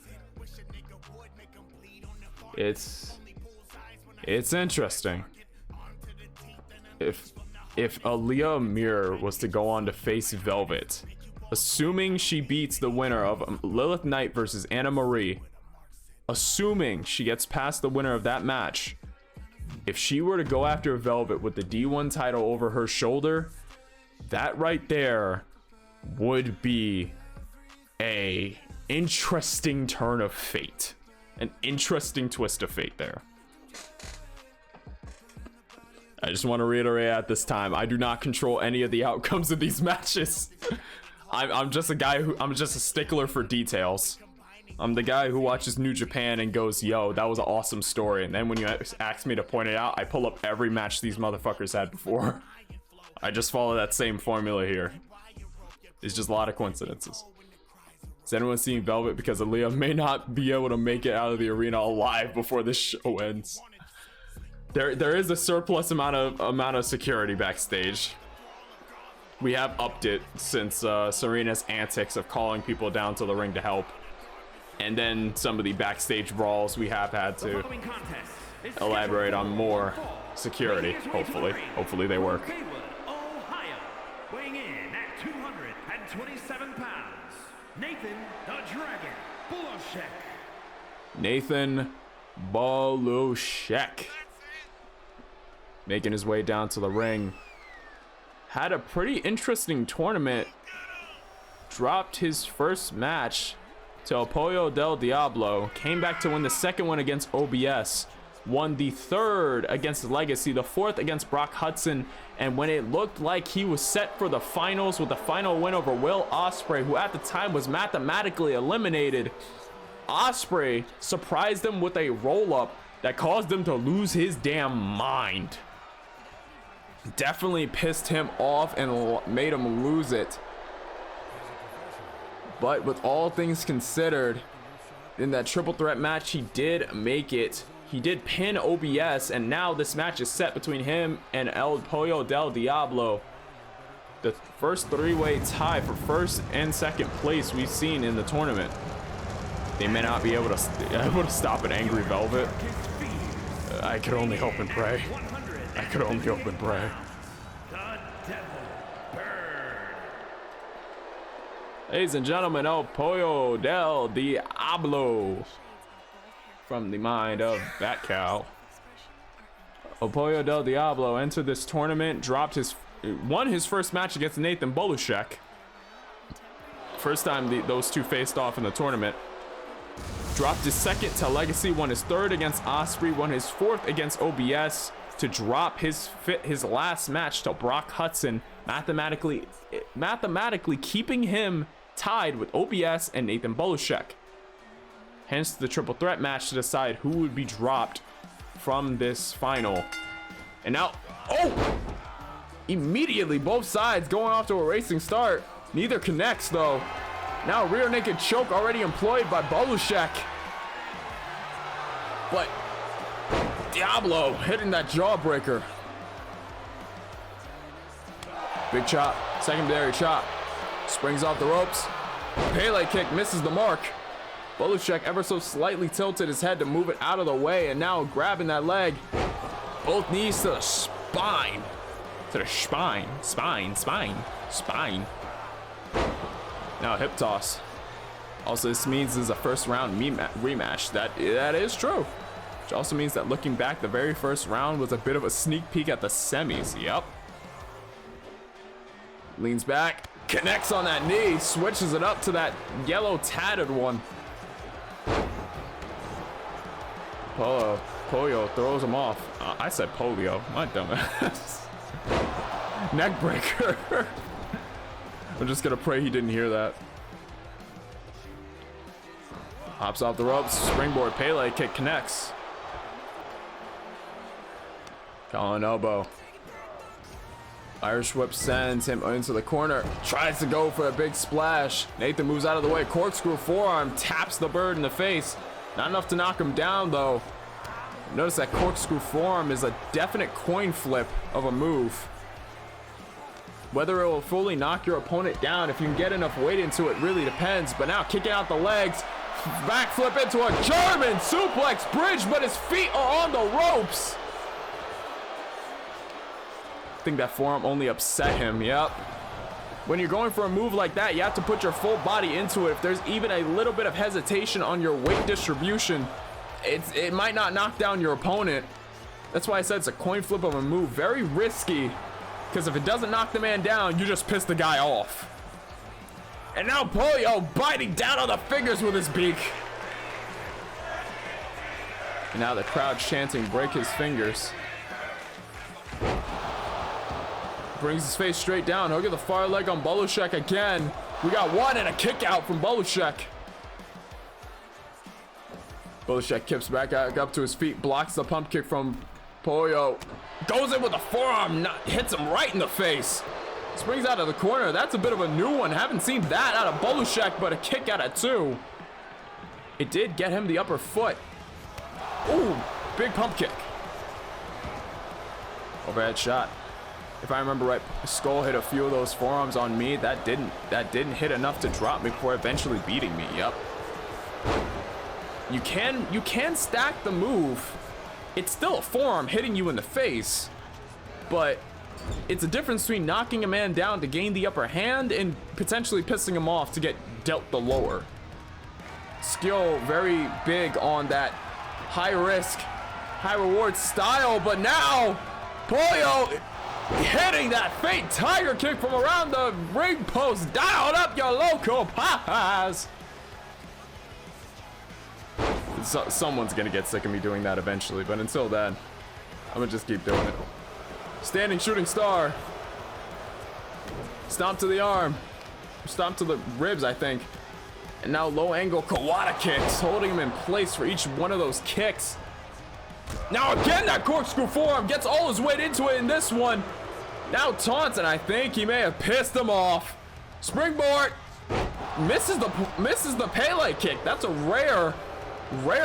It's interesting. If Aaliyah Mir was to go on to face Velvet, assuming she beats the winner of Lilith Knight versus Anna Marie, assuming she gets past the winner of that match, if she were to go after Velvet with the D1 title over her shoulder, that right there would be a interesting turn of fate. An interesting twist of fate there. I just want to reiterate at this time, I do not control any of the outcomes of these matches. I'm just a stickler for details. I'm the guy who watches New Japan and goes, yo, that was an awesome story. And then when you ask me to point it out, I pull up every match these motherfuckers had before. I just follow that same formula here. It's just a lot of coincidences. Is anyone seeing Velvet? Because Aaliyah may not be able to make it out of the arena alive before this show ends. There is a surplus amount of security backstage. We have upped it since Serena's antics of calling people down to the ring to help. And then some of the backstage brawls, we have had to elaborate on more security, hopefully. Hopefully they work. Ohio, weighing in at 227 pounds, Nathan the Dragon Bulushek. Nathan Bulushek. Making his way down to the ring. Had a pretty interesting tournament. Dropped his first match to El Pollo del Diablo. Came back to win the second one against OBS. Won the third against Legacy. The fourth against Brock Hudson. And when it looked like he was set for the finals with the final win over Will Ospreay, who at the time was mathematically eliminated, Ospreay surprised him with a roll-up that caused him to lose his damn mind. Definitely pissed him off and made him lose it. But with all things considered, in that triple threat match, he did make it. He did pin OBS, and now this match is set between him and El Pollo del Diablo. The first three-way tie for first and second place we've seen in the tournament. They may not be able to stop an Angry Velvet. I could only hope and pray. I could only hope and pray. Ladies and gentlemen, El Pollo del Diablo. From the mind of that cow. El Pollo del Diablo entered this tournament, won his first match against Nathan Bulushek. First time those two faced off in the tournament. Dropped his second to Legacy, won his third against Ospreay, won his fourth against OBS to drop his last match to Brock Hudson, mathematically keeping him tied with OBS and Nathan Bulushek. Hence the triple threat match to decide who would be dropped from this final. And now, immediately both sides going off to a racing start. Neither connects though. Now rear naked choke already employed by Bulushek. But Diablo hitting that jawbreaker. Big chop, secondary chop. Springs off the ropes. Pele kick misses the mark. Bulushek ever so slightly tilted his head to move it out of the way, and now grabbing that leg. Both knees to the spine. To the spine. Spine. Now hip toss. Also, this means this is a first round rematch. That is true. Which also means that looking back, the very first round was a bit of a sneak peek at the semis. Yep. Leans back, connects on that knee, switches it up to that yellow tatted one. Pollo throws him off. I said polio, my dumbass. Neck breaker. I'm just gonna pray he didn't hear that. Hops off the ropes, springboard Pele kick connects. Colin elbow. Irish whip sends him into the corner. Tries to go for a big splash. Nathan moves out of the way. Corkscrew forearm taps the bird in the face. Not enough to knock him down though. Notice that corkscrew forearm is a definite coin flip of a move. Whether it will fully knock your opponent down, if you can get enough weight into it, really depends. But now kicking out the legs. Backflip into a German suplex bridge, but his feet are on the ropes. I think that forearm only upset him. Yep. When you're going for a move like that, you have to put your full body into it. If there's even a little bit of hesitation on your weight distribution, it might not knock down your opponent. That's why I said it's a coin flip of a move. Very risky, because if it doesn't knock the man down, you just piss the guy off. And now Pollo biting down on the fingers with his beak. And now the crowd chanting, break his fingers. Brings his face straight down. He'll get the far leg on Bulushek again. We got one and a kick out from Bulushek. Bulushek kicks back up to his feet, blocks the pump kick from Pollo. Goes in with a forearm, hits him right in the face. Springs out of the corner. That's a bit of a new one. Haven't seen that out of Bulushek, but a kick out of two. It did get him the upper foot. Ooh, big pump kick. Overhead shot. If I remember right, Skull hit a few of those forearms on me. That didn't hit enough to drop me before eventually beating me. Yep. You can stack the move. It's still a forearm hitting you in the face, but it's a difference between knocking a man down to gain the upper hand and potentially pissing him off to get dealt the lower. Skill very big on that high risk, high reward style, but now Pollo hitting that fake tiger kick from around the ring post. Dialed up your local pass. So, someone's gonna get sick of me doing that eventually, but until then, I'm gonna just keep doing it. Standing shooting star. Stomp to the arm. Stomp to the ribs, I think. And now low angle Kawada kicks, holding him in place for each one of those kicks. Now again, that corkscrew forearm gets all his weight into it in this one. Now taunting, I think he may have pissed him off. Springboard misses the Pele kick. That's a rare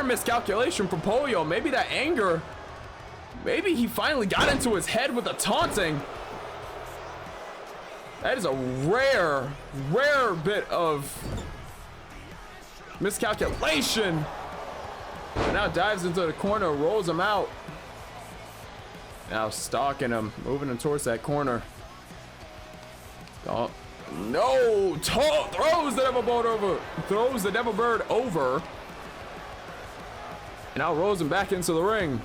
miscalculation from Pollo. Maybe that anger, maybe he finally got into his head with the taunting. That is a rare bit of miscalculation. And now dives into the corner, rolls him out. Now stalking him, moving him towards that corner. Oh, no! Throws the Devil Bird over. Throws the Devil Bird over. And now rolls him back into the ring.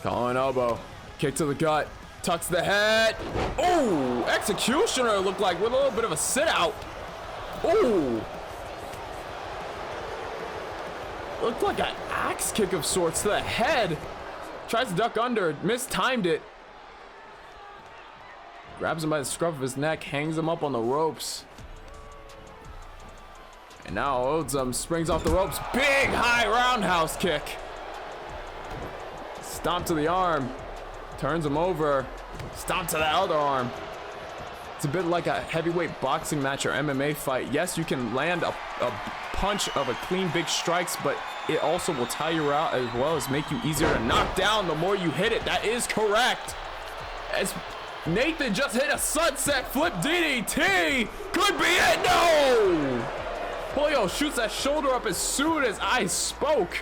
Calling elbow. Kick to the gut. Tucks the head. Oh! Executioner looked like with a little bit of a sit out. Oh! Looked like an axe kick of sorts to the head. Tries to duck under, mistimed it. Grabs him by the scruff of his neck, hangs him up on the ropes. And now Odzum springs off the ropes. Big high roundhouse kick. Stomp to the arm. Turns him over. Stomp to the other arm. It's a bit like a heavyweight boxing match or MMA fight. Yes, you can land a punch of a clean big strikes, but it also will tire you out as well as make you easier to knock down the more you hit it. That is correct. As Nathan just hit a sunset flip DDT. Could be it. No! Pollo shoots that shoulder up as soon as I spoke.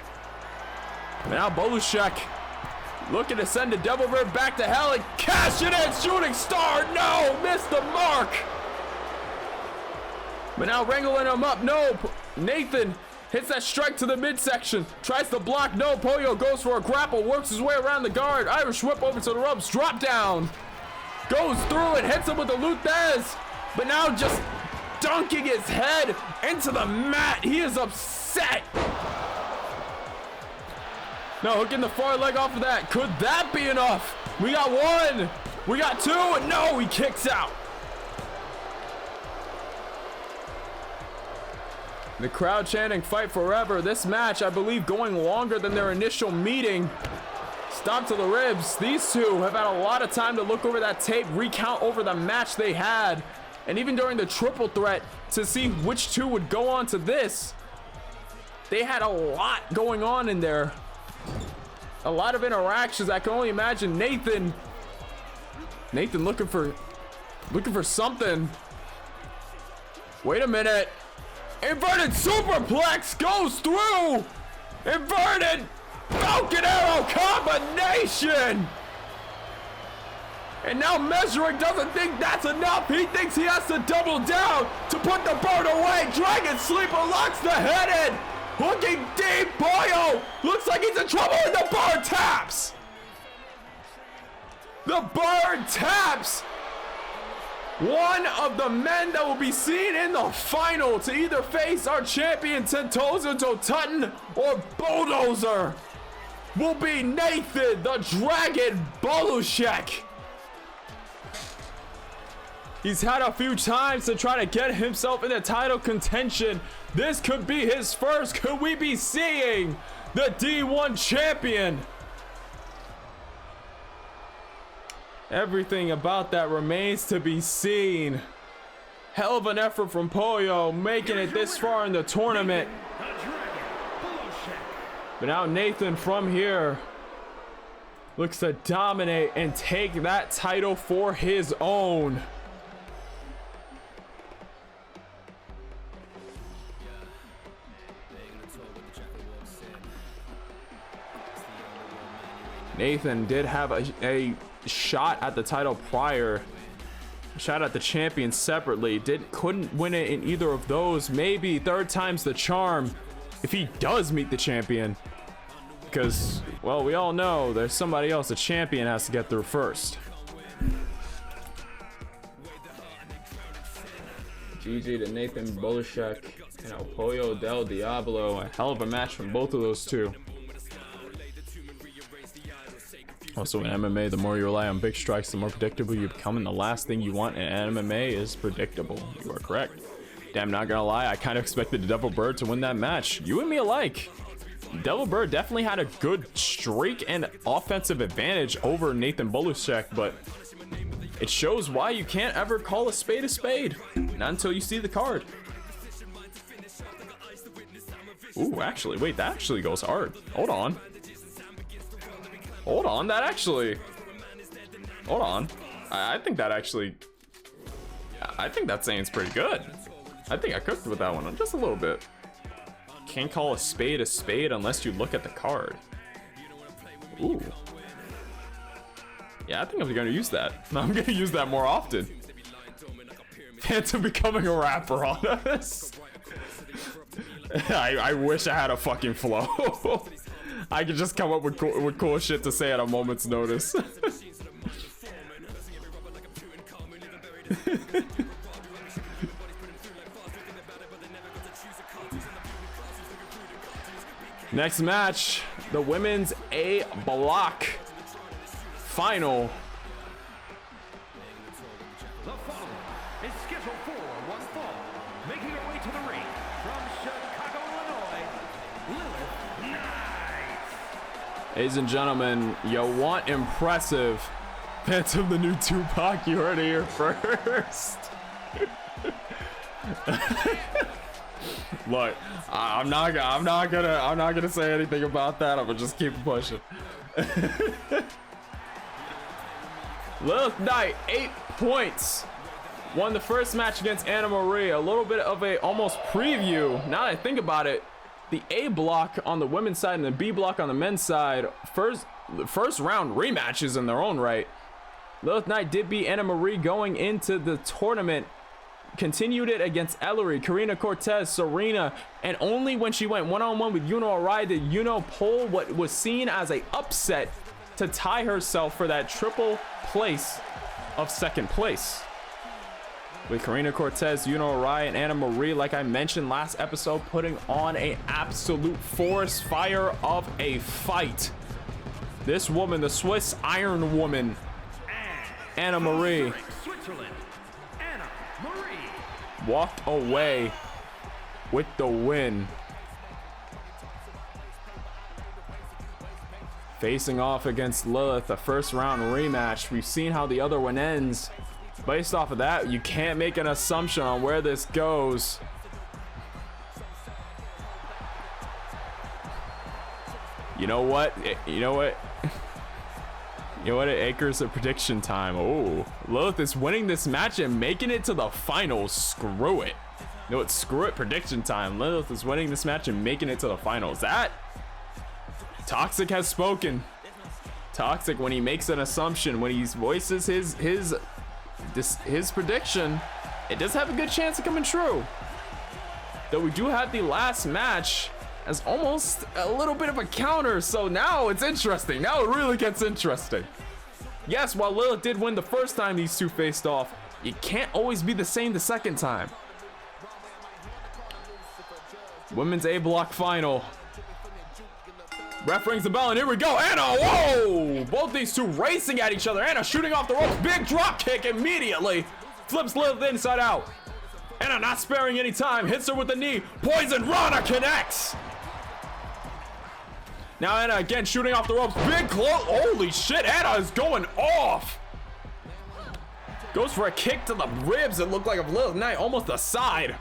And now Bolushek looking to send the Devil Bird back to hell and cash it in. Shooting star. No! Missed the mark. But now wrangling him up. No! Nathan hits that strike to the midsection. Tries to block. No. Pollo goes for a grapple. Works his way around the guard. Irish whip over to the ropes. Drop down. Goes through and hits him with the Luthez. But now just dunking his head into the mat. He is upset. Now hooking the far leg off of that. Could that be enough? We got one. We got two. And no, he kicks out. The crowd chanting fight forever. This match, I believe, going longer than their initial meeting. Stomp to the ribs. These two have had a lot of time to look over that tape, recount over the match they had, and even during the triple threat to see which two would go on to this. They had a lot going on in there. A lot of interactions. I can only imagine Nathan looking for something. Wait a minute. Inverted superplex goes through. Inverted Falcon Arrow combination. And now Measuring doesn't think that's enough. He thinks he has to double down to put the bird away. Dragon Sleeper locks the head in. Hooking deep. Pollo looks like he's in trouble, and the bird taps. The bird taps. One of the men that will be seen in the final to either face our champion Tentosa Totutton or Bulldozer will be Nathan the Dragon Bolushek. He's had a few times to try to get himself into title contention. This could be his first. Could we be seeing the D1 champion? Everything about that remains to be seen. Hell of an effort from Pollo, making it this far in the tournament. But now Nathan from here looks to dominate and take that title for his own. Nathan did have a shot at the title prior, shot at the champion separately, couldn't win it in either of those. Maybe third time's the charm if he does meet the champion, because, well, we all know there's somebody else the champion has to get through first. GG to Nathan Bolashek and El Pollo del Diablo. A hell of a match from both of those two. Also, in MMA, the more you rely on big strikes, the more predictable you become, and the last thing you want in MMA is predictable. You are correct. Damn, not gonna lie, I kind of expected the Devil Bird to win that match. You and me alike. Devil Bird definitely had a good streak and offensive advantage over Nathan Bolashek, but it shows why you can't ever call a spade, not until you see the card. Ooh, actually, wait, that actually goes hard. Hold on, that actually, hold on. I think that actually, I think that saying's pretty good. I think I cooked with that one just a little bit. Can't call a spade unless you look at the card. Ooh. Yeah, I think I'm gonna use that. I'm gonna use that more often. Phantom becoming a rapper on us. I wish I had a fucking flow. I could just come up with cool shit to say at a moment's notice. Next match, the women's A block final. The following is scheduled for one fall, making her way to the ring from Chicago, Illinois, Lilith Knight. Ladies and gentlemen, you want impressive? Phantom the new Tupac, you heard it here first. Look, I'm not gonna say anything about that. I'm gonna just keep pushing. Lilith Knight, 8 points. Won the first match against Anna Marie. A little bit of a almost preview. Now that I think about it, the A block on the women's side and the B block on the men's side, first round rematches in their own right. Lilith Knight did beat Anna Marie going into the tournament. Continued it against Ellery, Karina Cortez, Serena, and only when she went one-on-one with Yuno Arai did Yuno pull what was seen as a upset to tie herself for that triple place of second place. With Karina Cortez, Yuno Arai, and Anna Marie, like I mentioned last episode, putting on an absolute forest fire of a fight. This woman, the Swiss Iron Woman, Anna Marie, walked away with the win. Facing off against Lilith, a first round rematch. We've seen how the other one ends. Based off of that, you can't make an assumption on where this goes. You know what? Acres of prediction time. Oh, Lilith is winning this match and making it to the finals. Screw it. You know what? Screw it. Prediction time. Lilith is winning this match and making it to the finals. That Toxic has spoken. Toxic, when he makes an assumption, when he voices his prediction, it does have a good chance of coming true. Though we do have the last match as almost a little bit of a counter, so now it's interesting. Now it really gets interesting. Yes, while Lilith did win the first time these two faced off, you can't always be the same the second time. Women's A block final. Ref rings the bell, and here we go. Anna, whoa! Both these two racing at each other. Anna shooting off the ropes. Big drop kick immediately. Flips Lilith inside out. Anna not sparing any time. Hits her with the knee. Poison Rana connects. Now Anna again shooting off the ropes. Big close. Holy shit, Anna is going off. Goes for a kick to the ribs. It looked like a Lilith Knight, almost the side.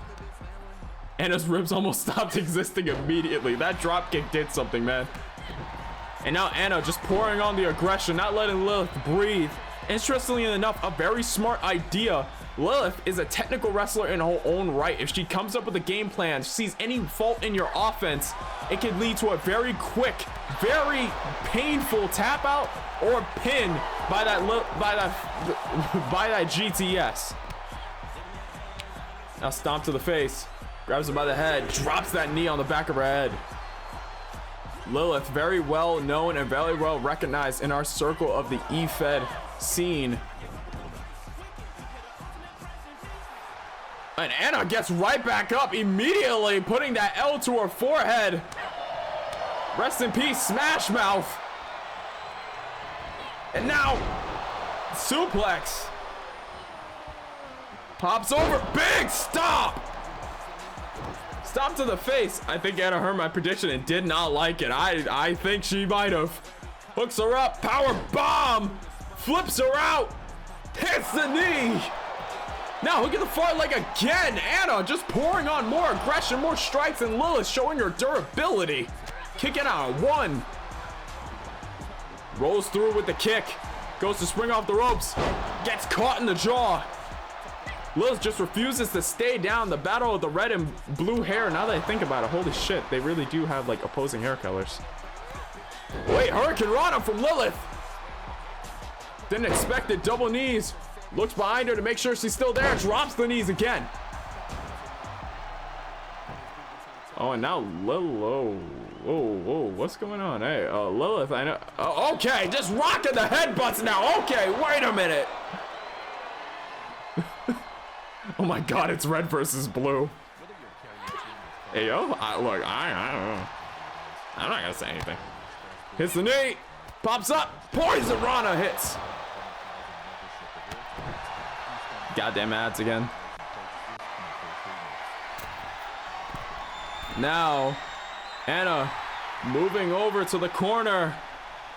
Anna's ribs almost stopped existing immediately. That drop kick did something, man. And now Anna just pouring on the aggression, not letting Lilith breathe. Interestingly enough, a very smart idea. Lilith is a technical wrestler in her own right. If she comes up with a game plan, sees any fault in your offense, it can lead to a very quick, very painful tap out or pin by that GTS. Now stomp to the face, grabs her by the head, drops that knee on the back of her head. Lilith, very well known and very well recognized in our circle of the E-Fed scene. And Anna gets right back up immediately, putting that L to her forehead. Rest in peace, Smash Mouth. And now, suplex. Pops over, big stop. Stop to the face. I think Anna heard my prediction and did not like it. I think she might have. Hooks her up, power bomb. Flips her out, hits the knee. Now hook at the far leg again. Anna just pouring on more aggression, more strikes, and Lilith showing her durability. Kicking out 1. Rolls through with the kick. Goes to spring off the ropes. Gets caught in the jaw. Lilith just refuses to stay down. The battle of the red and blue hair. Now that I think about it, holy shit, they really do have like opposing hair colors. Wait, Hurricane Rana from Lilith. Didn't expect it. Double knees. Looks behind her to make sure she's still there. Drops the knees again. Oh, and now Lilo. Whoa, what's going on? Hey, Lilith, I know. Oh, okay, just rocking the headbutts now. Okay, wait a minute. Oh my God, it's red versus blue. Hey, yo, look, I don't know. I'm not gonna say anything. Hits the knee, pops up, Poison Rana hits. Goddamn ads again. Now, Anna moving over to the corner.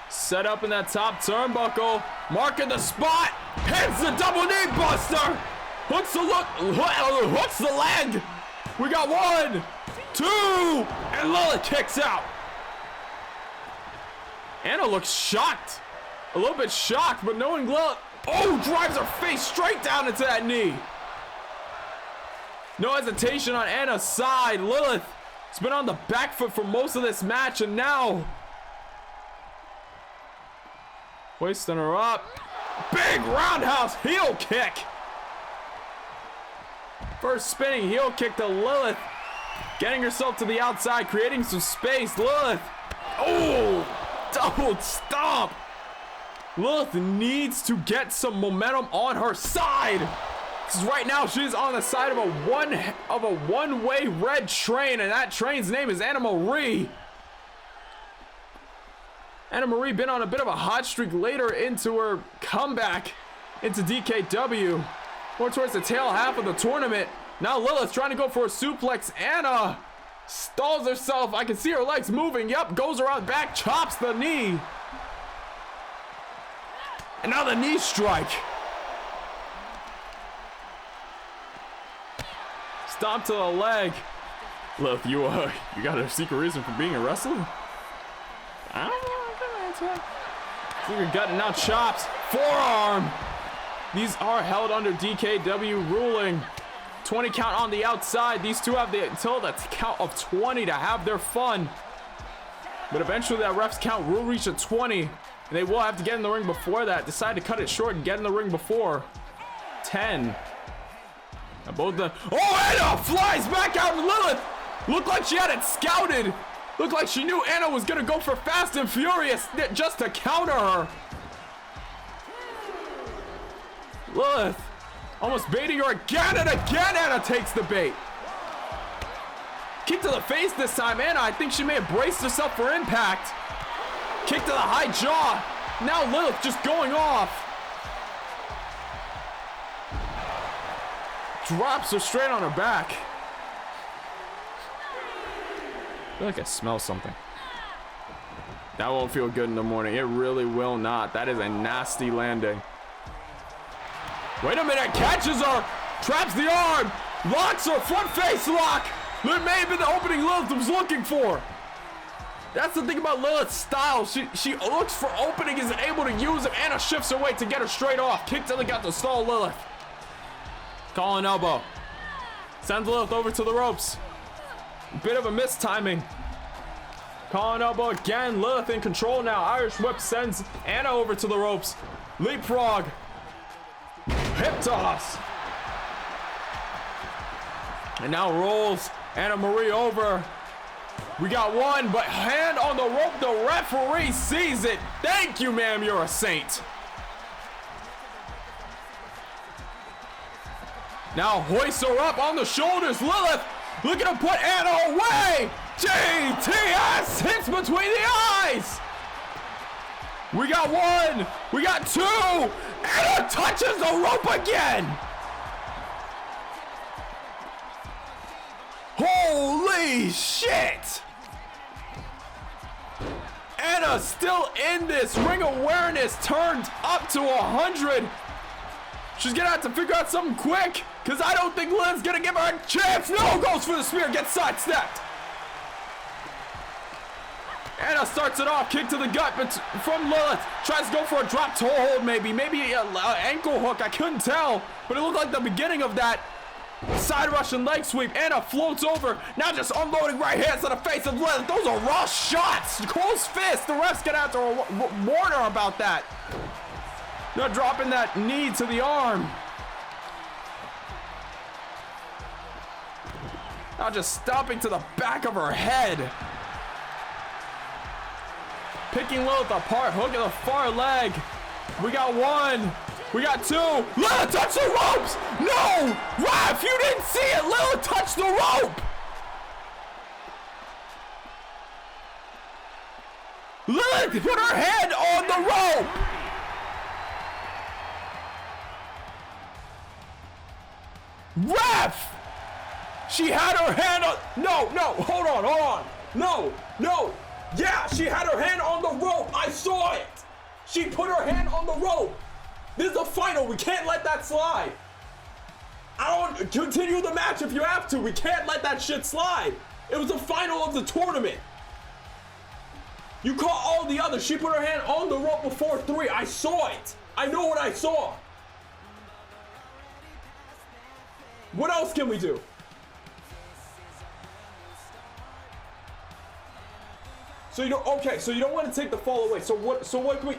Set up in that top turnbuckle. Marking the spot. Hits the double knee buster. Hooks the leg. We got 1, 2, and Lilith kicks out. Anna looks shocked. A little bit shocked, but knowing Lilith. Oh, drives her face straight down into that knee. No hesitation on Anna's side. Lilith has been on the back foot for most of this match, and now hoisting her up. Big roundhouse heel kick. First spinning heel kick to Lilith. Getting herself to the outside, creating some space. Lilith. Oh, double stomp. Lilith needs to get some momentum on her side. Because right now she's on the side of a one-way red train, and that train's name is Anna Marie. Anna Marie been on a bit of a hot streak later into her comeback into DKW. More towards the tail half of the tournament. Now Lilith trying to go for a suplex. Anna stalls herself. I can see her legs moving. Yep, goes around back, chops the knee. And now the knee strike. Stomp to the leg. Look, you got a secret reason for being a wrestler? I don't know. Finger gut and now chops. Forearm. These are held under DKW ruling. 20 count on the outside. These two have until the count of 20 to have their fun. But eventually that ref's count will reach a 20. And they will have to get in the ring before that. Decide to cut it short and get in the ring before 10. Both the Anna flies back out. Lilith looked like she had it scouted. Looked like she knew Anna was gonna go for Fast and Furious just to counter her. Lilith almost baiting her again and again. Anna takes the bait. Kick to the face this time. Anna, I think she may have braced herself for impact. Kick to the high jaw. Now Lilith just going off. Drops her straight on her back. I feel like I smell something. That won't feel good in the morning. It really will not. That is a nasty landing. Wait a minute. Catches her. Traps the arm. Locks her. Front face lock. That may have been the opening Lilith was looking for. That's the thing about Lilith's style. She looks for opening, is able to use it. Anna shifts her weight to get her straight off. Kick to the gut to stall Lilith. Calling elbow. Sends Lilith over to the ropes. Bit of a mistiming. Calling elbow again. Lilith in control now. Irish whip sends Anna over to the ropes. Leapfrog. Hip toss. And now rolls Anna Marie over. We got one, but hand on the rope. The referee sees it. Thank you, ma'am. You're a saint. Now hoist her up on the shoulders. Lilith looking to put Anna away. GTS hits between the eyes. We got one. We got two. Anna touches the rope again. Holy shit. Anna still in this. Ring awareness turned up to 100. She's gonna have to figure out something quick, because I don't think Lilith's gonna give her a chance. No, goes for the spear, gets sidestepped. Anna starts it off, kick to the gut, but from Lilith. Tries to go for a drop toe hold, maybe an ankle hook, I couldn't tell, but it looked like the beginning of that. Side Russian leg sweep. Anna floats over. Now just unloading right hands to the face of Lilith. Those are raw shots. Close fist. The ref's gonna have to warn her about that. Now dropping that knee to the arm. Now just stomping to the back of her head. Picking Lilith apart. Hook in the far leg. We got one. We got two. Lilith touched the ropes. No! Ref, you didn't see it. Lilith touched the rope. Lilith put her hand on the rope. Ref! She had her hand on. No, hold on. No. Yeah, she had her hand on the rope. I saw it. She put her hand on the rope. This is the final. We can't let that slide. I don't continue the match if you have to. We can't let that shit slide. It was the final of the tournament. You caught all the others. She put her hand on the rope before 3. I saw it. I know what I saw. What else can we do? So you don't, okay, so you don't want to take the fall away. So what can we?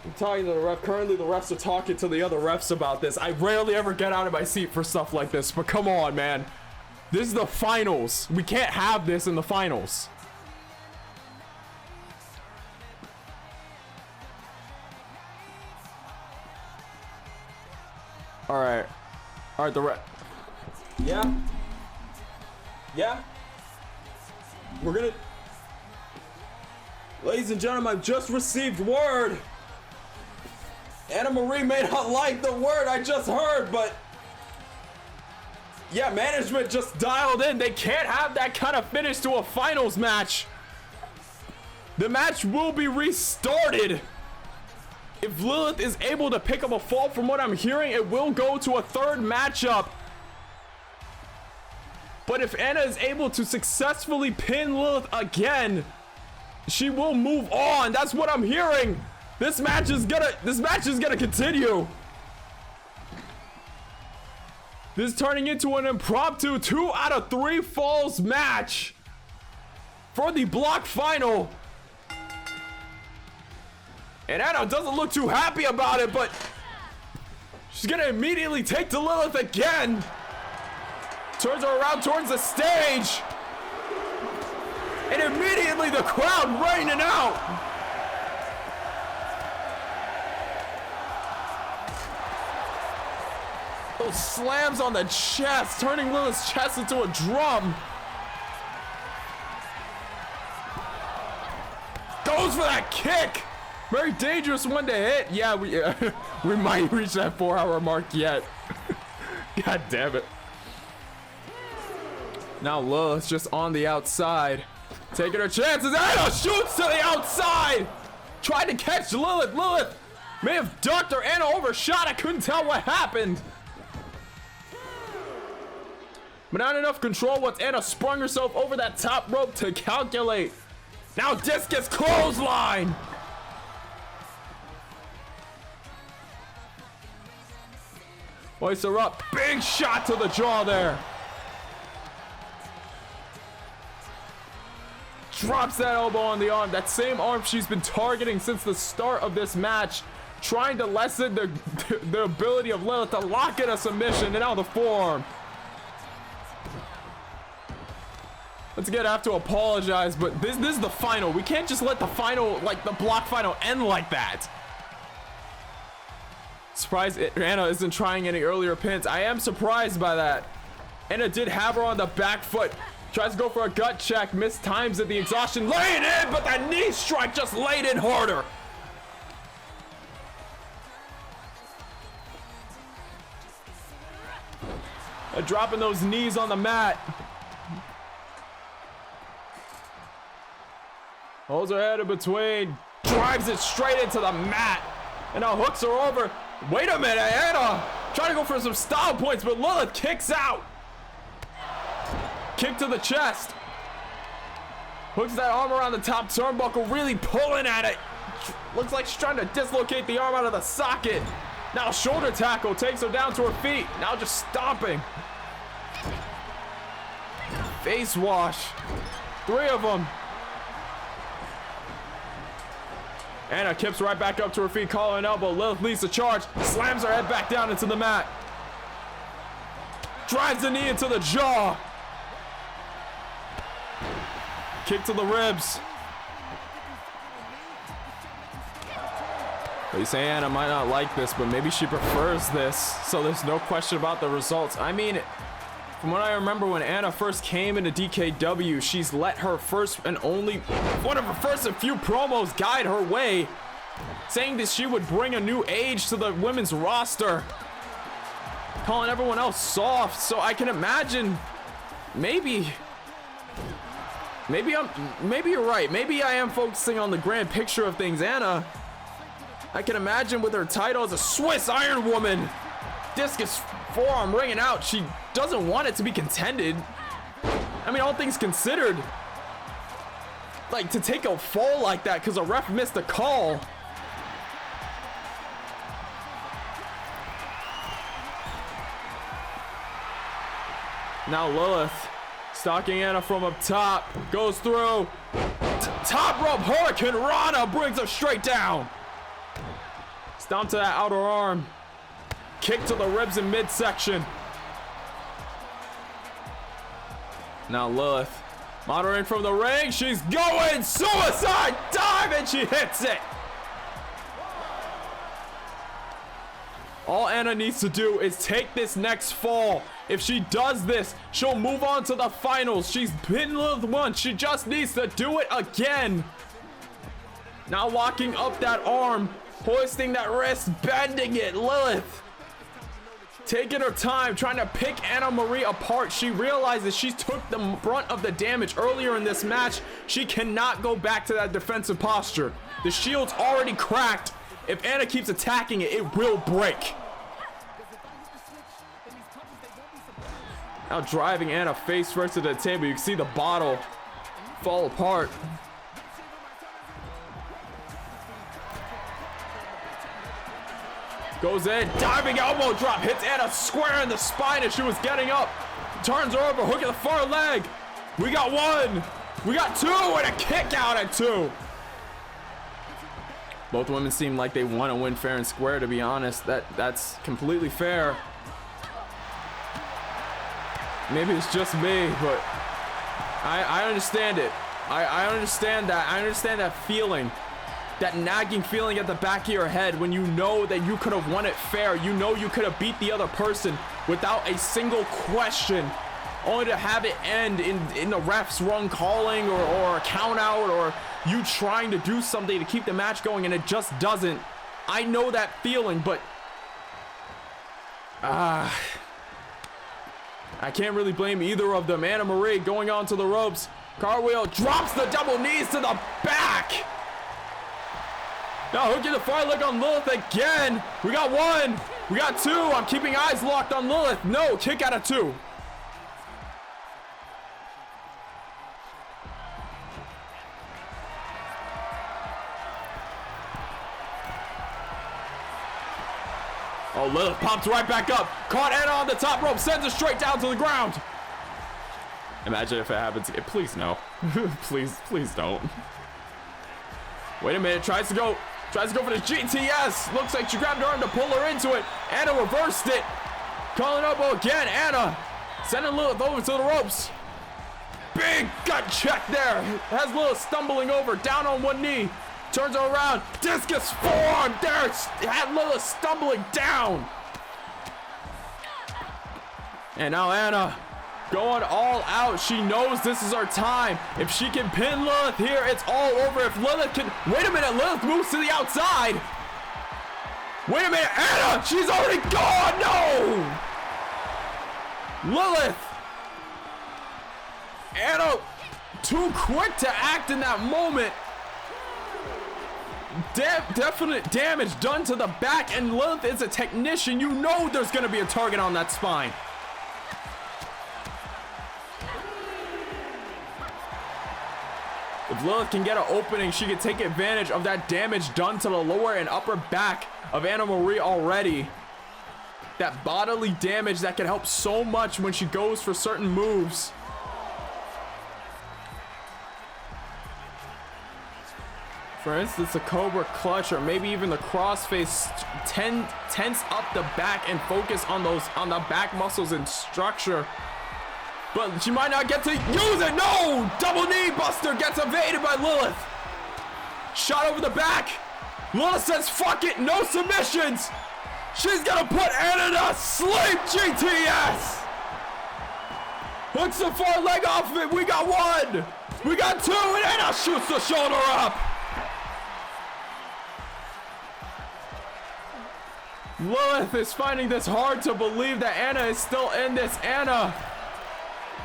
I'm talking to the ref. Currently the refs are talking to the other refs about this. I rarely ever get out of my seat for stuff like this, but come on, man. This is the finals. We can't have this in the finals. All right, the ref. Yeah. We're gonna. Ladies and gentlemen, I've just received word. Anna Marie may not like the word I just heard, but yeah, management just dialed in. They can't have that kind of finish to a finals match. The match will be restarted. If Lilith is able to pick up a fall, from what I'm hearing, it will go to a third matchup. But if Anna is able to successfully pin Lilith again, she will move on. That's what I'm hearing. This match is gonna continue. This is turning into an impromptu 2 out of 3 falls match for the block final. And Anna doesn't look too happy about it, but she's gonna immediately take to Lilith again. Turns her around towards the stage. And immediately the crowd raining out. Those slams on the chest, turning Lilith's chest into a drum. Goes for that kick. Very dangerous one to hit. Yeah, we might reach that 4-hour mark yet. God damn it. Now Lilith's just on the outside, taking her chances. Anna shoots to the outside. Tried to catch Lilith. may have ducked or Anna overshot. I couldn't tell what happened. But not enough control once Anna sprung herself over that top rope to calculate. Now discus clothesline. Hoists her up. Big shot to the jaw there. Drops that elbow on the arm. That same arm she's been targeting since the start of this match. Trying to lessen the ability of Lilith to lock in a submission. And now the forearm. Let's get, I have to apologize, but this is the final. We can't just let the final, like the block final, end like that. Surprised Anna isn't trying any earlier pins. I am surprised by that. Anna did have her on the back foot. Tries to go for a gut check. Missed times at the exhaustion. Laying in, but that knee strike just laid in harder. Dropping those knees on the mat. Holds her head in between. Drives it straight into the mat. And now hooks her over. Wait a minute, Anna. Trying to go for some style points, but Lilith kicks out. Kick to the chest. Hooks that arm around the top turnbuckle, really pulling at it. Looks like she's trying to dislocate the arm out of the socket. Now shoulder tackle, takes her down to her feet. Now just stomping. Face wash. 3 of them. Anna kips right back up to her feet, collar and elbow. Lilith leads the charge, slams her head back down into the mat. Drives the knee into the jaw. Kick to the ribs. They say Anna might not like this, but maybe she prefers this, so there's no question about the results. I mean, from what I remember when Anna first came into DKW, she's let her first and only, one of her first and few promos guide her way, saying that she would bring a new age to the women's roster, calling everyone else soft. So I can imagine maybe you're right. Maybe I am focusing on the grand picture of things. Anna, I can imagine with her title as a Swiss Iron Woman, discus forearm ringing out, she doesn't want it to be contended. I mean, all things considered, like to take a fall like that because a ref missed a call. Now Lilith stalking Anna from up top, goes through. Top rope Hurricane Rana brings her straight down. Stomp to that outer arm. Kick to the ribs in midsection. Now Lilith moderating from the ring. She's going suicide dive and she hits it. All Anna needs to do is take this next fall. If she does this, she'll move on to the finals. She's been Lilith once. She just needs to do it again. Now locking up that arm, hoisting that wrist, bending it. Lilith taking her time, trying to pick Anna Marie apart. She realizes she took the brunt of the damage earlier in this match. She cannot go back to that defensive posture. The shield's already cracked. If Anna keeps attacking it, it will break. Now driving Anna face first to the table. You can see the bottle fall apart. Goes in, diving elbow drop, hits Anna square in the spine as she was getting up. Turns her over, hook at the far leg. We got 1, we got 2, and a kick out at 2. Both women seem like they want to win fair and square, to be honest. That's completely fair. Maybe it's just me, but I understand it. I understand that. I understand that feeling. That nagging feeling at the back of your head when you know that you could have won it fair. You know you could have beat the other person without a single question, only to have it end in the ref's wrong calling or a count out or you trying to do something to keep the match going and it just doesn't. I know that feeling, but I can't really blame either of them. Anna Marie going on to the ropes. Cartwheel, drops the double knees to the back. Now hooking the far leg on Lilith again. We got 1. We got 2. I'm keeping eyes locked on Lilith. No, kick out of 2. Oh, Lilith pops right back up. Caught Anna on the top rope. Sends her straight down to the ground. Imagine if it happens again. Please no. please don't. Wait a minute. Tries to go for the GTS. Looks like she grabbed her arm to pull her into it. Anna reversed it. Calling elbow again. Anna sending Lilith over to the ropes. Big gut check there. Has Lilith stumbling over. Down on one knee. Turns her around. Discus forearm. There. Had Lilith stumbling down. And now Anna going all out. She knows this is her time. If she can pin Lilith here, it's all over. If Lilith can... Wait a minute. Lilith moves to the outside. Wait a minute. Anna! She's already gone! No! Lilith! Anna, too quick to act in that moment. Definite damage done to the back, and Lilith is a technician. You know there's going to be a target on that spine. If Lilith can get an opening, she can take advantage of that damage done to the lower and upper back of Anna Marie already. That bodily damage that can help so much when she goes for certain moves. For instance, the Cobra Clutch, or maybe even the crossface, tense up the back and focus on the back muscles and structure. But she might not get to use it. No! Double knee buster gets evaded by Lilith. Shot over the back. Lilith says, fuck it, no submissions. She's gonna put Anna to sleep, GTS. Hooks the far leg off of it. We got 1. We got 2, and Anna shoots the shoulder up. Lilith is finding this hard to believe that Anna is still in this. Anna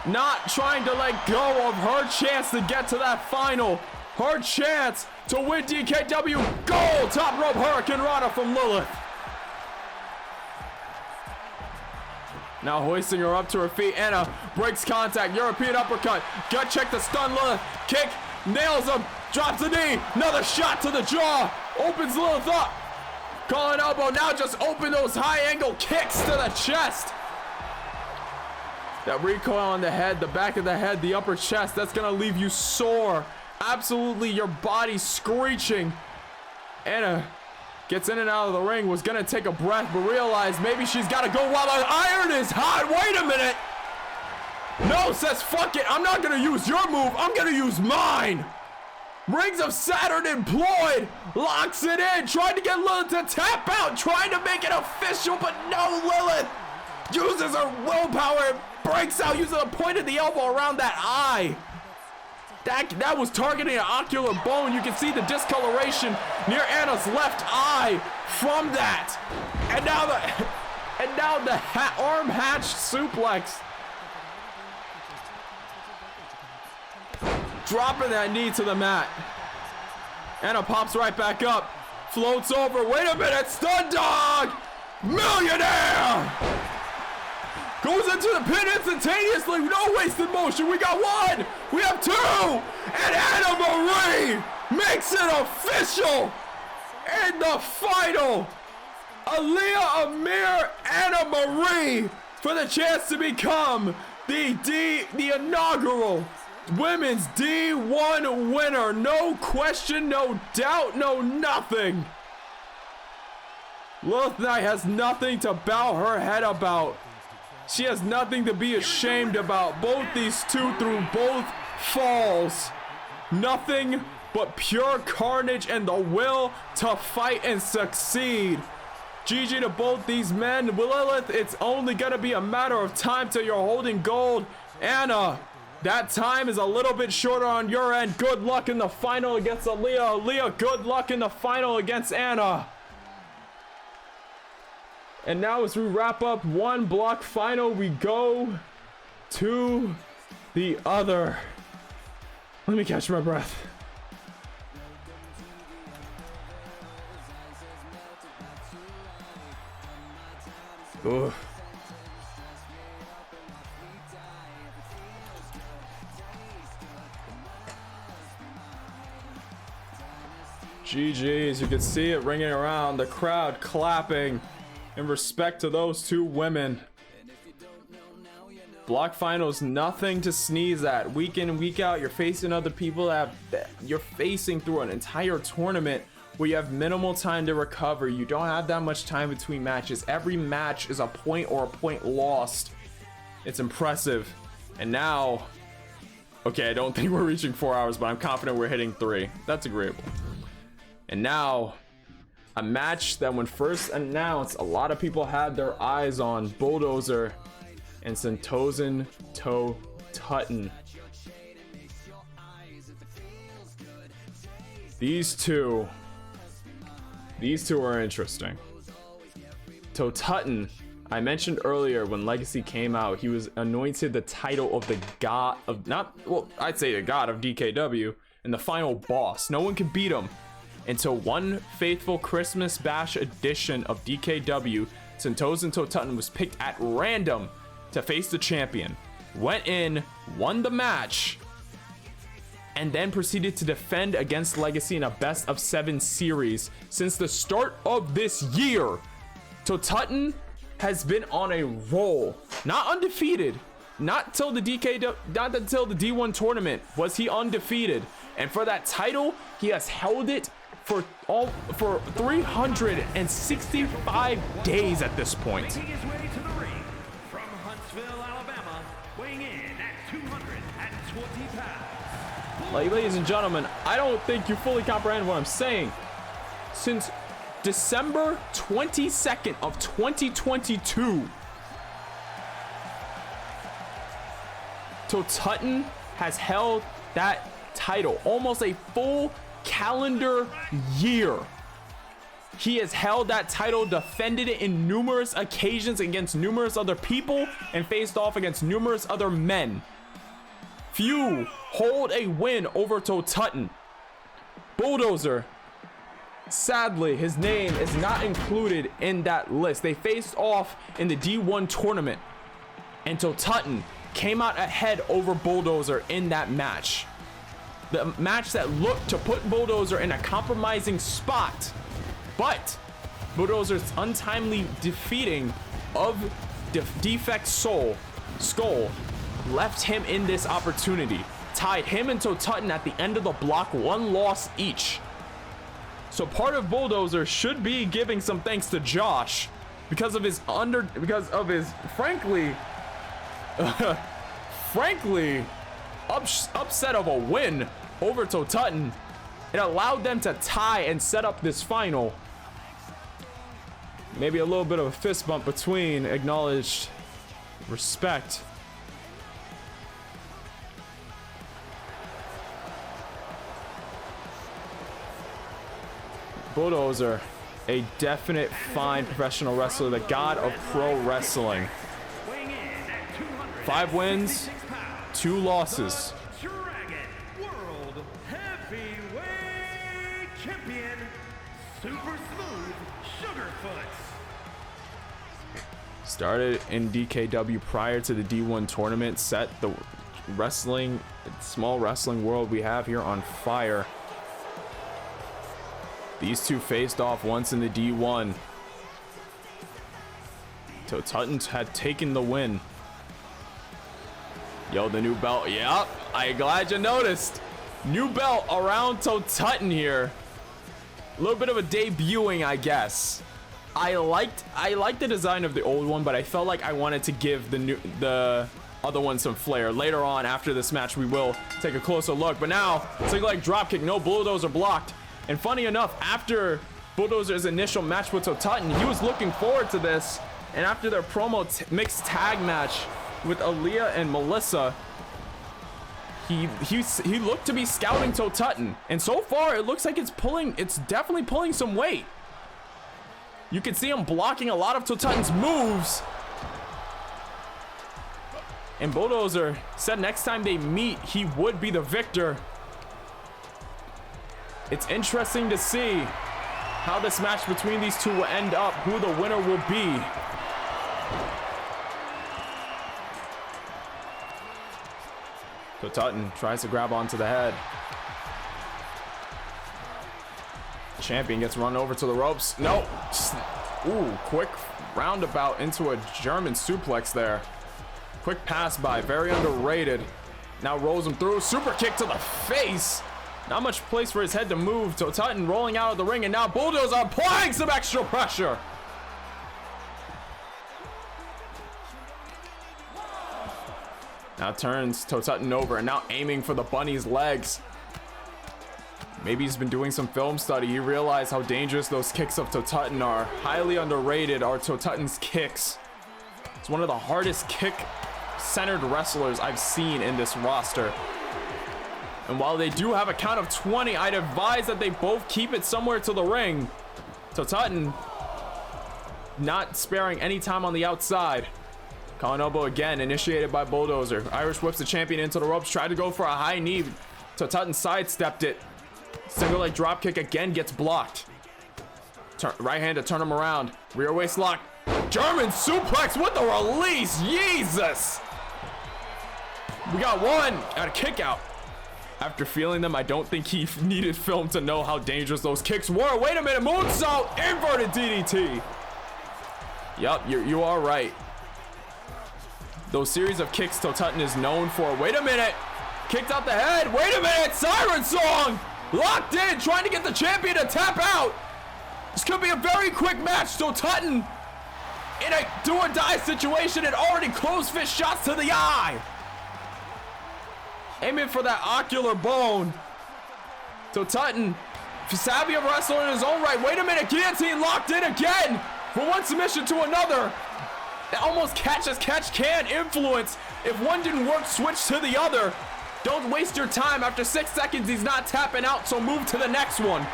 not trying to let go of her chance to get to that final. Her chance to win DKW gold. Top rope Hurricane Rana from Lilith. Now hoisting her up to her feet. Anna breaks contact. European uppercut. Gut check to stun Lilith. Kick. Nails him. Drops the knee. Another shot to the jaw. Opens Lilith up. Calling elbow. Now just open those high angle kicks to the chest. That recoil on the head, the back of the head, the upper chest, that's gonna leave you sore. Absolutely your body screeching. Anna gets in and out of the ring, was gonna take a breath, but realized maybe she's gotta go while the iron is hot. Wait a minute. No, says fuck it. I'm not gonna use your move. I'm gonna use mine. Rings of Saturn employed. Locks it in. Trying to get Lilith to tap out. Trying to make it official, but no, Lilith uses her willpower and breaks out using the point of the elbow around that eye. That was targeting an ocular bone. You can see the discoloration near Anna's left eye from that. And now the arm hatch suplex. Dropping that knee to the mat. Anna pops right back up. Floats over. Wait a minute. Stun dog. Millionaire. Goes into the pin instantaneously. No wasted motion. We got 1. We have 2. And Anna Marie makes it official in the final. Aaliyah Amir, Anna Marie for the chance to become the inaugural Women's D1 winner. No question, no doubt, no nothing. Lilith Knight has nothing to bow her head about. She has nothing to be ashamed about. Both these two through both falls. Nothing but pure carnage and the will to fight and succeed. GG to both these men. Lilith, it's only gonna be a matter of time till you're holding gold. Anna, that time is a little bit shorter on your end. Good luck in the final against Aaliyah. Aaliyah, good luck in the final against Anna. And now as we wrap up one block final, we go to the other. Let me catch my breath. Ugh. GG's, you can see it ringing around, the crowd clapping in respect to those two women. Block finals, nothing to sneeze at. Week in and week out, you're facing other people that you're facing through an entire tournament where you have minimal time to recover. You don't have that much time between matches. Every match is a point or a point lost. It's impressive. And now, okay, I don't think we're reaching 4 hours, but I'm confident we're hitting 3. That's agreeable. And now, a match that when first announced, a lot of people had their eyes on. Bulldozer and Sentosin Toe Tutton. These two are interesting. Toe Tutton, I mentioned earlier when Legacy came out, he was anointed the title of the god of, I'd say the god of DKW and the final boss. No one could beat him until one faithful Christmas Bash edition of DKW. Sentosin Toe Tutton was picked at random to face the champion, went in, won the match, and then proceeded to defend against Legacy in a best of 7 series. Since the start of this year, Toe Tutton has been on a roll, not undefeated. Not until the D1 tournament was he undefeated, and for that title, he has held it for 365 days at this point. Making his way to the ring from Huntsville, Alabama, weighing in at 220 pounds. Like, ladies and gentlemen, I don't think you fully comprehend what I'm saying. Since December 22nd of 2022, Toe Tutton has held that title almost a full calendar year. He has held that title, defended it in numerous occasions against numerous other people, and faced off against numerous other men. Few hold a win over Toe Tutton. Bulldozer, sadly, his name is not included in that list. They faced off in the D1 tournament, and Toe Tutton came out ahead over Bulldozer in that match. The match that looked to put Bulldozer in a compromising spot, but Bulldozer's untimely defeating of Defect Skull left him in this opportunity, tied him and Toe Tutton at the end of the block, 1 loss each. So part of Bulldozer should be giving some thanks to Josh because of his frankly upset of a win over Toe Tutton. It allowed them to tie and set up this final. Maybe a little bit of a fist bump between acknowledged respect. Bulldozer, a definite fine professional wrestler, the god of pro wrestling. 5 wins, 2 losses. Dragon World Heavyweight Champion, Super Smooth Sugarfoot. Started in DKW prior to the D1 tournament, set the small wrestling world we have here on fire. These two faced off once in the D1. Toe Tutton had taken the win. Yo, the new belt. Yep, I'm glad you noticed. New belt around Toe Tutton here. A little bit of a debuting, I guess. I liked the design of the old one, but I felt like I wanted to give the other one some flair. Later on, after this match, we will take a closer look. But now, single leg dropkick, no Bulldozer blocked. And funny enough, after Bulldozer's initial match with Toe Tutton, he was looking forward to this. And after their promo mixed tag match with Aaliyah and Melissa, he looked to be scouting Toe Tutton, and so far it looks like it's definitely pulling some weight. You can see him blocking a lot of Toe Tutton's moves, and Bulldozer said next time they meet he would be the victor. It's interesting to see how this match between these two will end up, who the winner will be. So Tutton tries to grab onto the head. Champion gets run over to the ropes. No. Ooh, quick roundabout into a German suplex there. Quick pass by, very underrated. Now rolls him through. Super kick to the face. Not much place for his head to move. So Tutton rolling out of the ring, and now Bulldozer applying some extra pressure. Now turns Tutton over and now aiming for the bunny's legs. Maybe he's been doing some film study. He realized how dangerous those kicks of Tutton are. Highly underrated are Tutton's kicks. It's one of the hardest kick-centered wrestlers I've seen in this roster. And while they do have a count of 20, I'd advise that they both keep it somewhere to the ring. Tutton not sparing any time on the outside. Colin elbow again, initiated by Bulldozer. Irish whips the champion into the ropes, tried to go for a high knee. Tutton sidestepped it. Single leg drop kick again gets blocked. Right hand to turn him around. Rear waist lock. German suplex with the release. Jesus. We got one. Got a kick out. After feeling them, I don't think he needed film to know how dangerous those kicks were. Wait a minute. Moonsault. Inverted DDT. Yup, you are right. Those series of kicks Tutton is known for. Wait a minute. Kicked out the head. Wait a minute. Siren song. Locked in. Trying to get the champion to tap out. This could be a very quick match. Tutton in a do or die situation and already closed fist shots to the eye. Aiming for that ocular bone. Tutton, savvy of wrestler in his own right. Wait a minute. Guillotine locked in again. From one submission to another. Almost catch as catch can influence. If one didn't work, switch to the other. Don't waste your time. After 6 seconds, he's not tapping out, so move to the next one.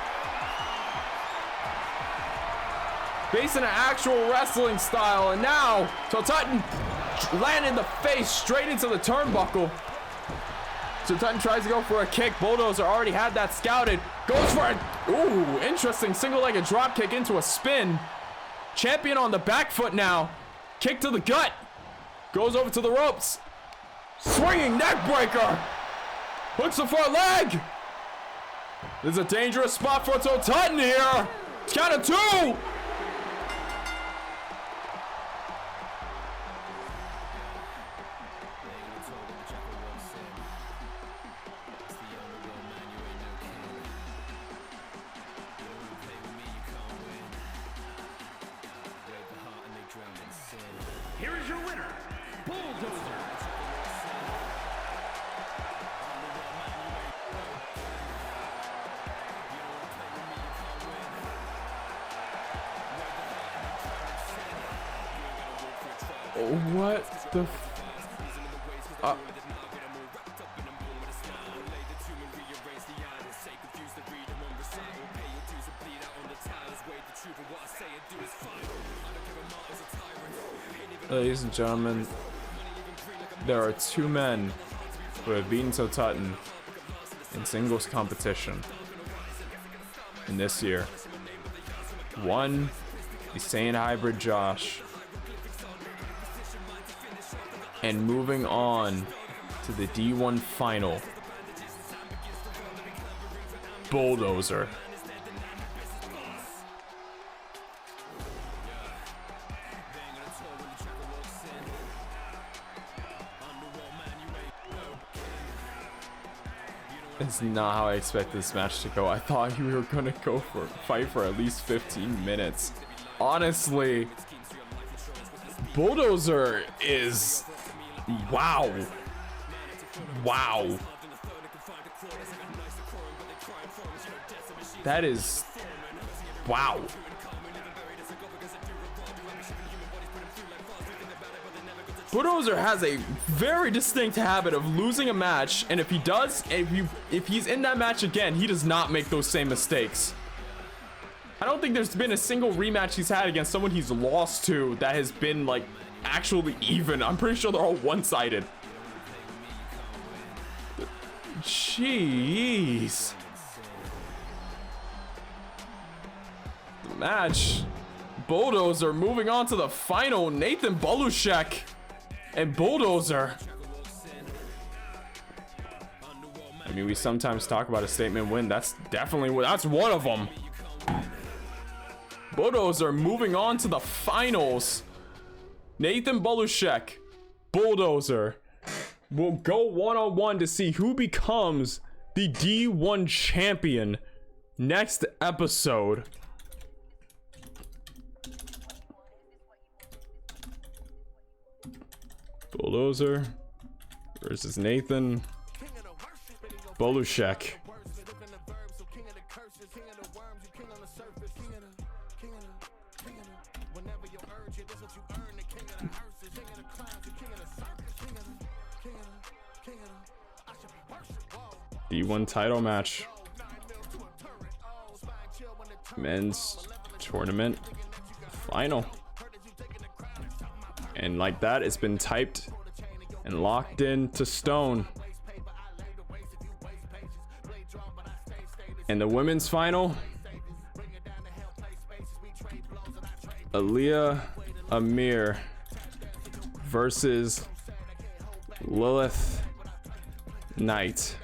Based on an actual wrestling style, and now Tutton landing the face straight into the turnbuckle. Tutton tries to go for a kick. Bulldozer already had that scouted. Goes for a, ooh, interesting single-legged drop kick into a spin. Champion on the back foot now. Kick to the gut. Goes over to the ropes. Swinging neck breaker. Hooks the front leg. This is a dangerous spot for Tutton here. It's count of 2. Here is your winner, Bulldozer. What the Ladies and gentlemen, there are 2 men who have beaten Tutton in singles competition in this year. One is Saiyan Hybrid Josh. And moving on to the D1 final, Bulldozer. It's not how I expected this match to go. I thought you were gonna fight for at least 15 minutes. Honestly, Bulldozer is wow. That is wow. Bulldozer has a very distinct habit of losing a match, and if he's in that match again, he does not make those same mistakes. I don't think there's been a single rematch he's had against someone he's lost to that has been like actually even. I'm pretty sure they're all one-sided. Jeez. The match Bulldozer moving on to the final. Nathan Belushek and Bulldozer. I mean, we sometimes talk about a statement win. That's one of them. Bulldozer moving on to the finals. Nathan Belushek, Bulldozer will go one-on-one to see who becomes the D1 champion next episode. Bulldozer versus Nathan Belushek. D1 title match. Men's tournament final. And like that, it's been typed and locked in to stone. And the women's final, Aaliyah Amir versus Lilith Knight.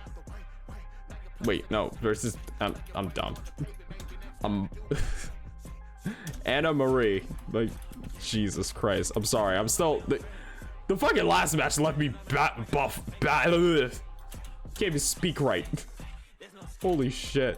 Wait, no, versus I'm dumb. Anna Marie. Like, Jesus Christ. I'm sorry. I'm still the fucking last match left me buff. Can't even speak right. Holy shit.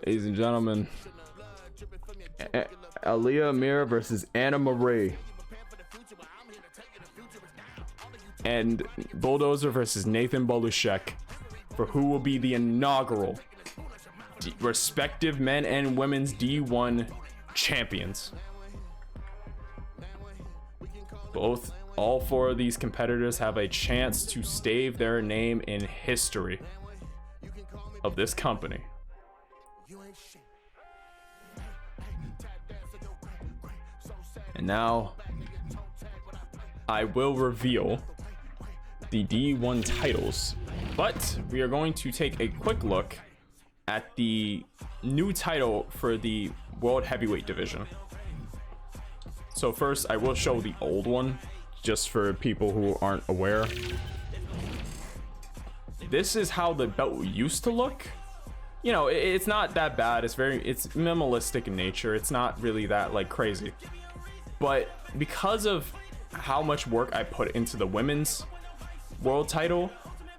Ladies and gentlemen, Aaliyah Amir versus Anna Marie. And Bulldozer versus Nathan Belushek for who will be the inaugural respective men and women's D1 champions. All four of these competitors have a chance to stave their name in history of this company. And now I will reveal the D1 titles, but we are going to take a quick look at the new title for the World Heavyweight division. So first, I will show the old one just for people who aren't aware. This is how the belt used to look. You know, it's not that bad. It's minimalistic in nature. It's not really that like crazy. But because of how much work I put into the women's world title,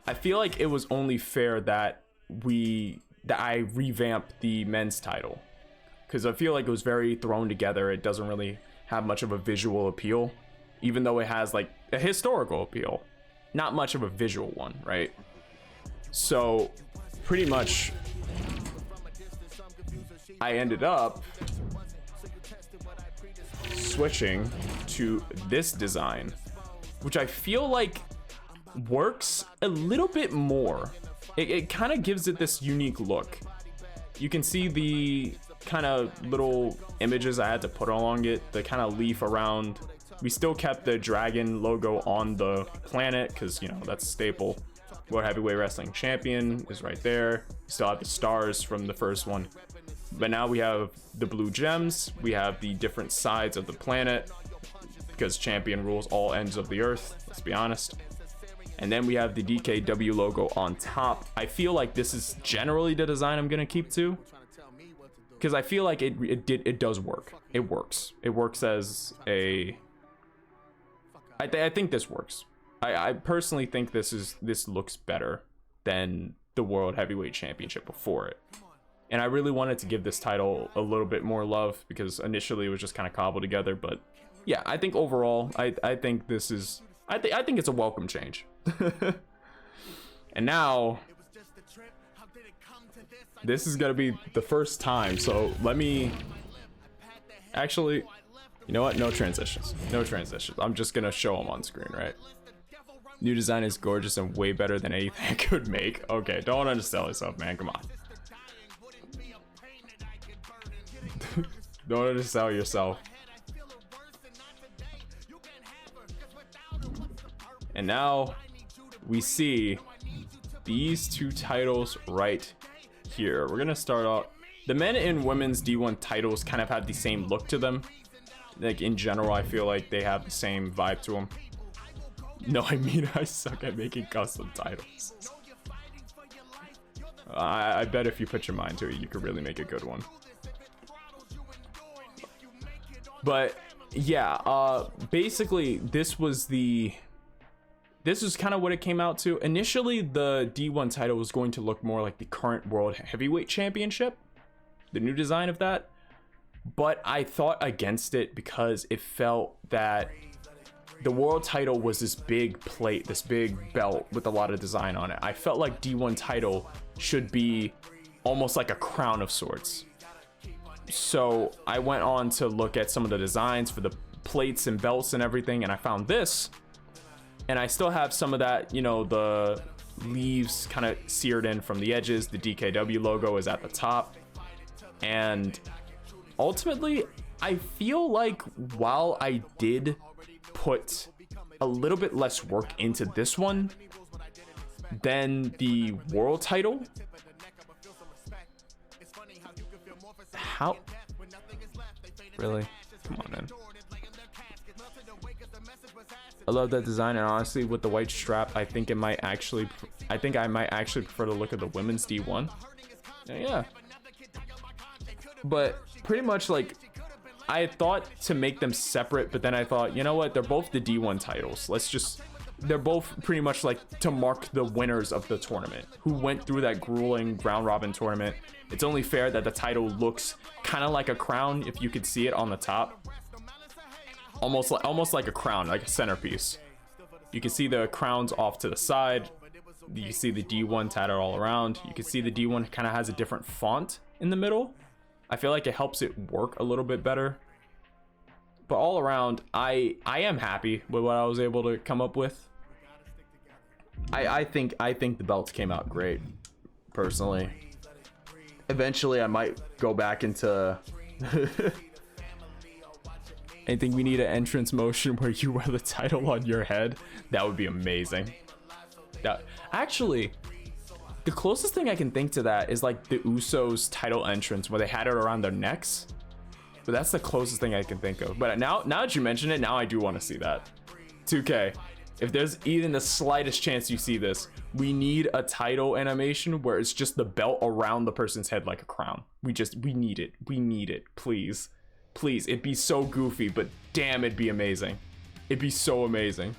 I feel like it was only fair that I revamped the men's title, because I feel like it was very thrown together. It doesn't really have much of a visual appeal, even though it has like a historical appeal, not much of a visual one, right? So pretty much I ended up switching to this design, which I feel like works a little bit more. It kind of gives it this unique look. You can see the kind of little images I had to put along it, the kind of leaf around. We still kept the dragon logo on the planet because, you know, that's a staple. World Heavyweight Wrestling Champion is right there. We still have the stars from the first one. But now we have the blue gems. We have the different sides of the planet because champion rules all ends of the earth, let's be honest. And then we have the DKW logo on top. I feel like this is generally the design I'm gonna keep to, because I feel like it does work. It works. It works as a. I think this works. I personally think this looks better than the World Heavyweight Championship before it. And I really wanted to give this title a little bit more love because initially it was just kind of cobbled together. But yeah, I think overall, I think this is, I think it's a welcome change. And now, this is gonna be the first time. So let me, actually, you know what? No transitions. No transitions. I'm just gonna show them on screen, right? New design is gorgeous and way better than anything I could make. Okay, don't undersell yourself, man. Come on. Don't undersell yourself. And now we see these two titles right here. We're gonna start off. The men and women's D1 titles kind of have the same look to them. Like in general, I feel like they have the same vibe to them. No, I mean I suck at making custom titles. I bet if you put your mind to it, you could really make a good one. But yeah, basically this was kind of what it came out to. Initially, the D1 title was going to look more like the current World Heavyweight Championship, the new design of that. But I thought against it because it felt that the world title was this big plate, this big belt with a lot of design on it. I felt like D1 title should be almost like a crown of sorts. So I went on to look at some of the designs for the plates and belts and everything, and I found this. And I still have some of that, you know, the leaves kind of seared in from the edges. The DKW logo is at the top. And ultimately, I feel like while I did put a little bit less work into this one than the world title, how? Really? Come on, man. I love that design, and honestly, with the white strap, I think I might actually prefer the look of the women's D1. Yeah. But pretty much, like, I thought to make them separate, but then I thought, you know what? They're both the D1 titles. They're both pretty much like to mark the winners of the tournament who went through that grueling round robin tournament. It's only fair that the title looks kind of like a crown if you could see it on the top. Almost like a crown, like a centerpiece. You can see the crowns off to the side. You can see the D1 tattered all around. You can see the D1 kind of has a different font in the middle. I feel like it helps it work a little bit better. But all around, I am happy with what I was able to come up with. I think the belts came out great, personally. Eventually, I might go back into. I think we need an entrance motion where you wear the title on your head. That would be amazing. Actually, the closest thing I can think to that is like the Usos title entrance where they had it around their necks. But that's the closest thing I can think of. But now that you mention it, now I do want to see that. 2K, if there's even the slightest chance you see this, we need a title animation where it's just the belt around the person's head like a crown. We need it. We need it. Please. Please. It'd be so goofy, but damn, it'd be amazing. It'd be so amazing.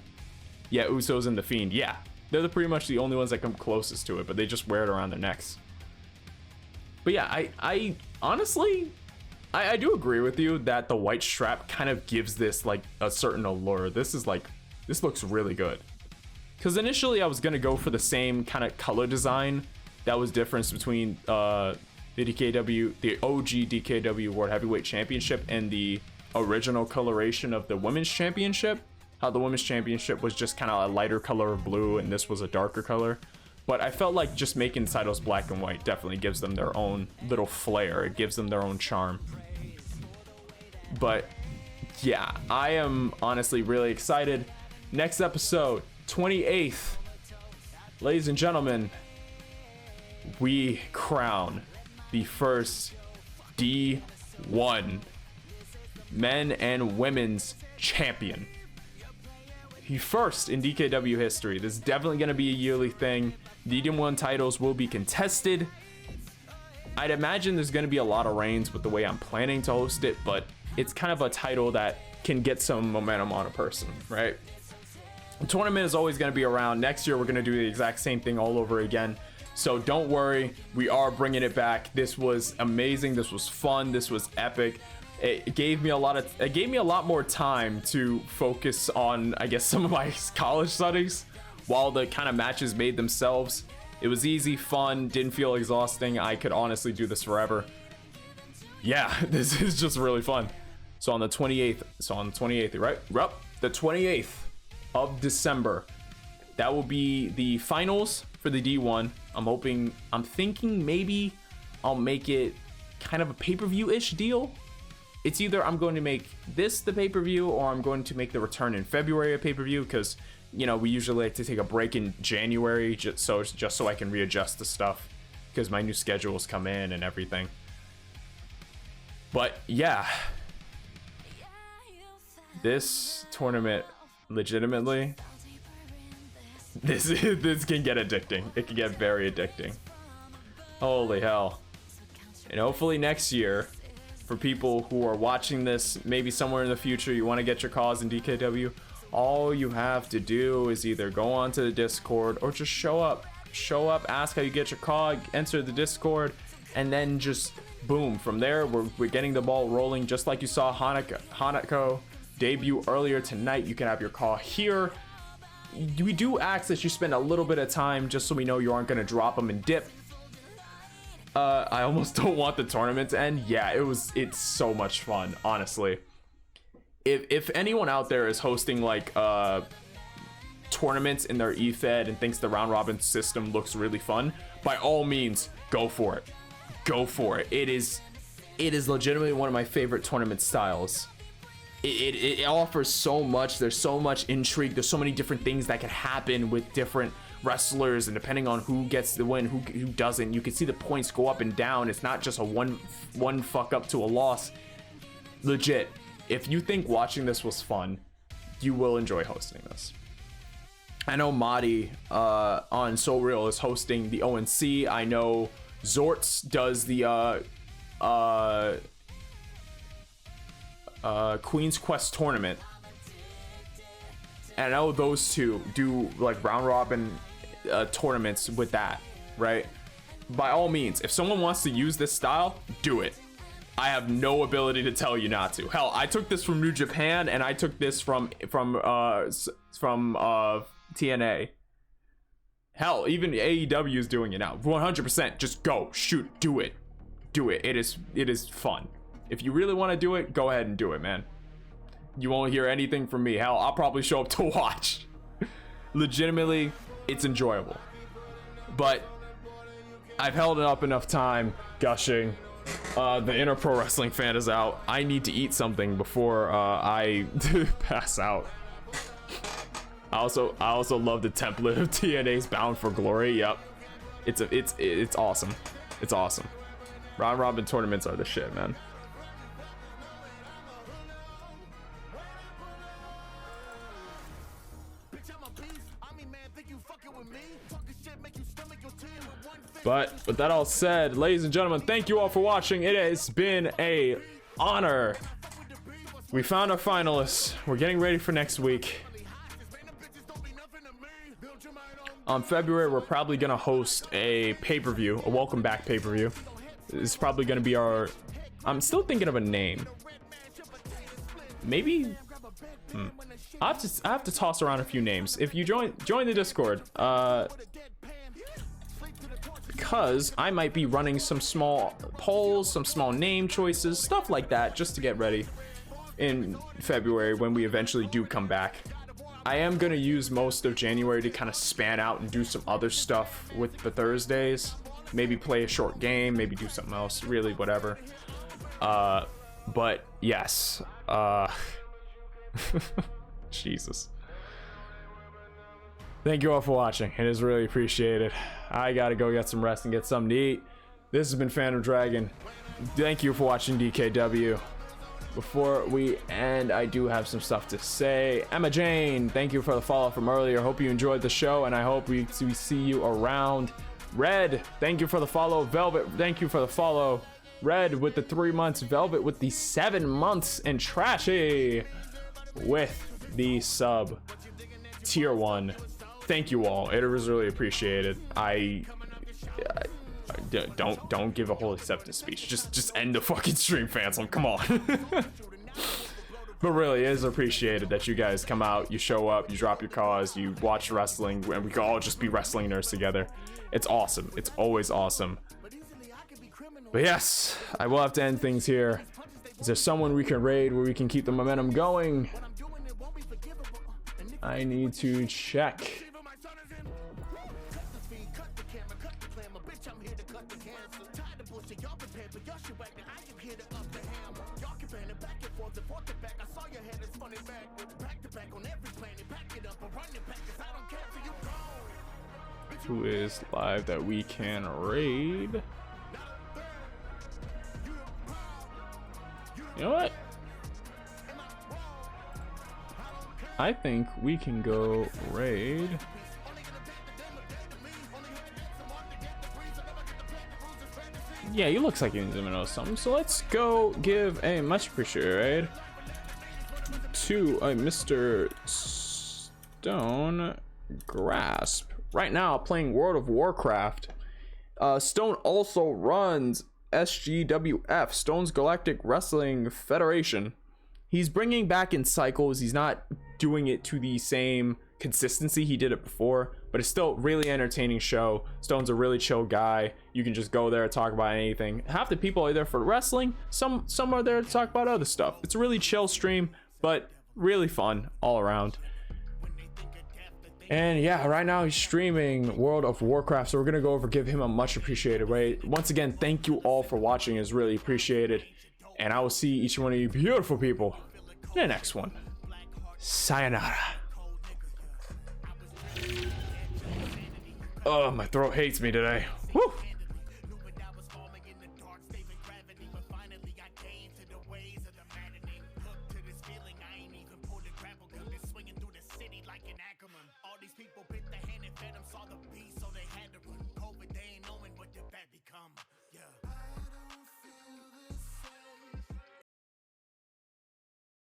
Yeah, Usos and The Fiend. Yeah. They're pretty much the only ones that come closest to it, but they just wear it around their necks. But yeah, I honestly, I do agree with you that the white strap kind of gives this like a certain allure. This looks really good. Because initially I was going to go for the same kind of color design that was difference between the DKW, the OG DKW World Heavyweight Championship and the original coloration of the Women's Championship. How the Women's Championship was just kind of a lighter color of blue and this was a darker color. But I felt like just making titles black and white definitely gives them their own little flair. It gives them their own charm. But yeah, I am honestly really excited. Next episode, 28th. Ladies and gentlemen, we crown the first D1 men and women's champion. The first in DKW history. This is definitely going to be a yearly thing. The D1 titles will be contested. I'd imagine there's going to be a lot of reigns with the way I'm planning to host it, but it's kind of a title that can get some momentum on a person, right? The tournament is always going to be around. Next year, we're going to do the exact same thing all over again. So don't worry, we are bringing it back. This was amazing. This was fun. This was epic. It gave me a lot more time to focus on, I guess, some of my college studies while the kind of matches made themselves. It was easy, fun, didn't feel exhausting. I could honestly do this forever. Yeah, this is just really fun. So on the 28th, right? Yep, the 28th of December. that will be the finals for the D1. I'm thinking maybe I'll make it kind of a pay-per-view-ish deal. It's either I'm going to make this the pay-per-view or I'm going to make the return in February a pay-per-view, because, you know, we usually like to take a break in January just so I can readjust the stuff, because my new schedules come in and everything. But yeah, this tournament, legitimately, this can get addicting. It can get very addicting. Holy hell. And hopefully next year, for people who are watching this, maybe somewhere in the future, you want to get your cause in DKW, all you have to do is either go onto the Discord or just show up, ask how you get your cog, enter the Discord, and then just boom. From there, we're getting the ball rolling, just like you saw Hanako debut earlier tonight. You can have your call here. We do ask that you spend a little bit of time just so we know you aren't going to drop them and dip. I almost don't want the tournament to end. Yeah, it's so much fun, honestly. If anyone out there is hosting like tournaments in their eFed and thinks the round robin system looks really fun, by all means, go for it. Go for it. It is legitimately one of my favorite tournament styles. It offers so much. There's so much intrigue. There's so many different things that can happen with different wrestlers, and depending on who gets the win, who doesn't, you can see the points go up and down. It's not just a one fuck up to a loss. Legit, if you think watching this was fun, you will enjoy hosting this. I know Madi on So Real is hosting the ONC. I know Zortz does the Queen's Quest tournament, and I know those two do like round robin tournaments with that, right? By all means, if someone wants to use this style, do it. I have no ability to tell you not to. Hell, I took this from New Japan, and I took this from TNA. Hell, even AEW is doing it now. 100%. Just go, shoot, do it. It is fun. If you really want to do it, go ahead and do it, man. You won't hear anything from me. Hell, I'll probably show up to watch. Legitimately, it's enjoyable. But I've held it up enough time gushing. The inner pro wrestling fan is out. I need to eat something before I pass out. I also love the template of TNA's Bound for Glory. Yep, it's awesome. It's awesome. Round robin tournaments are the shit, man. But with that all said, ladies and gentlemen, thank you all for watching. It has been a honor. We found our finalists. We're getting ready for next week. On February, we're probably gonna host a pay-per-view, a welcome back pay-per-view. It's probably gonna be our... I'm still thinking of a name. Maybe... I have to toss around a few names. If you join the Discord, because I might be running some small polls, some small name choices, stuff like that, just to get ready in February when we eventually do come back. I am going to use most of January to kind of span out and do some other stuff with the Thursdays. Maybe play a short game, maybe do something else, really whatever. But yes, Jesus. Thank you all for watching. It is really appreciated. I gotta go get some rest and get something to eat. This has been Phantom Dragon. Thank you for watching DKW. Before we end, I do have some stuff to say. Emma Jane, thank you for the follow from earlier. Hope you enjoyed the show, and I hope we see you around. Red, thank you for the follow. Velvet, thank you for the follow. Red with the 3 months. Velvet with the 7 months. And Trashy with the sub. Tier 1. Thank you all. It was really appreciated. Don't give a whole acceptance speech. Just end the fucking stream, Phantom. Come on. But really, it is appreciated that you guys come out, you show up, you drop your cause, you watch wrestling, and we can all just be wrestling nerds together. It's awesome. It's always awesome. But yes, I will have to end things here. Is there someone we can raid where we can keep the momentum going? I need to check. got the cancer. Tired of bullshit, y'all prepared, but y'all should whack the I am here to up the hammer. Y'all can ban it back and forth to back. I saw your head, it's funny back to back on every planet. Back it up and run it back, cause I don't care till you gone. Who is live that we can raid? You know what? I think we can go raid. Yeah, he looks like he's in the middle of something. So let's go give a much appreciated raid to a Mr. Stone Grasp. Right now, playing World of Warcraft. Stone also runs SGWF, Stone's Galactic Wrestling Federation. He's bringing back in cycles. He's not doing it to the same consistency he did it before, but it's still really entertaining show. Stone's a really chill guy. You can just go there and talk about anything. Half the people are there for wrestling. Some are there to talk about other stuff. It's a really chill stream, but really fun all around. And yeah, right now he's streaming World of Warcraft, so we're gonna go over, give him a much appreciated raid. Once again, thank you all for watching. It's really appreciated, and I will see each one of you beautiful people in the next one. Sayonara. Oh, my throat hates me today. Woo! All these people bit the hand and fed them, saw the beast.